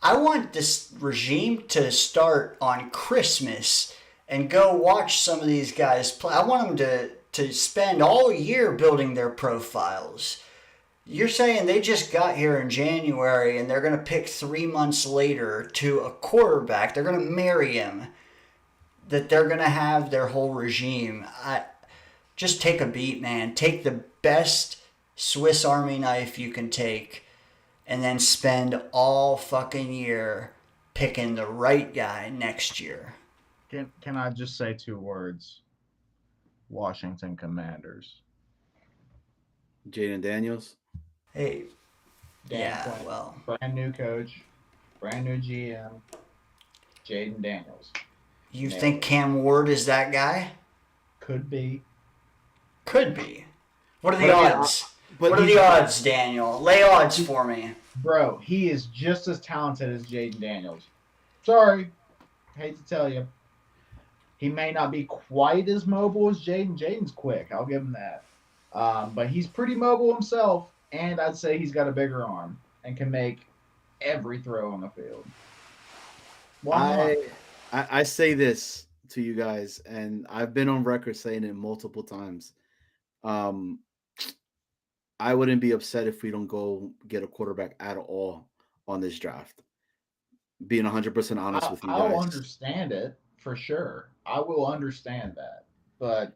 I want this regime to start on Christmas and go watch some of these guys play. I want them to spend all year building their profiles. You're saying they just got here in January and they're going to pick 3 months later to a quarterback. They're going to marry him. That they're going to have their whole regime. Just take a beat, man. Take the best Swiss Army knife you can take and then spend all fucking year picking the right guy next year. Can I just say 2 words? Washington Commanders. Jaden Daniels. Hey, Dan yeah, Quinn, well, brand new coach, brand new GM, Jaden Daniels. you Nailed think it. Cam Ward is that guy? Could be. Could be. What are But the I mean, odds? but What are he's the odds, Daniel? Lay odds for me. Bro, he is just as talented as Jaden Daniels. Sorry, hate to tell you. He may not be quite as mobile as Jaden. Jaden's quick. I'll give him that. But he's pretty mobile himself, and I'd say he's got a bigger arm and can make every throw on the field. Why not? I say this to you guys, and I've been on record saying it multiple times. Um, I wouldn't be upset if we don't go get a quarterback at all on this draft. Being 100% honest with you I'll guys, understand it for sure. I will understand that. But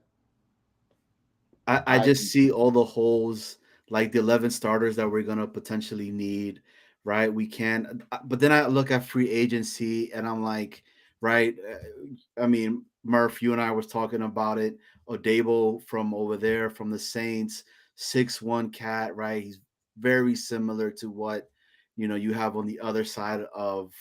I I just see all the holes, like the 11 starters that we're gonna potentially need, right? We can, but then I look at free agency and I'm like, right? I mean, Murph, you and I was talking about it. Odabo from over there, from the Saints, 6'1" cat, right? He's very similar to what you have on the other side of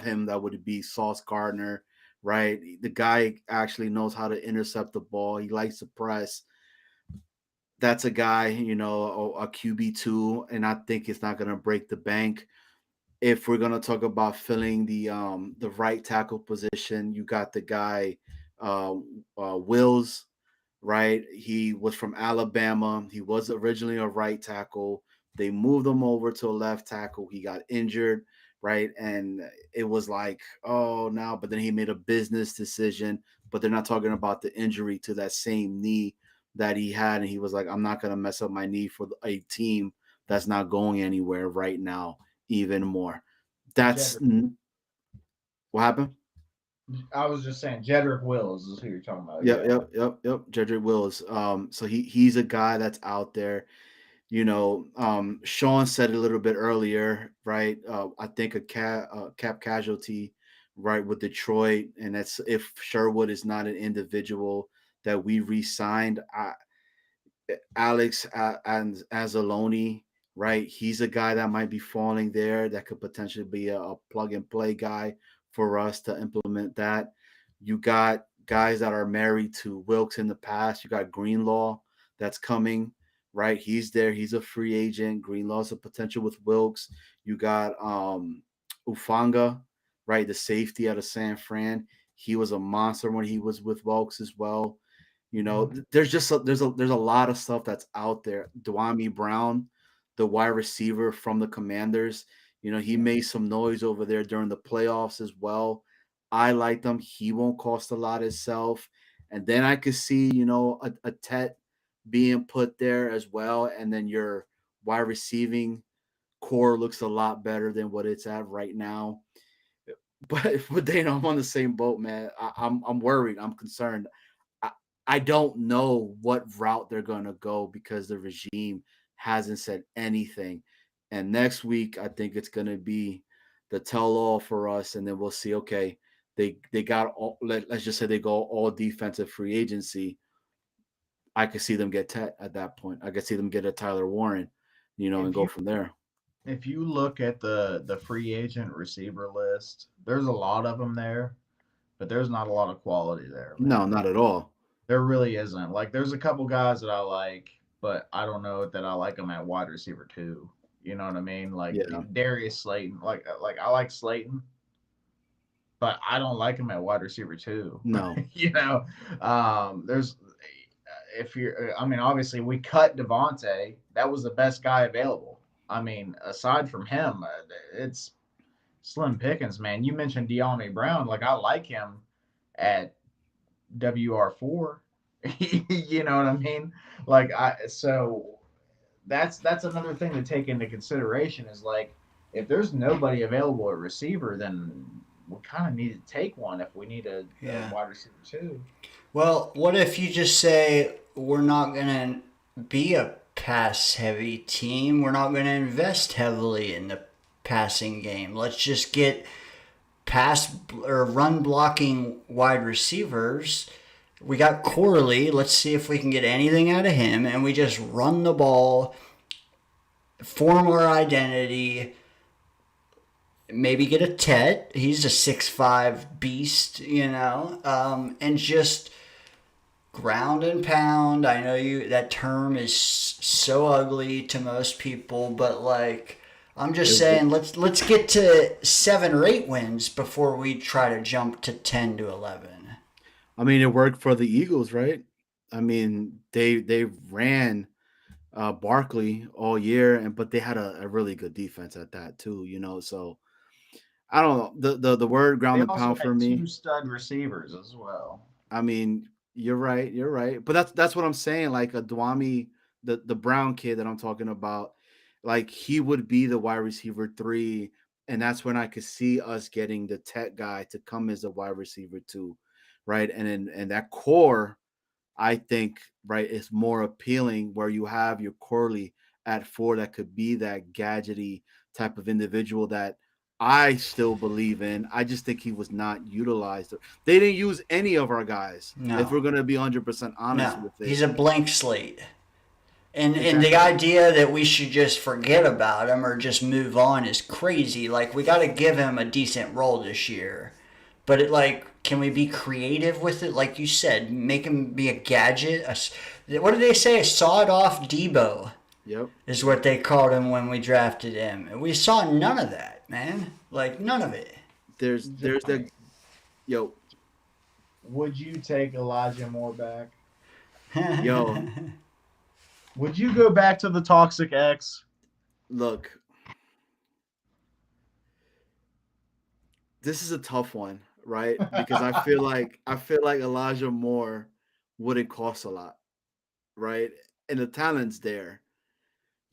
him. That would be Sauce Gardner, right? The guy actually knows how to intercept the ball. He likes to press. That's a guy, a QB2, and I think it's not going to break the bank. If we're going to talk about filling the right tackle position, you got the guy uh, Wills, right? He was from Alabama. He was originally a right tackle. They moved him over to a left tackle. He got injured, right? And it was like, oh, now, but then he made a business decision. But they're not talking about the injury to that same knee that he had. And he was like, I'm not going to mess up my knee for a team that's not going anywhere right now, even more. That's Jedrick, what happened. I was just saying Jedrick Wills is who you're talking about. Yep, Yeah. yep. Jedrick Wills. So he's a guy that's out there. Sean said it a little bit earlier, right? I think cap casualty, right, with Detroit, and that's if Sherwood is not an individual that we re-signed. Alex and Anzalone, right? He's a guy that might be falling there. That could potentially be a plug and play guy for us to implement that. You got guys that are married to Wilkes in the past. You got Greenlaw that's coming, right? He's there. He's a free agent. Greenlaw's a potential with Wilkes. You got Ufanga, right? The safety out of San Fran. He was a monster when he was with Wilkes as well. There's just there's a lot of stuff that's out there. Dwami Brown, the wide receiver from the Commanders, he made some noise over there during the playoffs as well. I like him. He won't cost a lot himself. And then I could see, a Tet being put there as well. And then your wide receiving core looks a lot better than what it's at right now. But Dana, I'm on the same boat, man. I'm worried. I'm concerned. I don't know what route they're going to go because the regime hasn't said anything. And next week, I think it's going to be the tell all for us. And then we'll see, okay, they got all, let's just say they go all defensive free agency. I could see them get Tet at that point. I could see them get a Tyler Warren, and If go you from there. if you look at the free agent receiver list, there's a lot of them there, but there's not a lot of quality there, No, man. not at all. There really isn't. Like, there's a couple guys that I like, but I don't know that I like them at wide receiver too. You know what I mean? Like Yeah. Darius Slayton. Like I like Slayton, but I don't like him at wide receiver too. No. There's if you're. I mean, obviously we cut Devontae. That was the best guy available. I mean, aside from him, it's slim pickings, man. You mentioned De'Ami Brown. Like, I like him at WR4. You know what I mean? Like, so that's another thing to take into consideration is like, if there's nobody available at receiver, then we kind of need to take one if we need a Yeah. wide receiver too. Well, what if you just say we're not going to be a pass heavy team? We're not going to invest heavily in the passing game. Let's just get pass or run blocking wide receivers We got Corley. Let's see if we can get anything out of him. And we just run the ball, form our identity, maybe get a Tet. He's a 6'5" beast, and just ground and pound. I know that term is so ugly to most people, but like I'm just saying, let's get to 7 or 8 wins before we try to jump to 10 to 11. I mean, it worked for the Eagles, right? I mean, they ran Barkley all year, but they had a really good defense at that too. So I don't know the word ground They and also pound for had 2 me. stud receivers as well. I mean, you're right. But that's what I'm saying. Like a Dwami, the Brown kid that I'm talking about, like he would be the wide receiver 3, and that's when I could see us getting the tech guy to come as a wide receiver 2, right? And that core, I think, right, is more appealing where you have your Corley at 4 that could be that gadgety type of individual that I still believe in. I just think he was not utilized. They didn't use any of our guys. No. If we're going to be 100% honest No, with it. he's a blank slate. And Exactly. the idea that we should just forget about him or just move on is crazy. Like, we got to give him a decent role this year. But can we be creative with it? Like you said, make him be a gadget. What did they say? A sawed-off Debo. Yep. Is what they called him when we drafted him. And we saw none of that, man. Like, none of it. There's the yo. Would you take Elijah Moore back? Yo. Would you go back to the Toxic X? Look. This is a tough one, right? Because I feel like Elijah Moore wouldn't cost a lot, right? And the talent's there.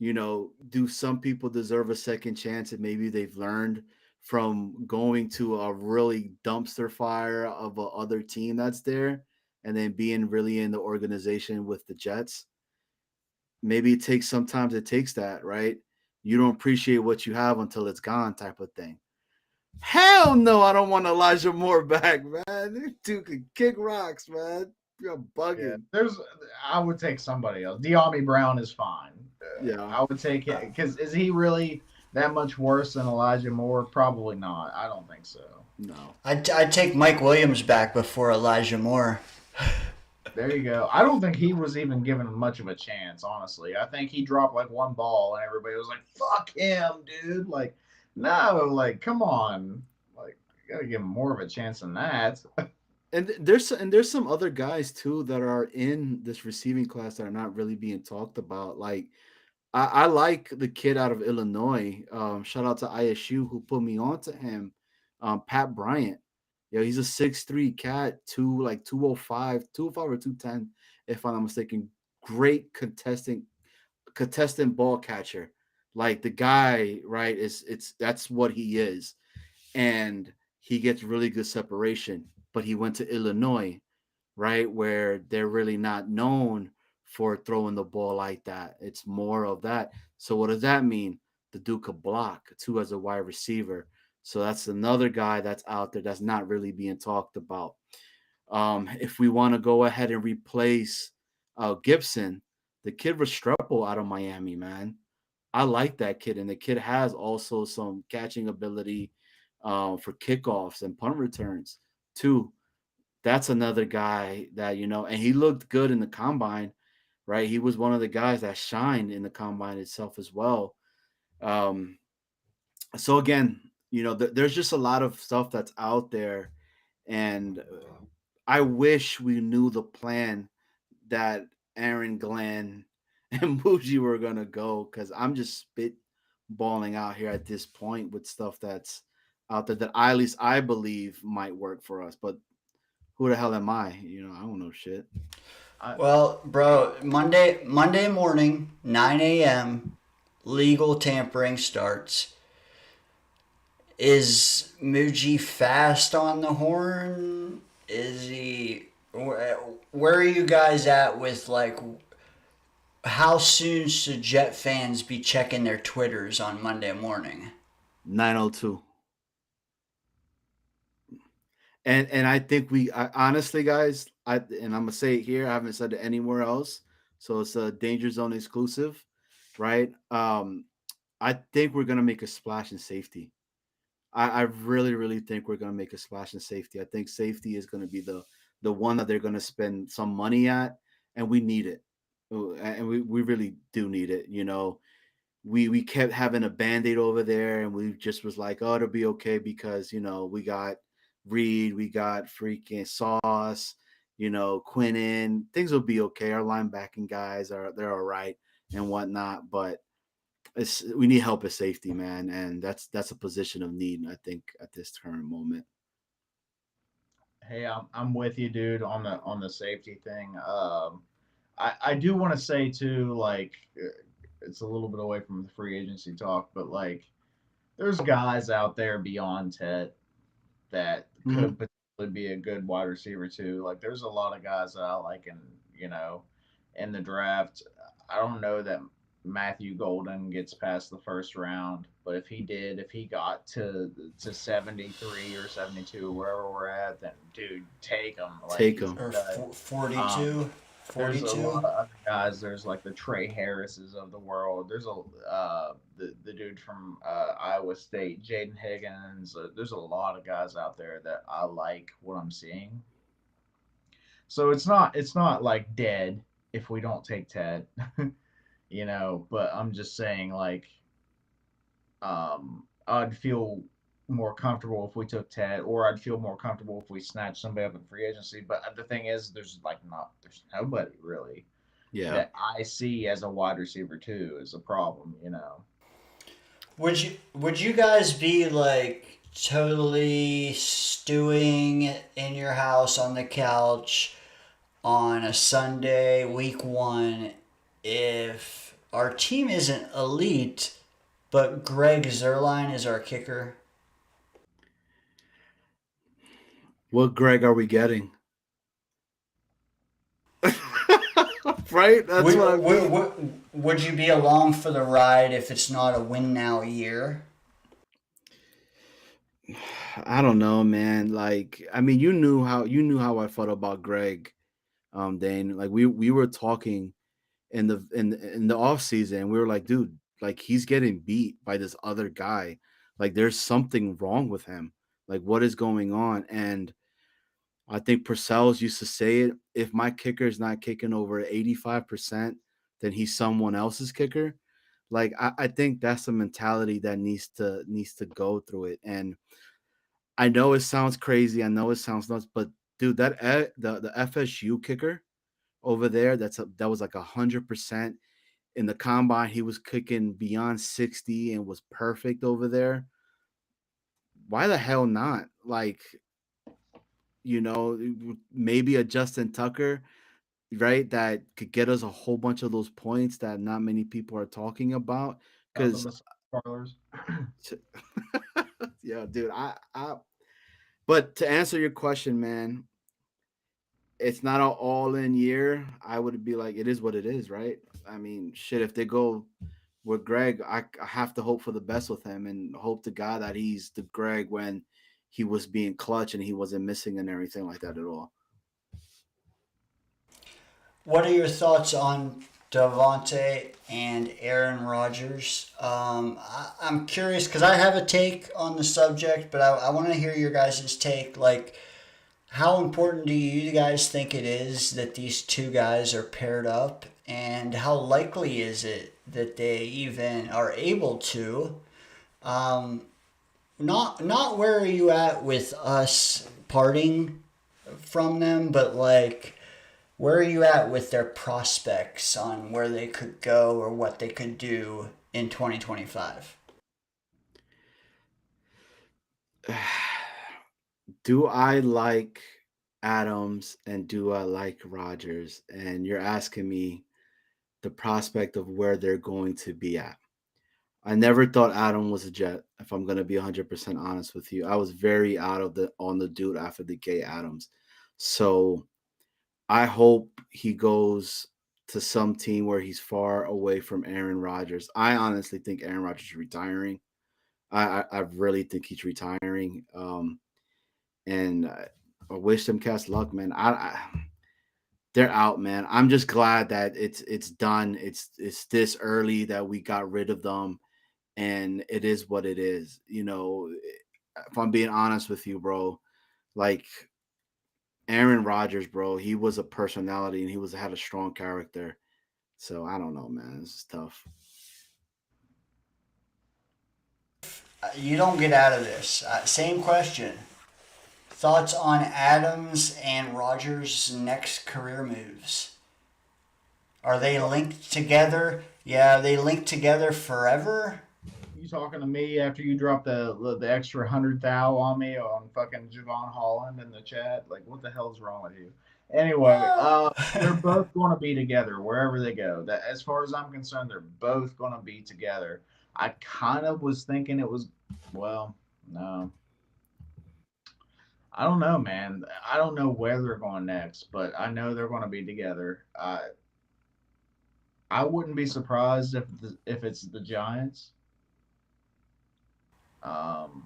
Do some people deserve a second chance and maybe they've learned from going to a really dumpster fire of a other team that's there and then being really in the organization with the Jets? Maybe sometimes it takes that, right? You don't appreciate what you have until it's gone type of thing. Hell no, I don't want Elijah Moore back, man. This dude could kick rocks, man. You're bugging. Yeah, I would take somebody else. De'Ami Brown is fine. Yeah, I would take it because is he really that much worse than Elijah Moore? Probably not. I don't think so. No. I'd take Mike Williams back before Elijah Moore. There you go. I don't think he was even given much of a chance, honestly. I think he dropped like 1 ball and everybody was like, fuck him, dude. Like, no, like, come on. Like, you gotta give him more of a chance than that. And there's some other guys too that are in this receiving class that are not really being talked about. Like I like the kid out of Illinois. Shout out to ISU who put me onto him. Pat Bryant. He's a 6'3" cat, 205 or 210, if I'm not mistaken. Great contestant ball catcher. Like the guy, right? That's what he is. And he gets really good separation. But he went to Illinois, right, where they're really not known for throwing the ball like that. It's more of that. So what does that mean? The Duke could block too as a wide receiver. So that's another guy that's out there that's not really being talked about. If we want to go ahead and replace Gibson, the kid Restrepo out of Miami, man. I like that kid, and the kid has also some catching ability for kickoffs and punt returns too. That's another guy that, and he looked good in the combine, right? He was one of the guys that shined in the combine itself as well. So again, there's just a lot of stuff that's out there, and I wish we knew the plan that Aaron, Glenn, and Muji were gonna go, because I'm just spitballing out here at this point with stuff that's out there that at least I believe might work for us, but who the hell am I? I don't know shit. Well, bro, Monday morning, 9 a.m., legal tampering starts. Is Muji fast on the horn? Is he... Where are you guys at with, like, how soon should Jet fans be checking their Twitters on Monday morning? 9:02. And I think honestly, guys, and I'm gonna say it here. I haven't said it anywhere else, so it's a Danger Zone exclusive, right? I think we're gonna make a splash in safety. I really, really think we're gonna make a splash in safety. I think safety is gonna be the one that they're gonna spend some money at, and we need it. And we really do need it. We kept having a band-aid over there, and we just was like, oh, it'll be okay because we got Reed, we got freaking Sauce, Quinnen, things will be okay. Our linebacking guys they're all right and whatnot, but we need help at safety, man, and that's a position of need, I think, at this current moment. Hey, I'm with you, dude, on the safety thing. I do want to say too, like, it's a little bit away from the free agency talk, but like, there's guys out there beyond Ted that Mm-hmm. could potentially be a good wide receiver too. Like, there's a lot of guys that I like in the draft. I don't know that Matthew Golden gets past the first round, but if he did, if he got to 73 or 72, wherever we're at, then dude, take him. Like Take he's them. Or good. 42, There's a lot 42. of other guys. There's like the Trey Harrises of the world. There's the dude from Iowa State, Jaden Higgins. There's a lot of guys out there that I like what I'm seeing. So it's not like dead if we don't take Ted, But I'm just saying like I'd feel more comfortable if we took Ted, or I'd feel more comfortable if we snatched somebody up in free agency. But the thing is, there's nobody really Yeah. that I see as a wide receiver too is a problem. Would you guys be like totally stewing in your house on the couch on a Sunday, week one, if our team isn't elite, but Greg Zerline is our kicker? What Greg are we getting? Right? That's Would, what I would, mean. would you be along for the ride if it's not a win now year? I don't know, man. Like, I mean, you knew how I felt about Greg, Dane. Like we were talking in the off season. We were like, dude, like he's getting beat by this other guy. Like there's something wrong with him. Like what is going on? And I think Purcell's used to say it. If my kicker is not kicking over 85%, then he's someone else's kicker. Like I think that's the mentality that needs to go through it. And I know it sounds crazy. I know it sounds nuts, but dude, the FSU kicker over there, that was like 100% in the combine. He was kicking beyond 60 and was perfect over there. Why the hell not? Like, maybe a Justin Tucker, right? That could get us a whole bunch of those points that not many people are talking about. The Because, massage parlors. yeah, dude, but to answer your question, man, it's not an all-in year. I would be like, it is what it is, right? I mean, shit. If they go with Greg, I have to hope for the best with him and hope to God that he's the Greg when he was being clutch and he wasn't missing and everything like that at all. What are your thoughts on Davante and Aaron Rodgers? I'm curious because I have a take on the subject, but I want to hear your guys' take. Like, how important do you guys think it is that these two guys are paired up? And how likely is it that they even are able to? Um, not where are you at with us parting from them, but like where are you at with their prospects on where they could go or what they could do in 2025? Do I like Adams and do I like Rogers? And you're asking me the prospect of where they're going to be at. I never thought Adam was a Jet. If I'm gonna be 100% honest with you, I was very out of the on the dude after the K Adams. So I hope he goes to some team where he's far away from Aaron Rodgers. I honestly think Aaron Rodgers is retiring. I really think he's retiring. and I wish them cats luck, man. They're out, man. I'm just glad that it's done. It's this early that we got rid of them, and it is what it is. If I'm being honest with you, bro, like Aaron Rodgers, bro, he was a personality and had a strong character. So I don't know, man. This is tough. You don't get out of this. Same question. Thoughts on Adams and Rodgers' next career moves? Are they linked together? Yeah, are they linked together forever? You talking to me after you dropped the extra 100,000 on me on fucking Javon Holland in the chat? Like, what the hell's wrong with you? Anyway, they're both going to be together wherever they go. That, as far as I'm concerned, they're both going to be together. I kind of was thinking it was, well, no. I don't know, man. I don't know where they're going next, but I know they're going to be together. I wouldn't be surprised if it's the Giants. I'm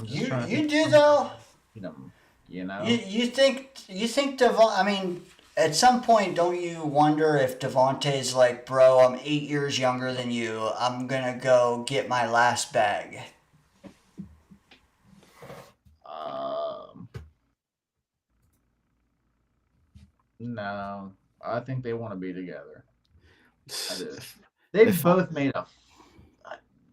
just trying to You think do though. You know. You think Devon? I mean, at some point, don't you wonder if Devontae's like, bro, I'm 8 years younger than you. I'm gonna go get my last bag. No, I think they want to be together. I do. They've both made a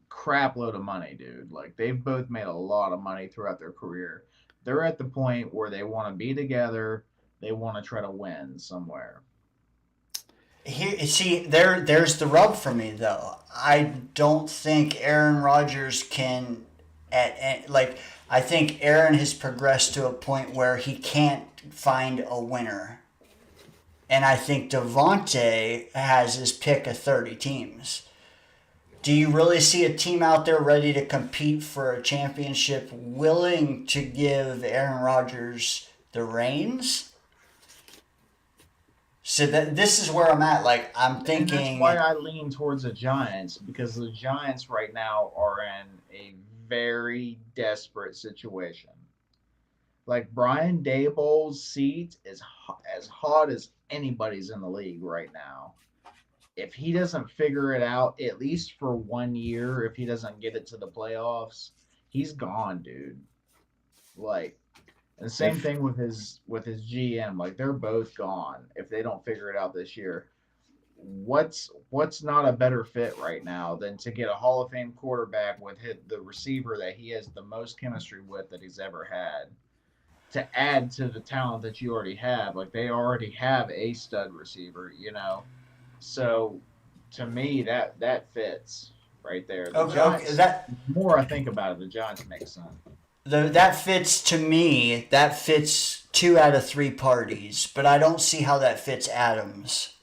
crap load of money, dude. Like, they've both made a lot of money throughout their career. They're at the point where they want to be together. They want to try to win somewhere. Here, see, there's the rub for me though. I don't think Aaron Rodgers can, I think Aaron has progressed to a point where he can't find a winner. And I think Devontae has his pick of 30 teams. Do you really see a team out there ready to compete for a championship willing to give Aaron Rodgers the reins? So this is where I'm at. Like, I'm thinking. And that's why I lean towards the Giants, because the Giants right now are in a very desperate situation. Like, Brian Daboll's seat is as hot as anybody's in the league right now. If he doesn't figure it out, at least for 1 year, if he doesn't get it to the playoffs, he's gone, dude. Like, and the same thing with his GM. Like, they're both gone if they don't figure it out this year. What's not a better fit right now than to get a Hall of Fame quarterback with the receiver that he has the most chemistry with that he's ever had, to add to the talent that you already have. Like, they already have a stud receiver, So, to me, that fits right there. The Giants, the more I think about it, the Giants make sense. That fits to me. That fits 2 out of 3 parties, but I don't see how that fits Adams.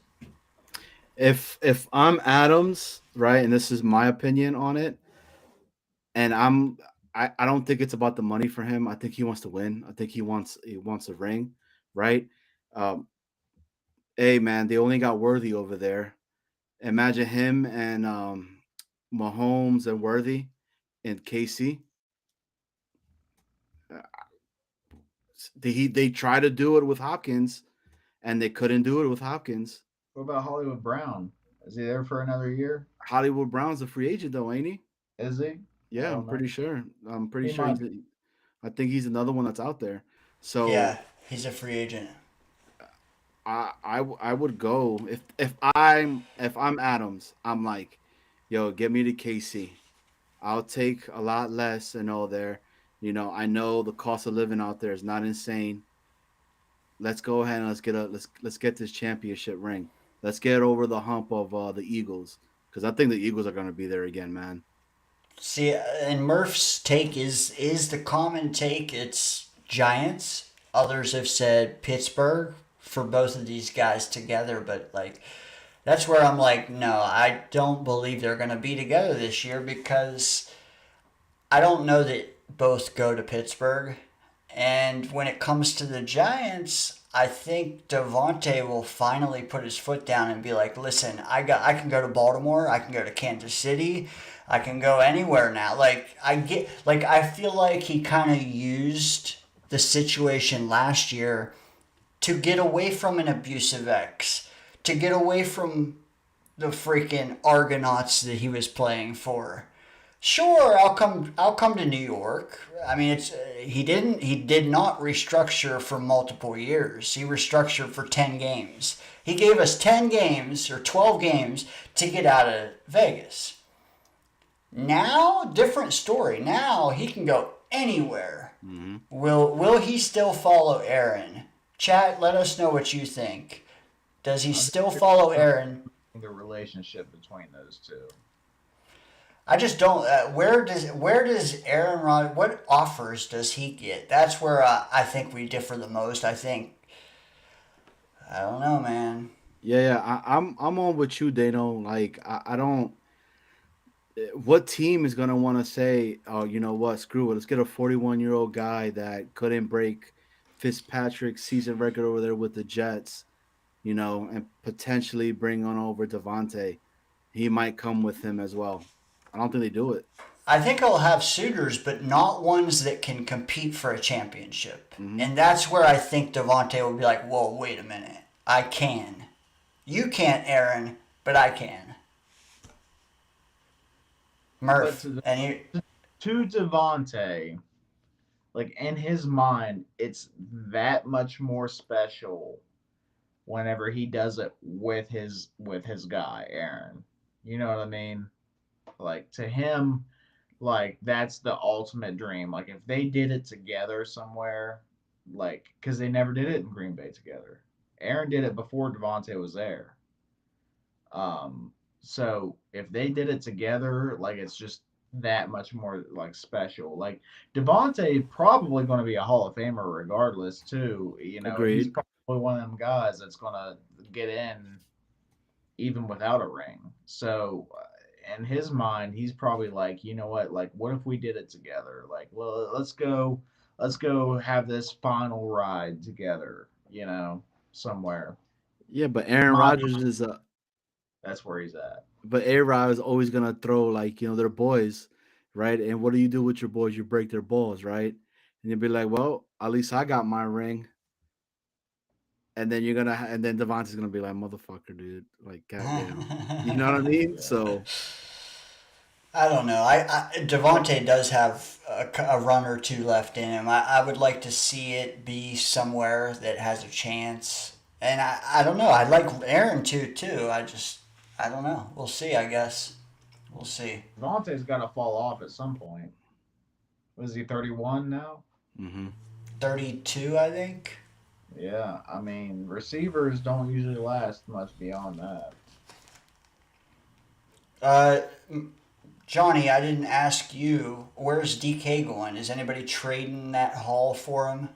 If I'm Adams, right, and this is my opinion on it, and I don't think it's about the money for him. I think he wants to win. I think he wants a ring, right? Hey man, they only got Worthy over there. Imagine him and Mahomes and Worthy and KC. They tried to do it with Hopkins, and they couldn't do it with Hopkins. What about Hollywood Brown? Is he there for another year? Hollywood Brown's a free agent, though, ain't he? Is he? Yeah, I'm pretty sure. I think he's another one that's out there. So yeah, he's a free agent. I would go if I'm Adams. I'm like, yo, get me to KC. I'll take a lot less and all there. I know the cost of living out there is not insane. Let's go ahead and let's get this championship ring. Let's get over the hump of the Eagles, because I think the Eagles are going to be there again, man. See, and Murph's take is the common take. It's Giants. Others have said Pittsburgh for both of these guys together, but like, that's where I'm like, no, I don't believe they're going to be together this year, because I don't know that both go to Pittsburgh. And when it comes to the Giants, I think Devontae will finally put his foot down and be like, listen, I can go to Baltimore, I can go to Kansas City, I can go anywhere now. I feel like he kind of used the situation last year to get away from an abusive ex, to get away from the freaking Argonauts that he was playing for. Sure, I'll come to New York. I mean, he did not restructure for multiple years. He restructured for 10 games. He gave us 10 games or 12 games to get out of Vegas. Now, different story. Now he can go anywhere. Mm-hmm. Will he still follow Aaron? Chat, let us know what you think. Does he still follow Aaron? The relationship between those two. I just don't. Where does Aaron Rodgers? What offers does he get? That's where I think we differ the most. I don't know, man. Yeah. I'm on with you, Dano. Like I don't. What team is gonna want to say, oh, you know what? Screw it. Let's get a 41-year-old guy that couldn't break Fitzpatrick's season record over there with the Jets, and potentially bring on over Devontae. He might come with him as well. I don't think they do it. I think he'll have suitors, but not ones that can compete for a championship. Mm-hmm. And that's where I think Devontae will be like, whoa, wait a minute. I can. You can't, Aaron, but I can. Murph. To Devontae, like in his mind, it's that much more special whenever he does it with his guy, Aaron. You know what I mean? Like to him, like that's the ultimate dream. Like if they did it together somewhere, like because they never did it in Green Bay together. Aaron did it before Devontae was there. So if they did it together, like it's just that much more like special. Like Devontae probably going to be a Hall of Famer regardless too. Agreed. He's probably one of them guys that's going to get in even without a ring. So in his mind, he's probably like, you know what? Like, what if we did it together? Like, well, let's go have this final ride together. Somewhere. Yeah, but Aaron Rodgers is that's where he's at. But A-Rod is always gonna throw like they're boys, right? And what do you do with your boys? You break their balls, right? And you'll be like, well, at least I got my ring. And then and then Devontae's gonna be like, motherfucker, dude, like, goddamn, you know what I mean? So I don't know. Devontae does have a run or two left in him. I would like to see it be somewhere that has a chance. And I don't know. I'd like Aaron too. I don't know. We'll see, I guess. We'll see. Devontae's got to fall off at some point. Was he 31 now? Mm-hmm. 32, I think. Yeah, I mean, receivers don't usually last much beyond that. Johnny, I didn't ask you. Where's DK going? Is anybody trading that haul for him?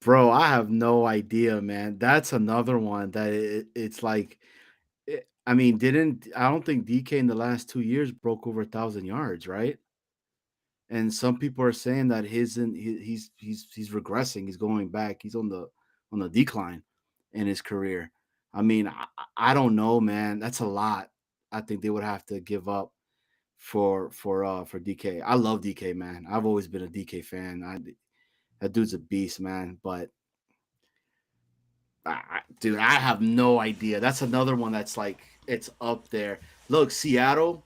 Bro, I have no idea, man. That's another one that it's like, I don't think DK in the last 2 years broke over 1,000 yards, right? And some people are saying that he's regressing. He's going back. He's on the decline in his career. I mean, I don't know, man. That's a lot. I think they would have to give up for DK. I love DK, man. I've always been a DK fan. That dude's a beast, man. But dude, I have no idea. That's another one that's like it's up there. Look, Seattle,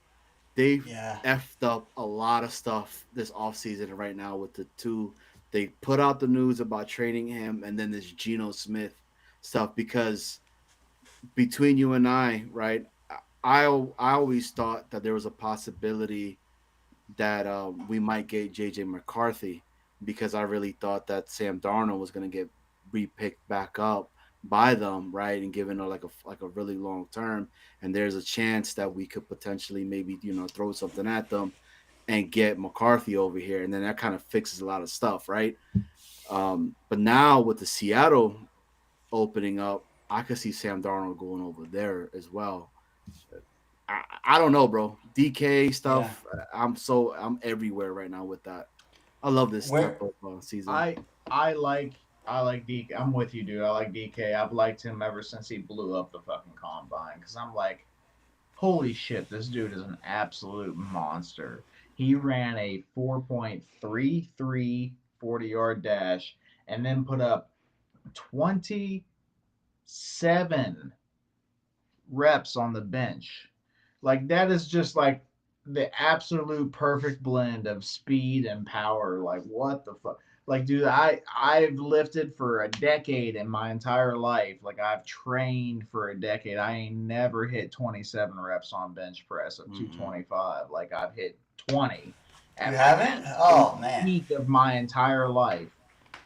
they effed up a lot of stuff this offseason right now with the two. They put out the news about trading him and then this Geno Smith stuff because between you and I, right, I always thought that there was a possibility that we might get J.J. McCarthy because I really thought that Sam Darnold was going to get re-picked back up by them, right, and given like a really long term, and there's a chance that we could potentially maybe throw something at them and get McCarthy over here, and then that kind of fixes a lot of stuff, right? But now with the Seattle opening up, I could see Sam Darnold going over there as well. I don't know, bro. DK stuff. Yeah. I'm everywhere right now with that. I love this type of season. I like DK. I'm with you, dude. I like DK. I've liked him ever since he blew up the fucking combine because I'm like, holy shit, this dude is an absolute monster. He ran a 4.33 40-yard dash and then put up 27 reps on the bench. Like that is just like the absolute perfect blend of speed and power. Like what the fuck? Like, dude, I've lifted for a decade in my entire life. Like I've trained for a decade. I ain't never hit 27 reps on bench press of 225. Like I've hit 20 You haven't? Oh man. peak of my entire life.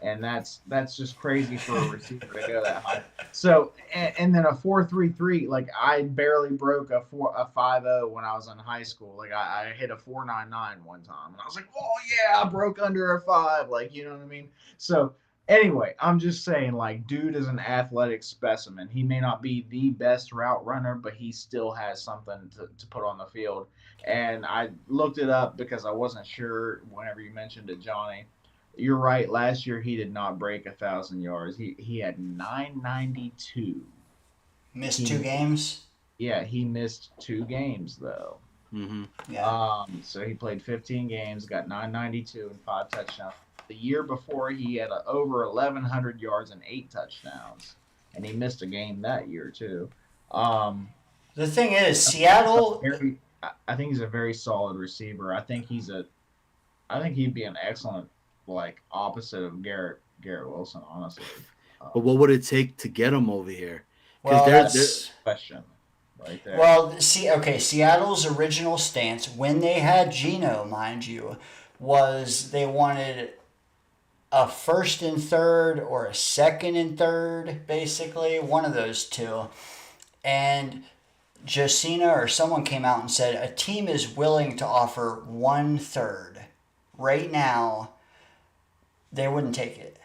And that's just crazy for a receiver to go that high. So and then a 4.33, like I barely broke a 5.0 when I was in high school. Like I hit a 4.99 one time, and I was like, oh yeah, I broke under a 5. Like you know what I mean? So anyway, I'm just saying, like, dude is an athletic specimen. He may not be the best route runner, but he still has something to put on the field. And I looked it up because I wasn't sure whenever you mentioned it, Johnny. You're right. Last year he did not break 1,000 yards. He had 992. Missed 2 games. Yeah, he missed 2 games though. Yeah. So he played 15 games, got 992 and 5 touchdowns. The year before he had over 1,100 yards and 8 touchdowns, and he missed a game that year too. The thing is, Seattle. I think he's a very solid receiver. I think he'd be an excellent, like, opposite of Garrett Wilson, honestly. But what would it take to get him over here? Well, There's a question right there. Well, Seattle's original stance when they had Geno, mind you, was they wanted a first and third or a second and third, basically, one of those two. And Josina or someone came out and said a team is willing to offer 1/3 right now. They wouldn't take it.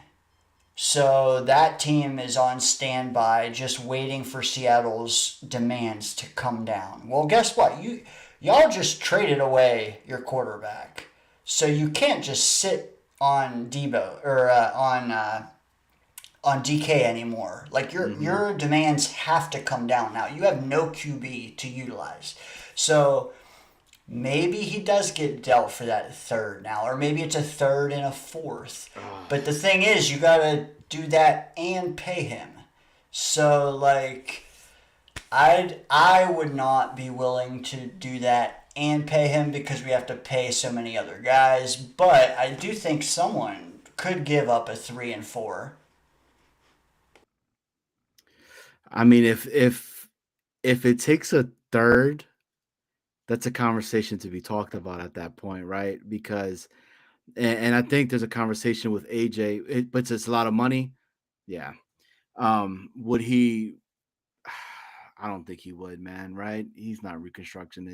So that team is on standby, just waiting for Seattle's demands to come down. Well, guess what? Y'all just traded away your quarterback, so you can't just sit on Debo or on DK anymore. Like your demands have to come down now. You have no QB to utilize, so. Maybe he does get dealt for that third now, or maybe it's a third and a fourth. But the thing is, you got to do that and pay him. So, like, I would not be willing to do that and pay him because we have to pay so many other guys. But I do think someone could give up a 3 and 4. I mean, if it takes a third, that's a conversation to be talked about at that point, right? Because, and I think there's a conversation with AJ, but it's a lot of money. Yeah. Would he? I don't think he would, man. Right? He's not reconstructing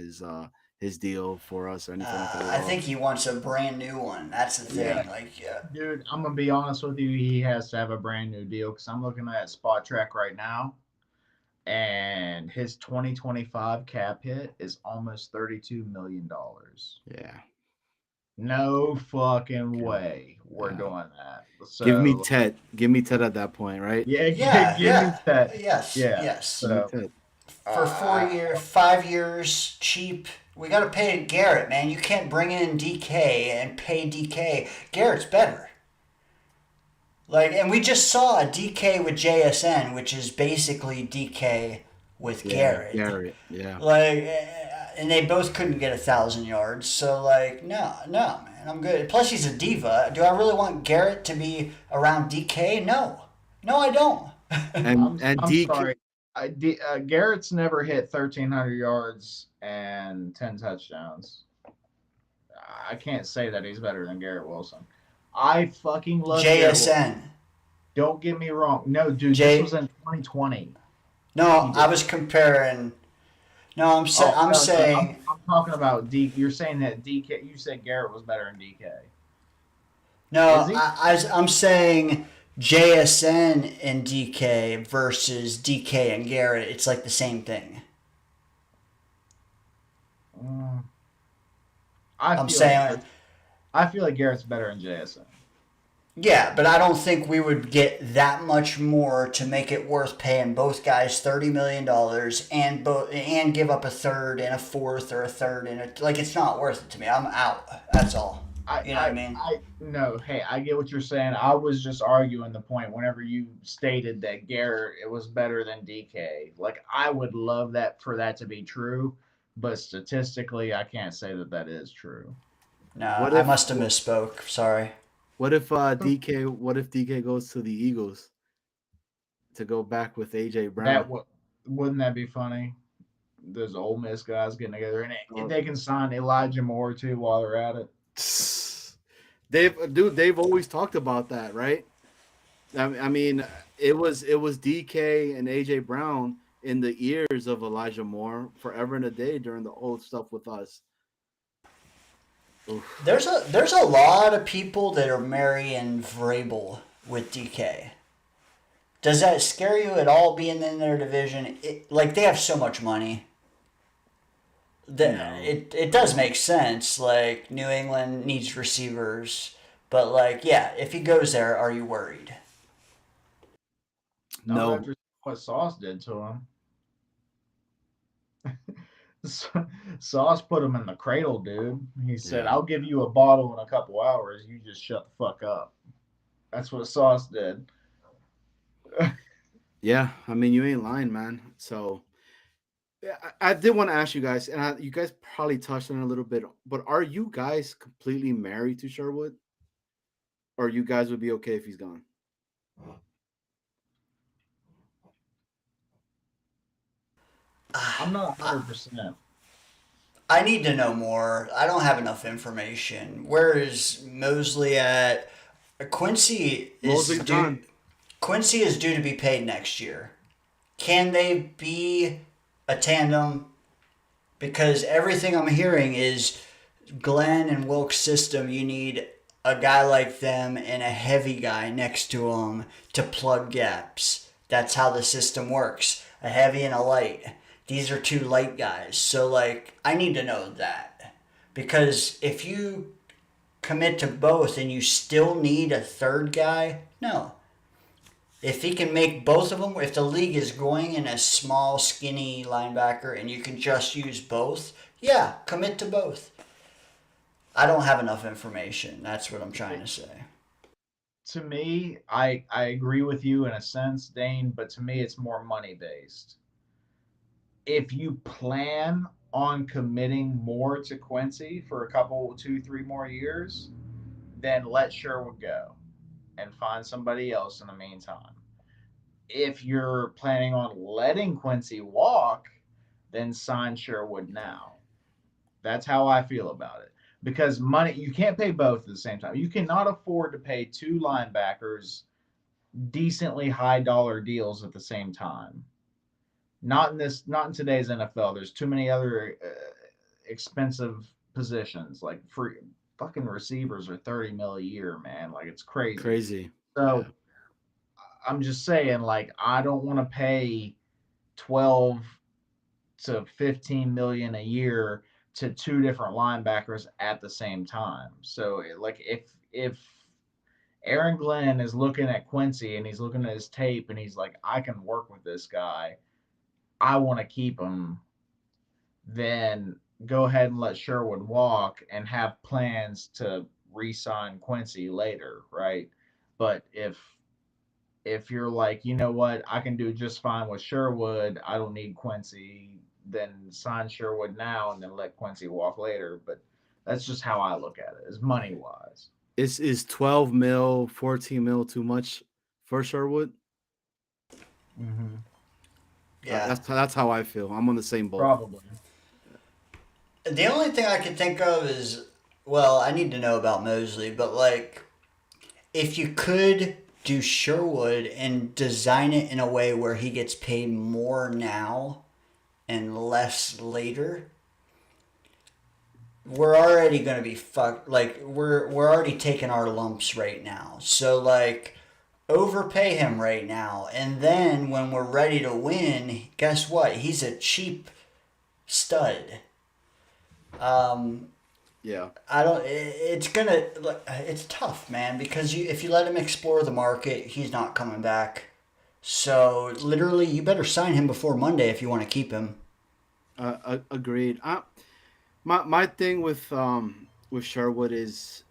his deal for us or anything like that. I think he wants a brand new one. That's the thing. Yeah. Dude, I'm gonna be honest with you. He has to have a brand new deal because I'm looking at Spot Track right now. And his 2025 cap hit is almost $32 million. Yeah. No fucking way we're doing that. So, give me Ted. Give me Ted at that point, right? Yeah, give me Ted. Yes. So, for 5 years, cheap. We got to pay Garrett, man. You can't bring in DK and pay DK. Garrett's better. Like, and we just saw a DK with JSN, which is basically DK with Garrett. Yeah. Like, and they both couldn't get 1,000 yards. So, like, no, man, I'm good. Plus, he's a diva. Do I really want Garrett to be around DK? No, I don't. And I'm DK. Sorry. Garrett's never hit 1,300 yards and 10 touchdowns. I can't say that he's better than Garrett Wilson. I fucking love JSN. Don't get me wrong. No, dude, this was in 2020. No, I was comparing. No, I'm saying. I'm talking about DK. You're saying that DK. You said Garrett was better than DK. No, I'm saying JSN and DK versus DK and Garrett. It's like the same thing. I feel like Garrett's better than JSN. Yeah, but I don't think we would get that much more to make it worth paying both guys $30 million and give up a third and a fourth or a third and like it's not worth it to me. I'm out. That's all. You know what I mean? No, hey, I get what you're saying. I was just arguing the point whenever you stated that Garrett it was better than DK. Like I would love that for that to be true, but statistically, I can't say that that is true. No, What I if must have misspoke. Sorry. what if DK what if DK goes to the Eagles to go back with AJ Brown? Wouldn't that be funny? Those Ole Miss guys getting together, and Oh. they can sign Elijah Moore too while they're at it. They've always talked about that, right? I mean, it was DK and AJ Brown in the ears of Elijah Moore forever and a day during the old stuff with us. Oof. There's a lot of people that are marrying Vrabel with DK. Does that scare you at all being in their division? Like they have so much money. No. It does make sense. Like New England needs receivers, but like yeah, if he goes there, are you worried? No. After what Sauce did to him. Sauce put him in the cradle, dude. He said, Yeah. "I'll give you a bottle in a couple hours. You just shut the fuck up." That's what Sauce did. Yeah, I mean, you ain't lying, man. So I did want to ask you guys, and you guys probably touched on it a little bit, but are you guys completely married to Sherwood? Or you guys would be okay if he's gone? I'm not 100%. I need to know more. I don't have enough information. Where is Mosley at? Quincy is Mosley's gone. Quincy is due to be paid next year. Can they be a tandem? Because everything I'm hearing is Glenn and Wilkes' system. You need a guy like them and a heavy guy next to him to plug gaps. That's how the system works. A heavy and a light. These are two light guys. So, like, I need to know that. Because if you commit to both and you still need a third guy, no. If he can make both of them, if the league is going in a small, skinny linebacker and you can just use both, yeah, commit to both. I don't have enough information. That's what I'm trying to say. To me, I agree with you in a sense, Dane, but to me, it's more money based. If you plan on committing more to Quincy for a couple, 2, 3 more years, then let Sherwood go and find somebody else in the meantime. If you're planning on letting Quincy walk, then sign Sherwood now. That's how I feel about it. Because money, you can't pay both at the same time. You cannot afford to pay two linebackers decently high dollar deals at the same time. Not in today's NFL. There's too many other expensive positions. Like free fucking receivers are 30 mil a year, man. Like it's crazy. Crazy. So Yeah. I'm just saying, like, I don't want to pay 12 to 15 million a year to two different linebackers at the same time. So like if Aaron Glenn is looking at Quincy and he's looking at his tape and he's like, I can work with this guy, I want to keep him, then go ahead and let Sherwood walk and have plans to re-sign Quincy later, right? But if you're like, you know what, I can do just fine with Sherwood, I don't need Quincy, then sign Sherwood now and then let Quincy walk later. But that's just how I look at it, is money wise. Is 12 mil, 14 mil too much for Sherwood? Mm-hmm. Yeah. That's how I feel. I'm on the same boat. Probably. The only thing I can think of is, well, I need to know about Mosley, but like, if you could do Sherwood and design it in a way where he gets paid more now and less later, we're already going to be fucked. Like, we're already taking our lumps right now. So, like, overpay him right now. And then when we're ready to win, guess what? He's a cheap stud. Yeah. I don't. It's gonna. It's tough, man, because if you let him explore the market, he's not coming back. So literally, you better sign him before Monday if you want to keep him. Agreed. My thing with Sherwood is,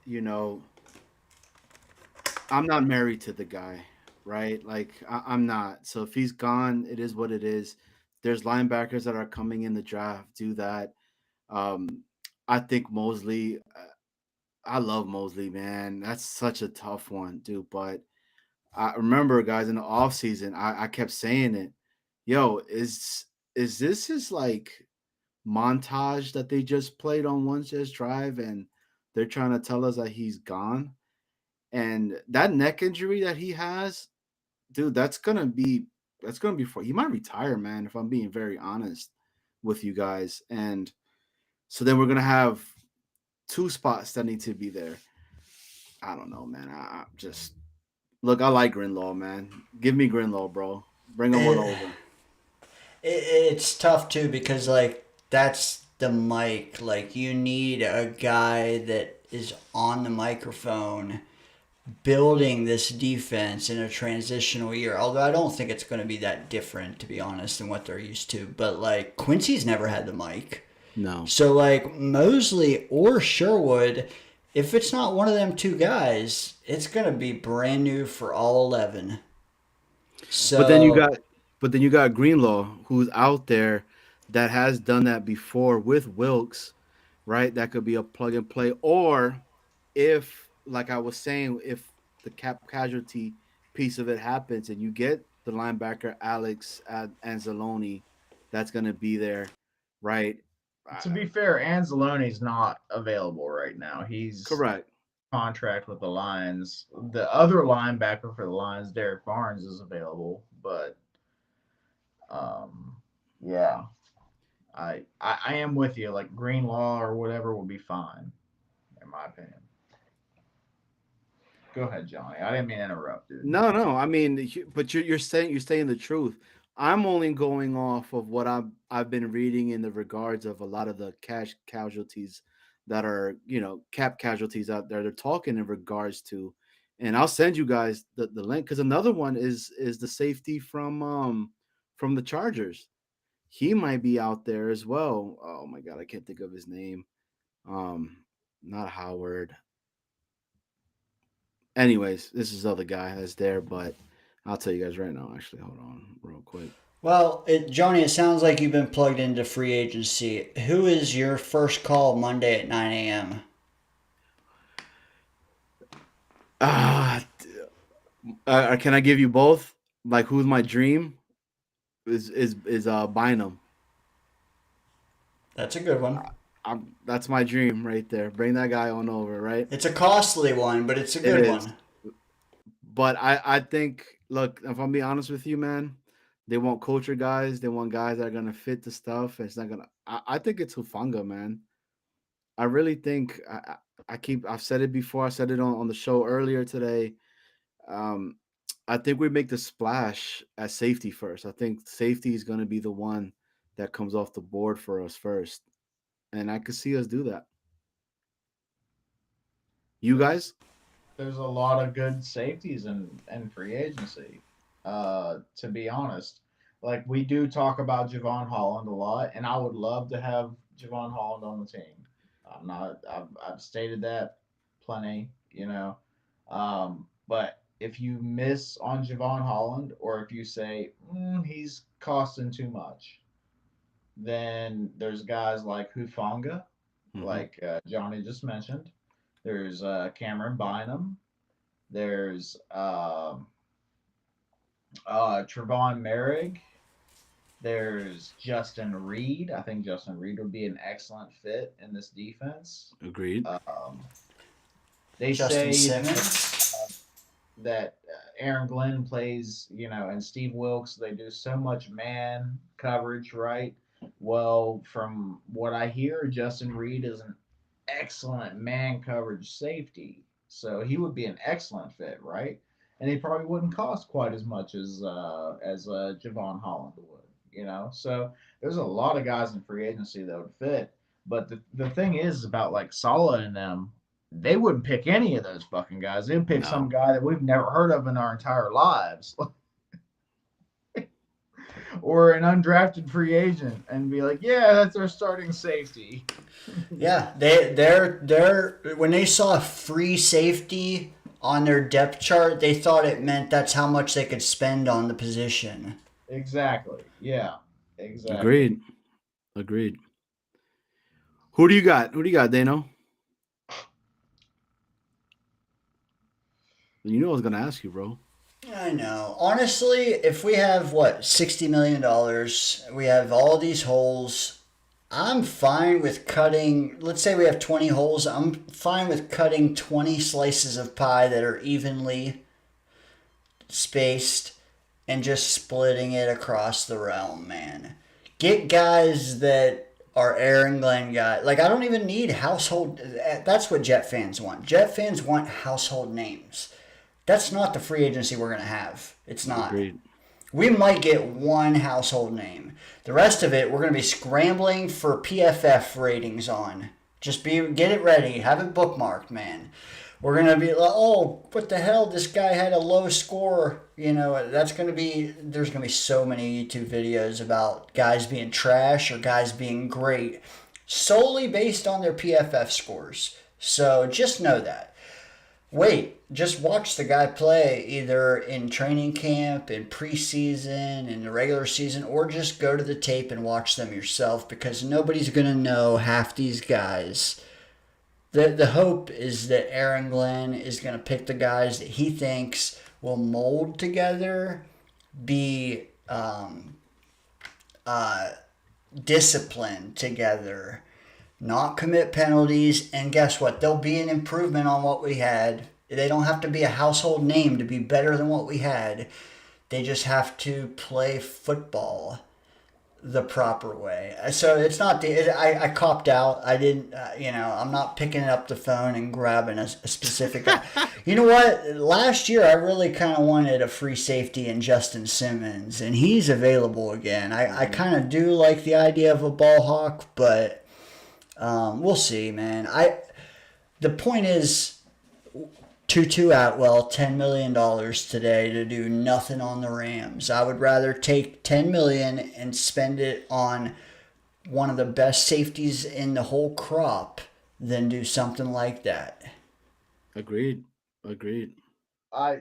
I'm not married to the guy, right? Like I'm not. So if he's gone, it is what it is. There's linebackers that are coming in the draft. Do that. Um, I think Mosley. I love Mosley, man. That's such a tough one, dude. But I remember, guys, in the off season, I kept saying it. Yo, is this his like montage that they just played on one just drive, and they're trying to tell us that he's gone? And that neck injury that he has, dude, that's gonna be for he might retire, man. If I'm being very honest with you guys, and so then we're gonna have two spots that need to be there. I don't know, man. I just look. I like Grinlaw, man. Give me Grinlaw, bro. Bring him on It, over. it's tough too because that's the mic. Like you need a guy that is on the microphone building this defense in a transitional year. Although I don't think it's going to be that different, to be honest, than what they're used to. But like Quincy's never had the mic. No. So like Mosley or Sherwood, if it's not one of them two guys, it's gonna be brand new for all 11. But then you So got but then you got Greenlaw who's out there that has done that before with Wilkes, right? That could be a plug and play. Or if, like I was saying, if the cap casualty piece of it happens and you get the linebacker Alex Anzalone, that's gonna be there, right? To be fair, Anzalone's not available right now. He's Correct. contract with the Lions. The other linebacker for the Lions, Derek Barnes, is available, but um, yeah, I am with you. Like Greenlaw or whatever will be fine, in my opinion. Go ahead, Johnny. I didn't mean to interrupt, dude. No, no. I mean, but you're saying the truth. I'm only going off of what I've been reading in the regards of a lot of the cash casualties that are cap casualties out there. They're talking in regards to, and I'll send you guys the link because another one is the safety from the Chargers. He might be out there as well. Oh my god, I can't think of his name. Um, Not Howard. Anyways, this is the other guy that's there, but I'll tell you guys right now. Actually, hold on, real quick. Johnny, it sounds like you've been plugged into free agency. Who is your first call Monday at 9 a.m.? Ah, can I give you both? Like, who's my dream? Is Bynum. That's a good one. That's my dream right there. Bring that guy on over, right? It's a costly one, but it's a It good is. one. But I think, look, if I'm being honest with you, man, they want culture guys. They want guys that are gonna fit the stuff. It's not gonna. I think it's Hufanga, man. I really think I've said it before. I said it on the show earlier today. Um, I think we make the splash at safety first. I think safety is going to be the one that comes off the board for us first, and I could see us do that. You There's guys? there's a lot of good safeties in free agency. To be honest, like we do talk about Javon Holland a lot, and I would love to have Javon Holland on the team. I'm not. I've stated that plenty, But if you miss on Javon Holland, or if you say he's costing too much, then there's guys like Hufanga, Hmm. like Johnny just mentioned. There's Cameron Bynum. There's Trevon Merrick. There's Justin Reed. I think Justin Reed would be an excellent fit in this defense. Agreed. They Justin say Simmons. that Aaron Glenn plays, and Steve Wilkes, they do so much man coverage, right? Well, from what I hear, Justin Reed is an excellent man coverage safety. So he would be an excellent fit, right? And he probably wouldn't cost quite as much as Javon Holland would, So there's a lot of guys in free agency that would fit. But the thing is about like Sala and them, they wouldn't pick any of those fucking guys. They'd pick some guy that we've never heard of in our entire lives. Or an undrafted free agent and be like, yeah, that's our starting safety. Yeah, they're when they saw free safety on their depth chart, they thought it meant that's how much they could spend on the position. Exactly. Yeah. Exactly. Agreed. Who do you got? Dano? You know I was gonna ask you, bro. I know. Honestly, if we have $60 million, we have all these holes. I'm fine with cutting. Let's say we have 20 holes. I'm fine with cutting 20 slices of pie that are evenly spaced and just splitting it across the realm, man. Get guys that are Aaron Glenn guys. Like, I don't even need household. That's what Jet fans want. Jet fans want household names. That's not the free agency we're going to have. It's not. Agreed. We might get one household name. The rest of it, we're going to be scrambling for PFF ratings on. Get it ready. Have it bookmarked, man. We're going to be like, oh, what the hell? This guy had a low score. There's going to be so many YouTube videos about guys being trash or guys being great solely based on their PFF scores. So just know that. Wait, just watch the guy play either in training camp, in preseason, in the regular season, or just go to the tape and watch them yourself because nobody's going to know half these guys. The hope is that Aaron Glenn is going to pick the guys that he thinks will mold together, be disciplined together, not commit penalties, and guess what? There'll be an improvement on what we had. They don't have to be a household name to be better than what we had. They just have to play football the proper way. So it's not I copped out. I didn't, I'm not picking up the phone and grabbing a specific guy. You know what? Last year I really kind of wanted a free safety in Justin Simmons, and he's available again. I kind of do like the idea of a ball hawk, but we'll see, man. The point is, Tutu Atwell, $10 million today to do nothing on the Rams. I would rather take $10 million and spend it on one of the best safeties in the whole crop than do something like that. Agreed. I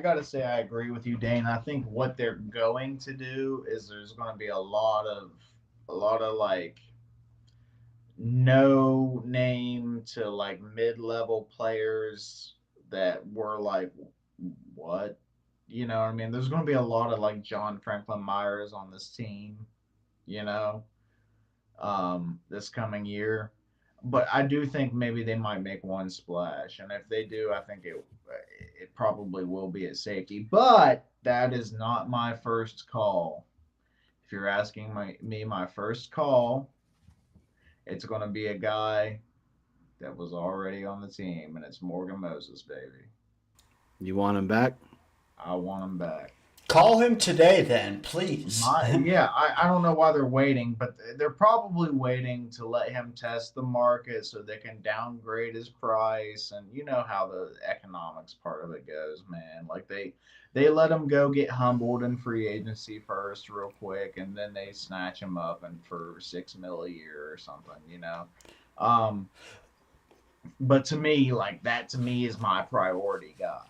gotta say I agree with you, Dane. I think what they're going to do is there's going to be a lot of like no name to like mid-level players that were like, what? You know what I mean? There's going to be a lot of like John Franklin Myers on this team, this coming year. But I do think maybe they might make one splash. And if they do, I think it probably will be at safety. But that is not my first call. If you're asking my first call, it's going to be a guy that was already on the team, and it's Morgan Moses, baby. You want him back? I want him back. Call him today then, please. I don't know why they're waiting, but they're probably waiting to let him test the market so they can downgrade his price. And you know how the economics part of it goes, man. Like they let him go get humbled in free agency first real quick, and then they snatch him up and for $6 million a year or something, But to me, that is my priority guy.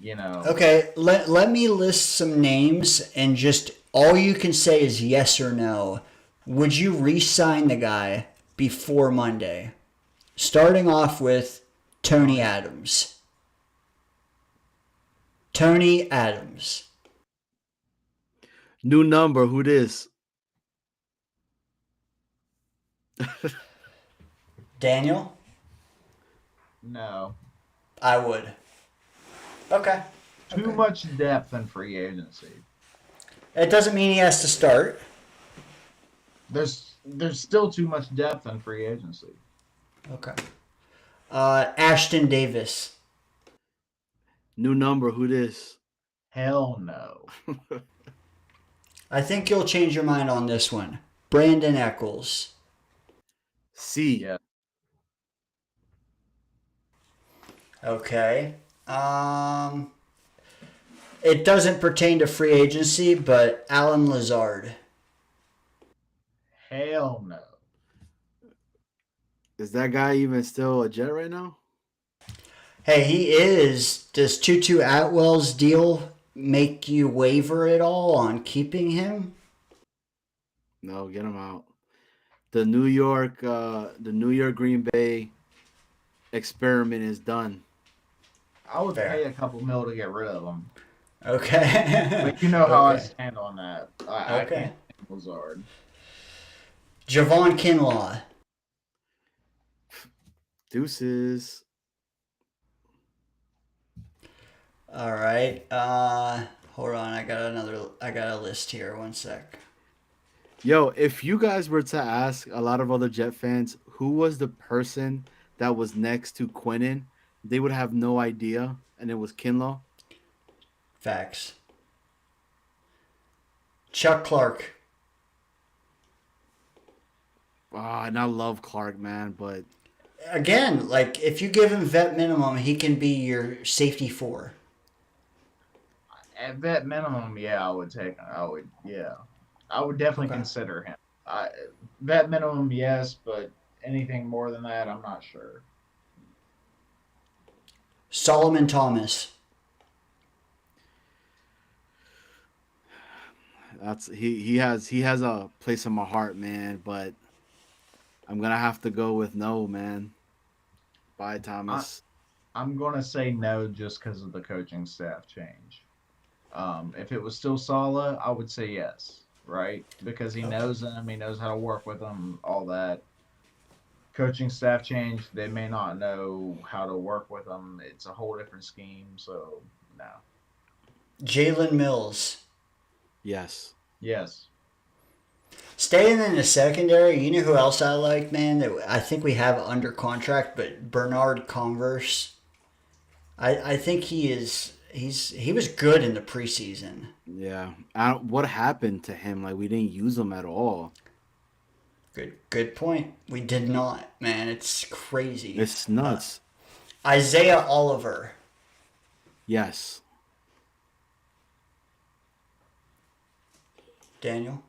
Okay, let me list some names, and just all you can say is yes or no. Would you re-sign the guy before Monday? Starting off with Tony Adams. Tony Adams. New number, who this? Daniel? No. I would. Okay. Too much depth in free agency. It doesn't mean he has to start. There's still too much depth in free agency. Okay. Ashton Davis. New number, who this? Hell no. I think you'll change your mind on this one. Brandon Eccles. C. Yeah. Okay. It doesn't pertain to free agency, but Alan Lazard. Hell no. Is that guy even still a Jet right now? Hey, he is. Does Tutu Atwell's deal make you waver at all on keeping him? No, get him out. The New York Green Bay experiment is done. I would Fair. pay a couple mil to get rid of him. Okay. But you know how I Okay. stand on that. I Okay. can't stand Lazard. Javon Kinlaw. Deuces. All right. Hold on. I got a list here. One sec. Yo, if you guys were to ask a lot of other Jet fans who was the person that was next to Quinnen, they would have no idea, and it was Kinlaw. Facts. Chuck Clark. And I love Clark, man, but Again, like if you give him vet minimum, he can be your safety 4. At vet minimum, yeah, I would take. I would definitely Okay. consider him. Vet minimum, yes, but anything more than that, I'm not sure. Solomon Thomas. that's he has a place in my heart, man. But I'm gonna have to go with no, man. Bye, Thomas. I'm gonna say no just because of the coaching staff change. If it was still Sala, I would say yes, right? Because he knows them, he knows how to work with them, all that. Coaching staff change, they may not know how to work with them. It's a whole different scheme, so no. Jalen Mills. Yes. Yes. Staying in the secondary, you know who else I like, man? That I think we have under contract, but Bernard Converse. I think he was good in the preseason. Yeah. What happened to him? Like we didn't use him at all. Good point. We did not, man. It's crazy. It's nuts. Isaiah Oliver. Yes. Daniel.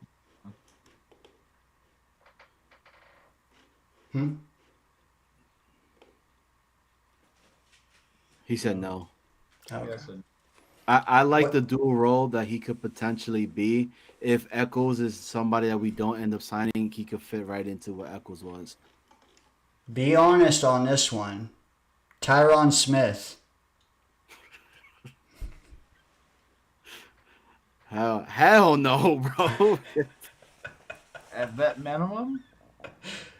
He said no. Okay. Yes, and I like What- the dual role that he could potentially be. If Echols is somebody that we don't end up signing, he could fit right into what Echols was. Be honest on this one. Tyron Smith. Hell no, bro. at vet minimum?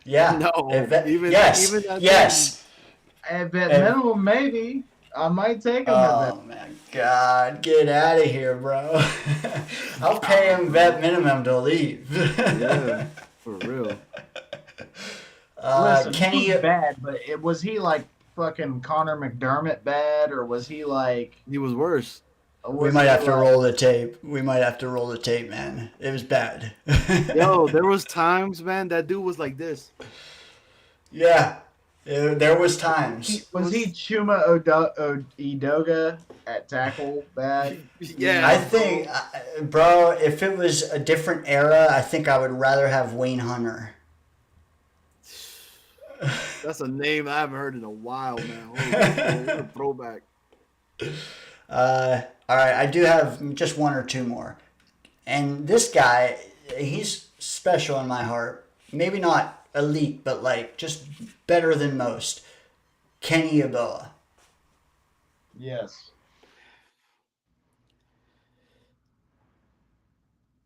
Yeah. No, yes. even that yes. At vet And- minimum, maybe. I might take him at Oh vet. man, God, get out of here, bro. I'll pay him vet minimum to leave. Yeah, for real. Listen, Kenny, he was bad, but was he like fucking Connor McDermott bad, or was he like? He was worse. we might have to roll the tape. We might have to roll the tape, man. It was bad. Yo, there was times, man, that dude was like this. Yeah, there was times. Was he Chuma Edoga at tackle bad? Yeah. I think, bro, if it was a different era, I think I would rather have Wayne Hunter. That's a name I haven't heard in a while, man. What a throwback. All right, I do have just one or two more. And this guy, he's special in my heart. Maybe not elite, but like just better than most. Kenny Yeboah. Yes.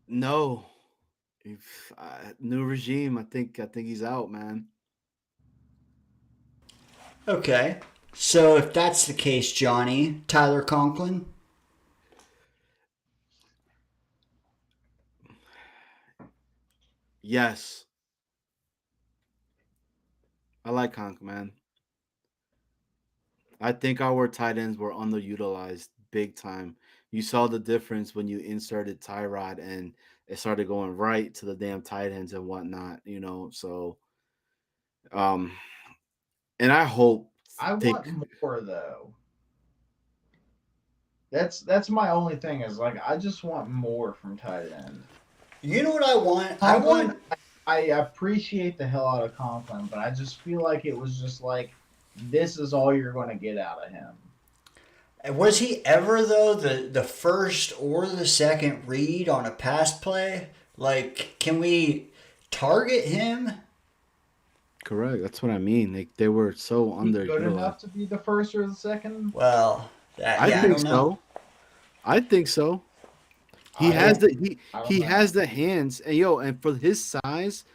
No. New regime, I think he's out, man. Okay. So if that's the case, Johnny, Tyler Conklin. Yes. I like Conk, man. I think our tight ends were underutilized big time. You saw the difference when you inserted Tyrod and it started going right to the damn tight ends and whatnot, So And I hope I want more though. That's my only thing is like I just want more from tight end. You know what I want? I appreciate the hell out of Conklin, but I just feel like it was just like this is all you're going to get out of him. Was he ever though the first or the second read on a pass play? Like, can we target him? Correct. That's what I mean. Like they were so underutilized. Good enough to be the first or the second? Well, I think so. I think so. He has the hands, and and for his size,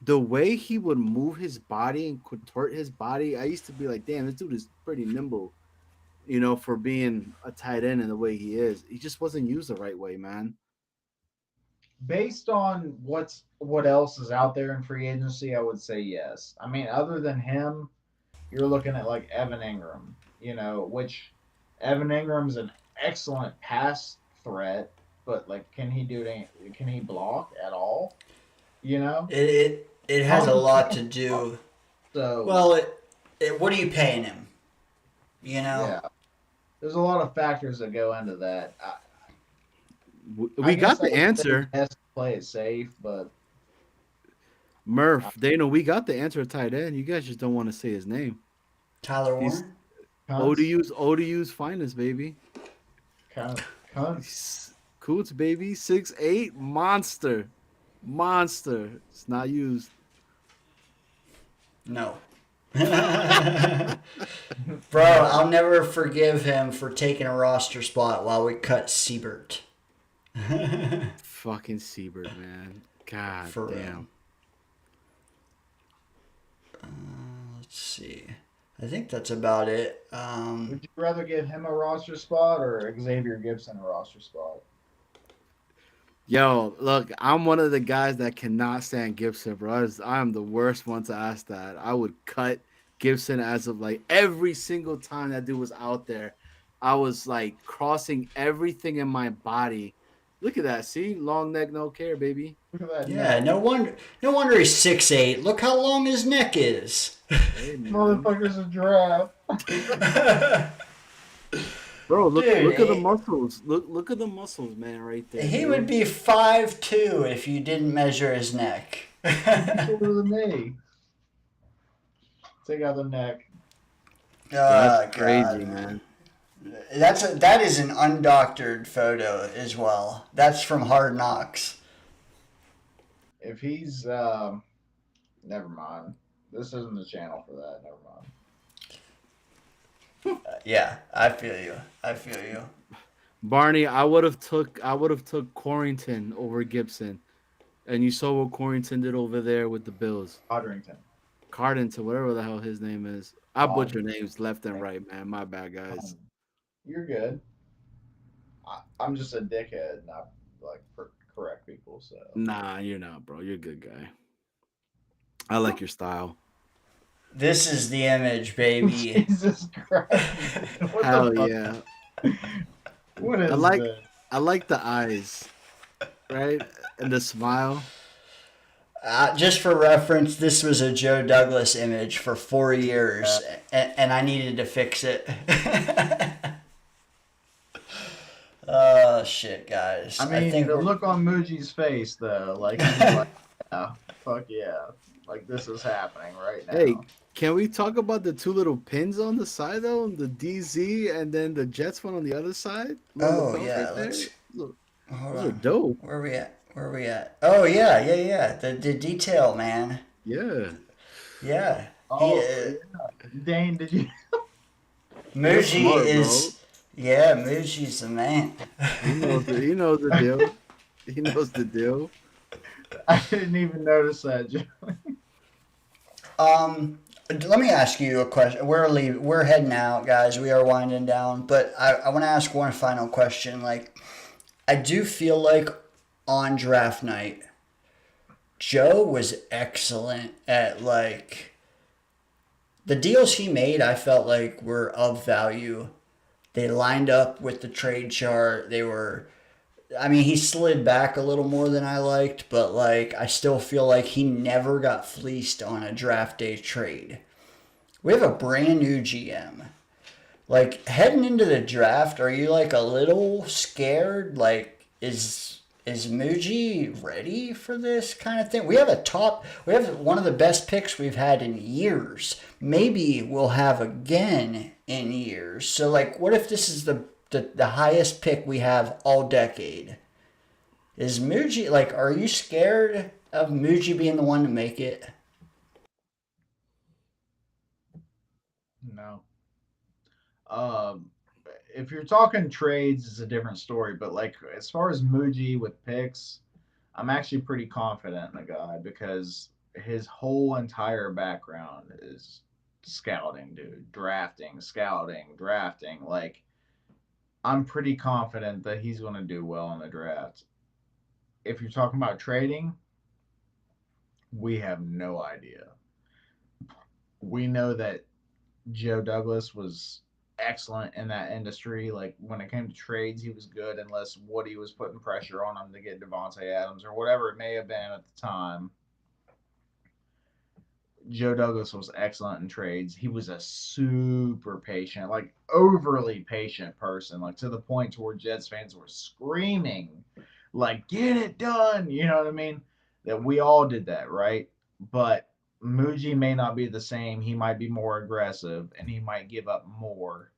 the way he would move his body and contort his body, I used to be like, damn, this dude is pretty nimble. For being a tight end and the way he is, he just wasn't used the right way, man. Based on what else is out there in free agency, I would say yes. I mean, other than him, you're looking at like Evan Ingram, which Evan Ingram's an excellent pass threat, but like, can he block at all? It has a lot to do. So well, what are you paying him? Yeah, there's a lot of factors that go into that. We got the answer. Best play it safe, but Murph, Dana, we got the answer. Tight end. You guys just don't want to say his name. Tyler Warren. ODU's finest, baby. Coots, baby. 6'8", monster. It's not used. No. Bro, I'll never forgive him for taking a roster spot while we cut Siebert. Fucking Siebert, man. God for damn. Let's see. I think that's about it. Would you rather give him a roster spot or Xavier Gibson a roster spot? Yo, look, I'm one of the guys that cannot stand Gibson, bro. I'm the worst one to ask that. I would cut Gibson as of like every single time that dude was out there. I was like crossing everything in my body. Look at that. See? Long neck, no care, baby. Look at that. Yeah, no wonder he's 6'8". Look how long his neck is. Hey, motherfucker's a giraffe. Bro, look at the muscles. Look at the muscles, man, right there. He would be 5'2" if you didn't measure his neck. He's older than me. Take out the neck. That's crazy, man. That is an undoctored photo as well. That's from Hard Knocks. If he's never mind. This isn't the channel for that. Never mind. Yeah, I feel you. Barney, I would have took Corrington over Gibson, and you saw what Corrington did over there with the Bills. Cardington, whatever the hell his name is. I butcher names left and right, man. My bad, guys. You're good. I'm just a dickhead, not like correct people. So nah, you're not, bro. You're a good guy. I like your style. This is the image, baby. Jesus Christ. Hell yeah. What is this? I like the eyes, right? And the smile. Just for reference, this was a Joe Douglas image for 4 years, and I needed to fix it. Oh, shit, guys. I think the look on Muji's face, though, like, he's like, yeah, fuck yeah. Like, this is happening right now. Hey, can we talk about the two little pins on the side, though? The DZ and then the Jets one on the other side? Oh, yeah. Right those are dope. Where are we at? Oh, yeah. The detail, man. Yeah. Yeah. Oh, yeah. Dane, did you? Muji is... Bro. Yeah, Muji's the man. He knows the deal. He knows the deal. I didn't even notice that, Joey. Let me ask you a question. We're heading out, guys. We are winding down, but I want to ask one final question. Like, I do feel like on draft night, Joe was excellent at like the deals he made. I felt like were of value. They lined up with the trade chart. They were I mean, he slid back a little more than I liked, but like I still feel like he never got fleeced on a draft day trade. We have a brand new GM. Like heading into the draft, are you like a little scared? Like is Muji ready for this kind of thing? We have one of the best picks we've had in years. Maybe we'll have again in years. So like what if this is the highest pick we have all decade? Is Muji like are you scared of Muji being the one to make it? No. Um, if you're talking trades, it's a different story. But like as far as Muji with picks, I'm actually pretty confident in the guy because his whole entire background is scouting, dude. Drafting, scouting, drafting. Like I'm pretty confident that he's going to do well in the draft. If you're talking about trading, we have no idea. We know that Joe Douglas was excellent in that industry. Like when it came to trades, he was good unless Woody was putting pressure on him to get Devontae Adams or whatever it may have been at the time. Joe Douglas was excellent in trades. He was a super patient, like overly patient person, like to the point to where Jets fans were screaming, like, get it done. You know what I mean? That we all did that, right? But Muji may not be the same. He might be more aggressive and he might give up more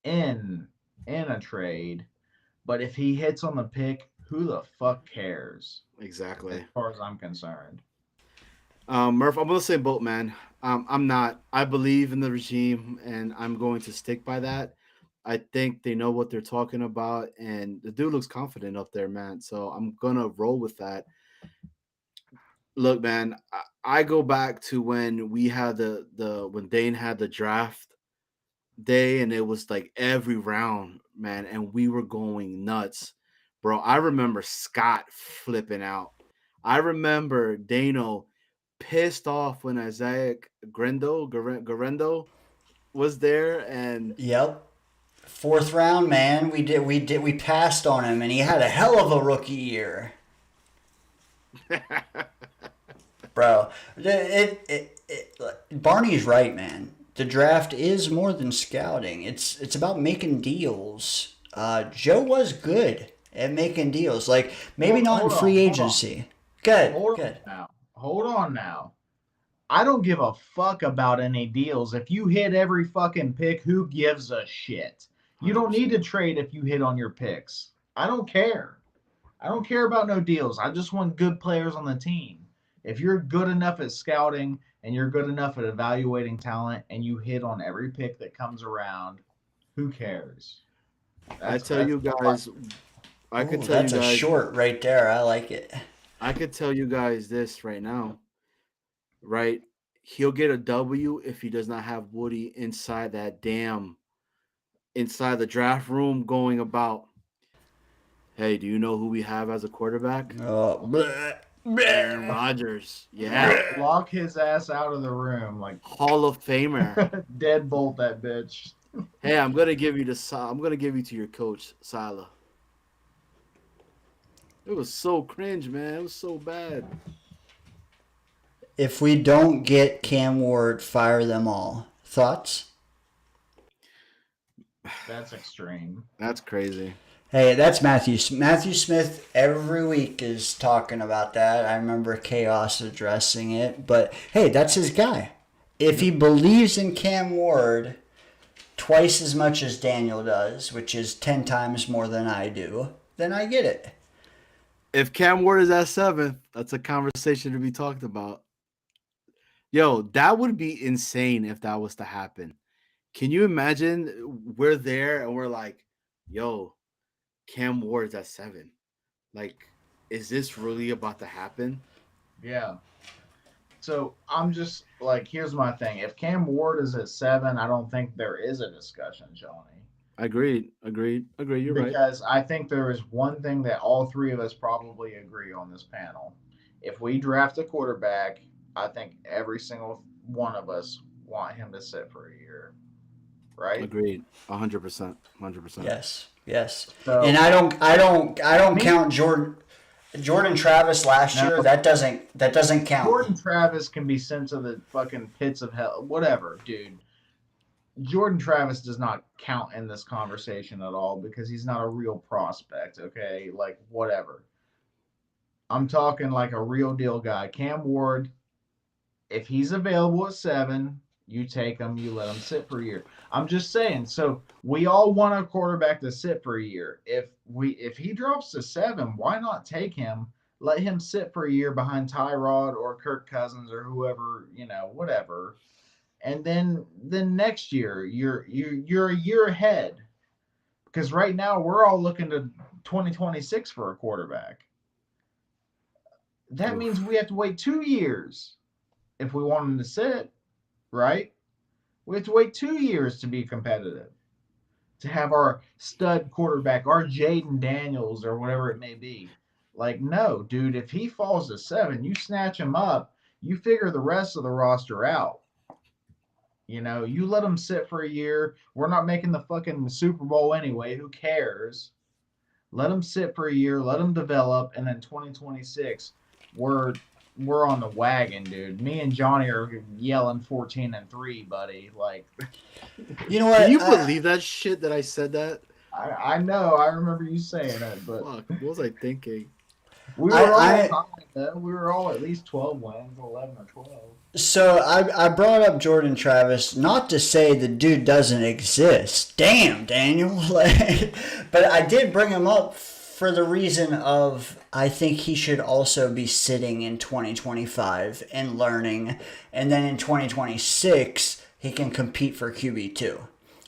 in a trade. But if he hits on the pick, who the fuck cares? Exactly. As far as I'm concerned. Murph, I'm gonna say boat, man. I'm not. I believe in the regime, and I'm going to stick by that. I think they know what they're talking about, and the dude looks confident up there, man. So I'm gonna roll with that. Look, man, I go back to when we had the when Dane had the draft day, and it was like every round, man, and we were going nuts, bro. I remember Scott flipping out. I remember Dano pissed off when Isaiah Garendo was there, and Yep. Fourth round, man. We passed on him and he had a hell of a rookie year. Bro, Barney's right, man. The draft is more than scouting. It's about making deals. Joe was good at making deals. Like maybe not in free agency. Good, good. Hold on now. I don't give a fuck about any deals. If you hit every fucking pick, who gives a shit? You don't need to trade if you hit on your picks. I don't care. I don't care about no deals. I just want good players on the team. If you're good enough at scouting and you're good enough at evaluating talent and you hit on every pick that comes around, who cares? I tell you guys, I could Ooh, tell you that's guys, a short right there. I like it. I could tell you guys this right now, right? He'll get a W if he does not have Woody inside inside the draft room going about, hey, do you know who we have as a quarterback? Bleh, Aaron bleh. Rodgers. Yeah. Lock his ass out of the room, like Hall of Famer. deadbolt that bitch. Hey, I'm gonna give you to your coach, Sala. It was so cringe, man. It was so bad. If we don't get Cam Ward, fire them all. Thoughts? That's extreme. That's crazy. Hey, that's Matthew. Matthew Smith every week is talking about that. I remember Chaos addressing it. But hey, that's his guy. If he believes in Cam Ward twice as much as Daniel does, which is 10 times more than I do, then I get it. If Cam Ward is at 7, that's a conversation to be talked about. Yo, that would be insane if that was to happen. Can you imagine we're there and we're like, yo, Cam Ward's at 7. Like, is this really about to happen? Yeah. So I'm just like, here's my thing. If Cam Ward is at 7, I don't think there is a discussion, Johnny. Agreed. You're right. Because I think there is one thing that all three of us probably agree on this panel. If we draft a quarterback, I think every single one of us want him to sit for a year. right? Agreed. 100%. 100%. Yes. So, And I don't count Jordan Travis last year. now That doesn't count. Jordan Travis can be sent to the fucking pits of hell. Whatever, dude. Jordan Travis does not count in this conversation at all because he's not a real prospect, okay? Like, whatever. I'm talking like a real deal guy. Cam Ward, if he's available at 7, you take him, you let him sit for a year. I'm just saying. So we all want a quarterback to sit for a year. If he drops to 7, why not take him? Let him sit for a year behind Tyrod or Kirk Cousins or whoever, whatever. And then next year you're a year ahead. Because right now we're all looking to 2026 for a quarterback. That means we have to wait 2 years if we want him to sit, right? We have to wait 2 years to be competitive, to have our stud quarterback, our Jaden Daniels or whatever it may be. Like, no, dude, if he falls to 7, you snatch him up, you figure the rest of the roster out. You let him sit for a year. We're not making the fucking Super Bowl anyway. Who cares? Let him sit for a year, let him develop, and then 2026, we're on the wagon, dude. Me and Johnny are yelling 14-3, buddy. Like, You know what? Can you believe that shit that I said that? I know. I remember you saying it, but Fuck, what was I thinking? we were all we were all at least 12 wins, 11 or 12. So I brought up Jordan Travis not to say the dude doesn't exist. Damn, Daniel. But I did bring him up for the reason of I think he should also be sitting in 2025 and learning, and then in 2026 he can compete for QB2.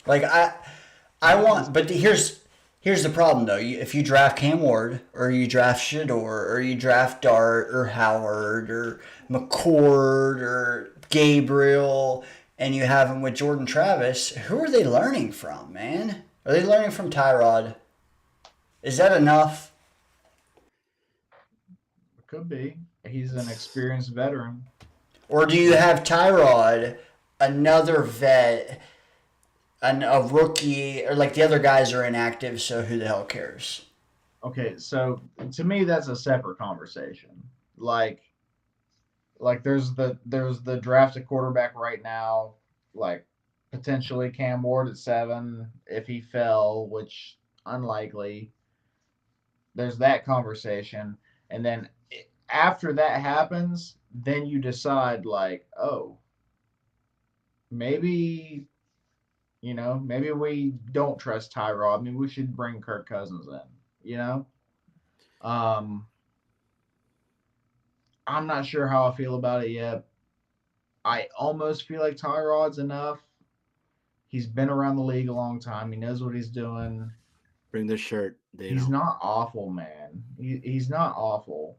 Like I want, but here's the problem though. If you draft Cam Ward or you draft Shador or you draft Dart or Howard or McCord or Gabriel and you have him with Jordan Travis, who are they learning from, man? Are they learning from Tyrod? Is that enough? Could be. He's an experienced veteran. Or do you have Tyrod, another vet, a rookie, or like the other guys are inactive, so who the hell cares? Okay, so to me that's a separate conversation. Like there's the drafted quarterback right now, like potentially Cam Ward at 7 if he fell, which unlikely. There's that conversation, and then after that happens, then you decide like, oh, maybe maybe we don't trust Tyrod. Maybe we should bring Kirk Cousins in. I'm not sure how I feel about it yet. I almost feel like Tyrod's enough. He's been around the league a long time. He knows what he's doing. Bring the shirt. He's not awful, man. He's not awful.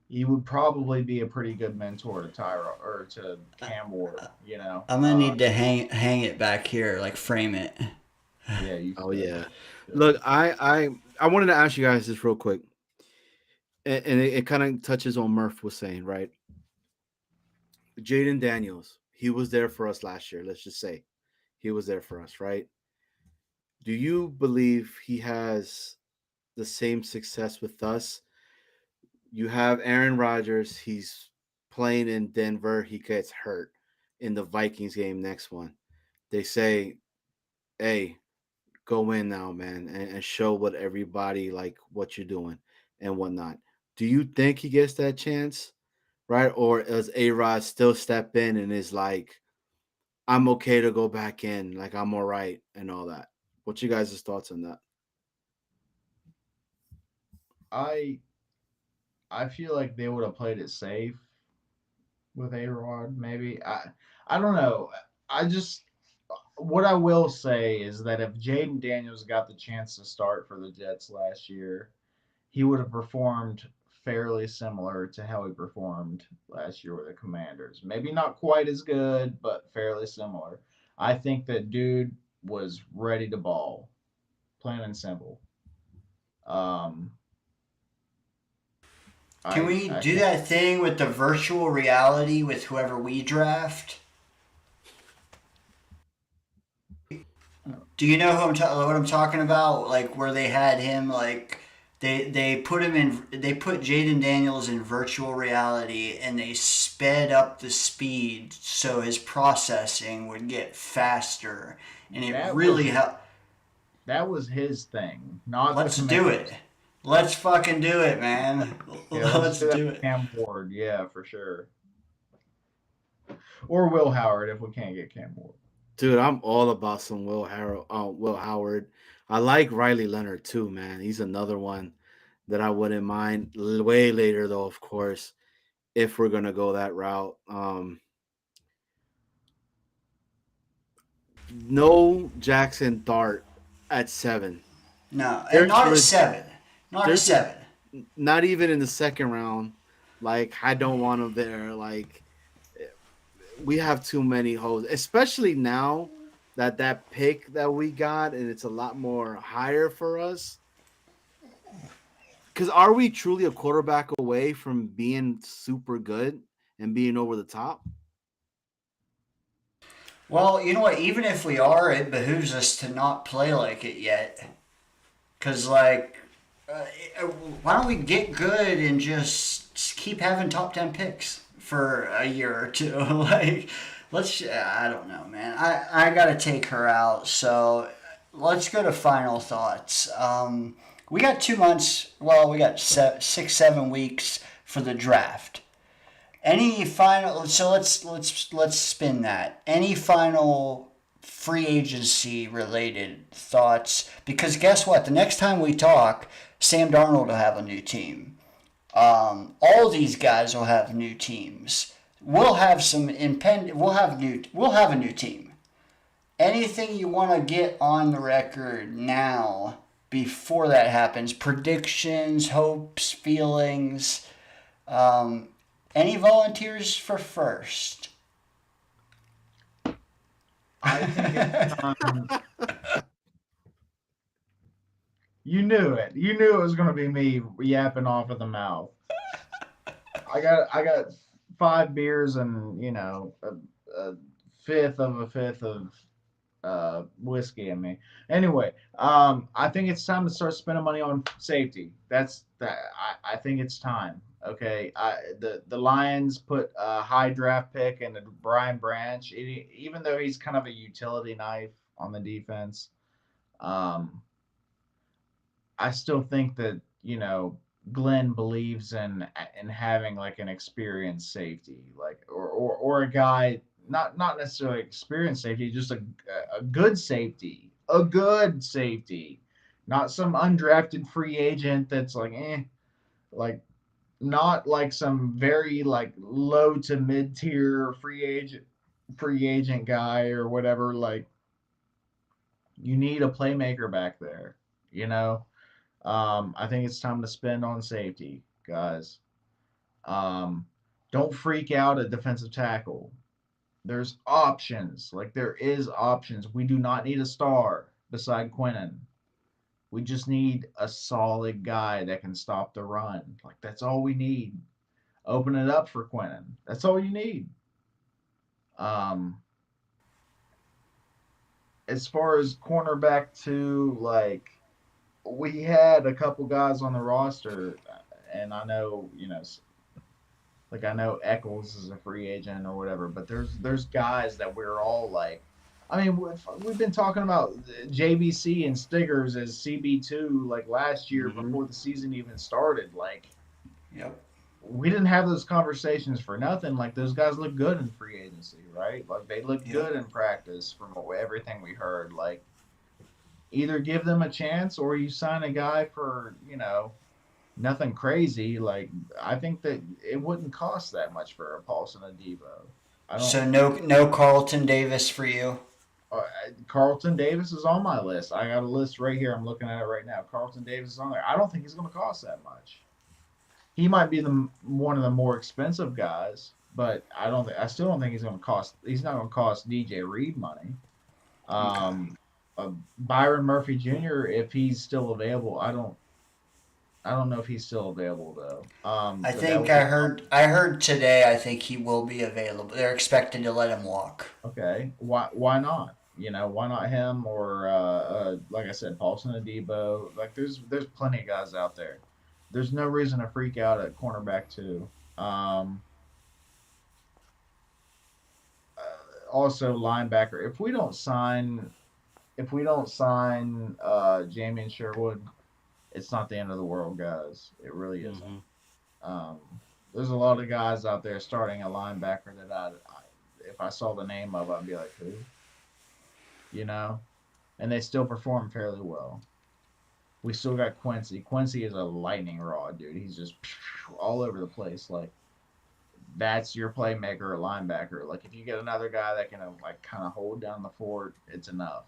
He would probably be a pretty good mentor to Tyrod or to Cam Ward. I'm gonna need to hang it back here, like frame it. Yeah. Oh yeah. Look, I wanted to ask you guys this real quick, and it kind of touches on Murph was saying, right? Jaden Daniels, he was there for us last year. Let's just say he was there for us, right? Do you believe he has the same success with us? You have Aaron Rodgers. He's playing in Denver. He gets hurt in the Vikings game next one. They say, hey, go in now, man, and show what everybody, like, what you're doing and whatnot. Do you think he gets that chance, right? Or does A-Rod still step in and is like, I'm okay to go back in, like I'm all right and all that? What's you guys' thoughts on that? I feel like they would have played it safe with A-Rod, maybe. I don't know. What I will say is that if Jaden Daniels got the chance to start for the Jets last year, he would have performed fairly similar to how he performed last year with the Commanders. Maybe not quite as good, but fairly similar. I think that dude was ready to ball, plain and simple. Can we do that thing with the virtual reality with whoever we draft? Do you know what I'm talking about? Like where they had him like they put Jaden Daniels in virtual reality and they sped up the speed so his processing would get faster and it That really was helped. that was his thing, not the Let's do Commanders. it. Let's fucking do it, man. Yeah, let's Let's do that do with it. Cam Ward. Yeah, for sure. Or Will Howard if we can't get Cam Ward. Dude, I'm all about some Will Howard. I like Riley Leonard too, man. He's another one that I wouldn't mind. Way later though, of course, if we're gonna go that route. No Jackson Dart at 7. No, and There's not at le- 7. Not at there's le- 7. not even in the second round. Like I don't want him there. Like we have too many holes, especially now that pick that we got, and it's a lot more higher for us. Because are we truly a quarterback away from being super good and being over the top? Well, you know what? Even if we are, it behooves us to not play like it yet. Because, like, uh, why don't we get good and just keep having top 10 picks for a year or two? Like, I don't know, man. I got to take her out. So let's go to final thoughts. We got 2 months. Well, we got 6, 7 weeks for the draft. Any final? So let's spin that. Any final free agency related thoughts? Because guess what? The next time we talk, Sam Darnold will have a new team. All these guys will have new teams. We'll have some impend. We'll have a new team. Anything you want to get on the record now before that happens? Predictions, hopes, feelings. Um, any volunteers for first? I think it's you knew it. You knew it was going to be me yapping off of the mouth. I got 5 beers and a fifth of whiskey in me. Anyway, I think it's time to start spending money on safety. That's that. I think it's time. Okay, the Lions put a high draft pick into Brian Branch, even though he's kind of a utility knife on the defense. Um, I still think that Glenn believes in having like an experienced safety, like or a guy not necessarily experienced safety, just a good safety, not some undrafted free agent that's like not like some very like low to mid tier free agent guy or whatever. Like you need a playmaker back there, you know. I think it's time to spend on safety, guys. Um, don't freak out at defensive tackle. There's options. Like there is options. We do not need a star beside Quinnen. We just need a solid guy that can stop the run. Like that's all we need. Open it up for Quinnen. That's all you need. Um, as far as cornerback two, like we had a couple guys on the roster, and I know like I know Eccles is a free agent or whatever, but there's guys that we're all like. I mean, we've been talking about JBC and Stiggers as CB2 like last year before the season even started. Like, Yep. we didn't have those conversations for nothing. Like those guys look good in free agency, right? Like they look good in practice from everything we heard. Like either give them a chance or you sign a guy for nothing crazy. Like I think that it wouldn't cost that much for a Paulson Adebo. I don't. So no Carlton Davis for you. Carlton Davis is on my list. I got a list right here. I'm looking at it right now. Carlton Davis is on there. I don't think he's going to cost that much. He might be one of the more expensive guys, but I still don't think he's going to cost. He's not going to cost DJ Reed money. Byron Murphy Jr. if he's still available. I don't know if he's still available though. I think I heard today. I think he will be available. They're expecting to let him walk. Okay, why not? Why not him or like I said, Paulson Adebo? Like there's plenty of guys out there. There's no reason to freak out at cornerback too. Also linebacker. If we don't sign Jamie and Sherwood, it's not the end of the world, guys. It really isn't. Um, there's a lot of guys out there starting a linebacker that if I saw the name of, I'd be like, who? And they still perform fairly well. We still got Quincy. Quincy is a lightning rod, dude. He's just all over the place. Like, that's your playmaker or linebacker. Like, if you get another guy that can like kind of hold down the fort, it's enough.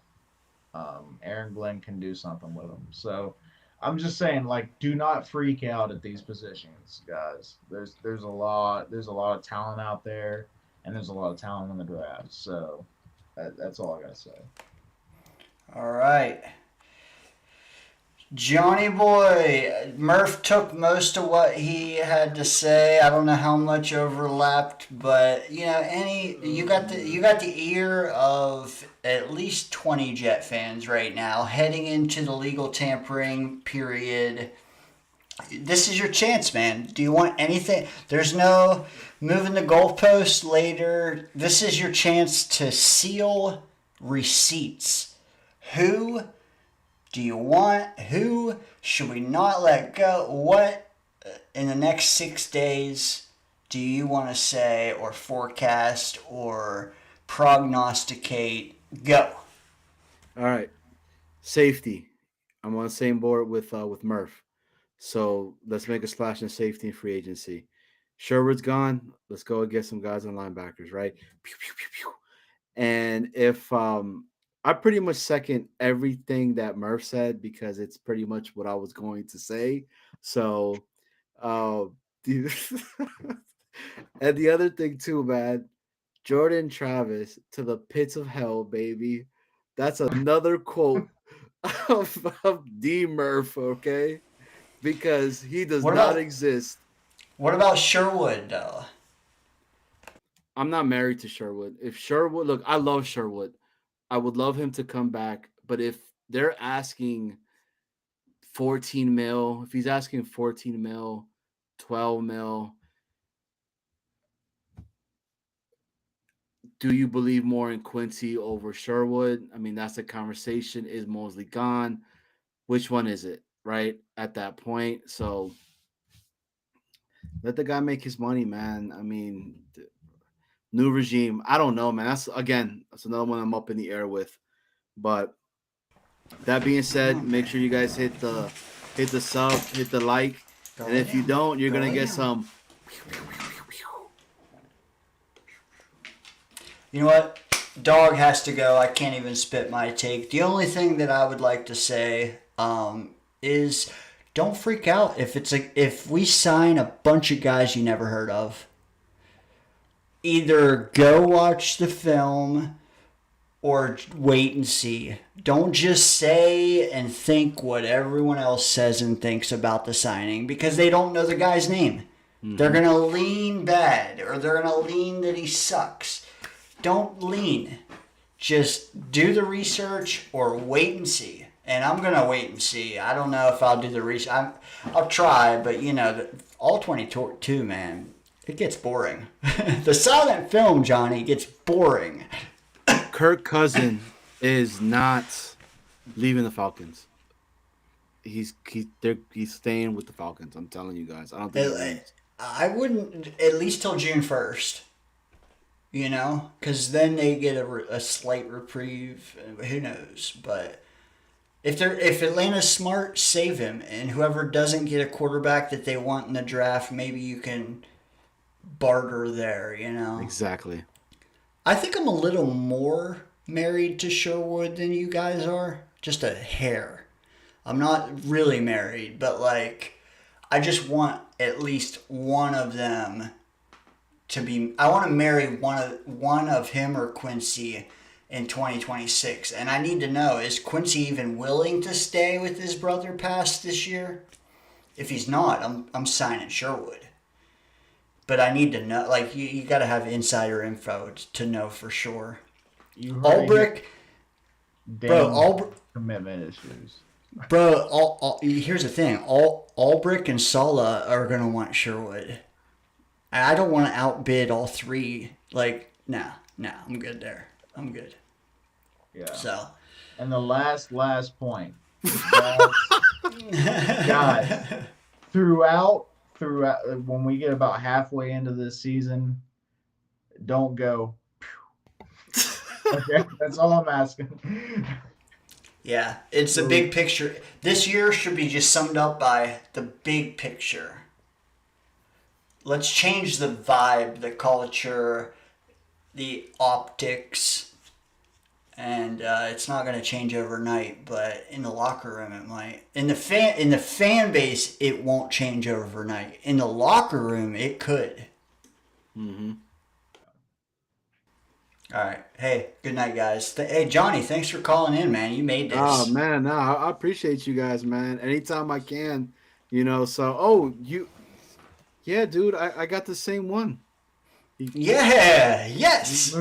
Aaron Glenn can do something with him. So I'm just saying, like, do not freak out at these positions, guys. There's a lot of talent out there, and there's a lot of talent in the draft. So that's all I gotta say. All right. Johnny boy, Murph took most of what he had to say. I don't know how much overlapped, but you got the ear of at least 20 Jet fans right now heading into the legal tampering period. This is your chance, man. Do you want anything? There's no moving the goalposts later. This is your chance to seal receipts. Who do you want? Who should we not let go? What in the next 6 days do you want to say or forecast or prognosticate? Go. All right. Safety. I'm on the same board with Murph. So let's make a splash in safety and free agency. Sherwood's gone. Let's go and get some guys on linebackers, right? Pew, pew, pew, pew. And if I pretty much second everything that Murph said because it's pretty much what I was going to say. So, and the other thing too, man, Jordan Travis to the pits of hell, baby. That's another quote of D Murph, okay? Because he does not exist. What about Sherwood, though? I'm not married to Sherwood. If Sherwood, look, I love Sherwood. I would love him to come back. But if they're asking 14 mil, if he's asking 14 mil, 12 mil, do you believe more in Quincy over Sherwood? I mean, that's the conversation. Is Mosley gone? Which one is it, right? At that point. So let the guy make his money, man. I mean, new regime. I don't know, man. That's another one I'm up in the air with. But that being said, make sure you guys hit the sub, hit the like. And if you don't, you're gonna get some. You know what? Dog has to go. I can't even spit my take. The only thing that I would like to say is don't freak out if we sign a bunch of guys you never heard of. Either go watch the film or wait and see. Don't just say and think what everyone else says and thinks about the signing because they don't know the guy's name. Mm-hmm. They're going to lean bad or they're going to lean that he sucks. Don't lean. Just do the research or wait and see. And I'm going to wait and see. I don't know if I'll do the research. I'll try, but all 22, man, it gets boring. The silent film, Johnny, gets boring. Kirk Cousins is not leaving the Falcons. He's staying with the Falcons. I'm telling you guys. I don't think I wouldn't at least till June 1st. Because then they get a slight reprieve. Who knows? But if Atlanta's smart, save him. And whoever doesn't get a quarterback that they want in the draft, maybe you can barter there. Exactly. I think I'm a little more married to Sherwood than you guys are. Just a hair. I'm not really married, but I just want at least one of them to be. I want to marry one of him or Quincy in 2026, and I need to know, is Quincy even willing to stay with his brother past this year? If he's not, I'm signing Sherwood. But I need to know, you got to have insider info to know for sure. Ulbrich, Bro, Dane's commitment issues. Bro, here's the thing. Albrecht and Sala are gonna want Sherwood. I don't want to outbid all three. Like, nah, I'm good there. I'm good. Yeah. So. And the last point. Guys, throughout when we get about halfway into this season, don't go. Okay, that's all I'm asking. Yeah, it's the big picture. This year should be just summed up by the big picture. Let's change the vibe, the culture, the optics, and it's not going to change overnight. But in the locker room, it might. In the fan base, it won't change overnight. In the locker room, it could. Mm-hmm. All right. Hey, good night, guys. Hey, Johnny, thanks for calling in, man. You made this. Oh man, no, I appreciate you guys, man. Anytime I can, you know. So, yeah, dude, I got the same one. Yeah. Yes.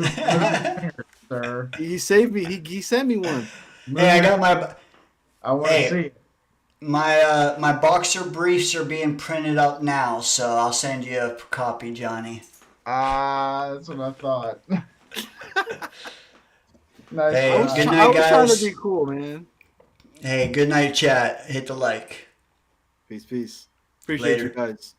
Sir. He saved me. He sent me one. Hey, I got my. I want to see it. My boxer briefs are being printed up now, so I'll send you a copy, Johnny. That's what I thought. Nice. Hey, good I night, was trying guys. to be cool, man. Hey, good night, chat. Hit the like. Peace. Appreciate Later. you guys.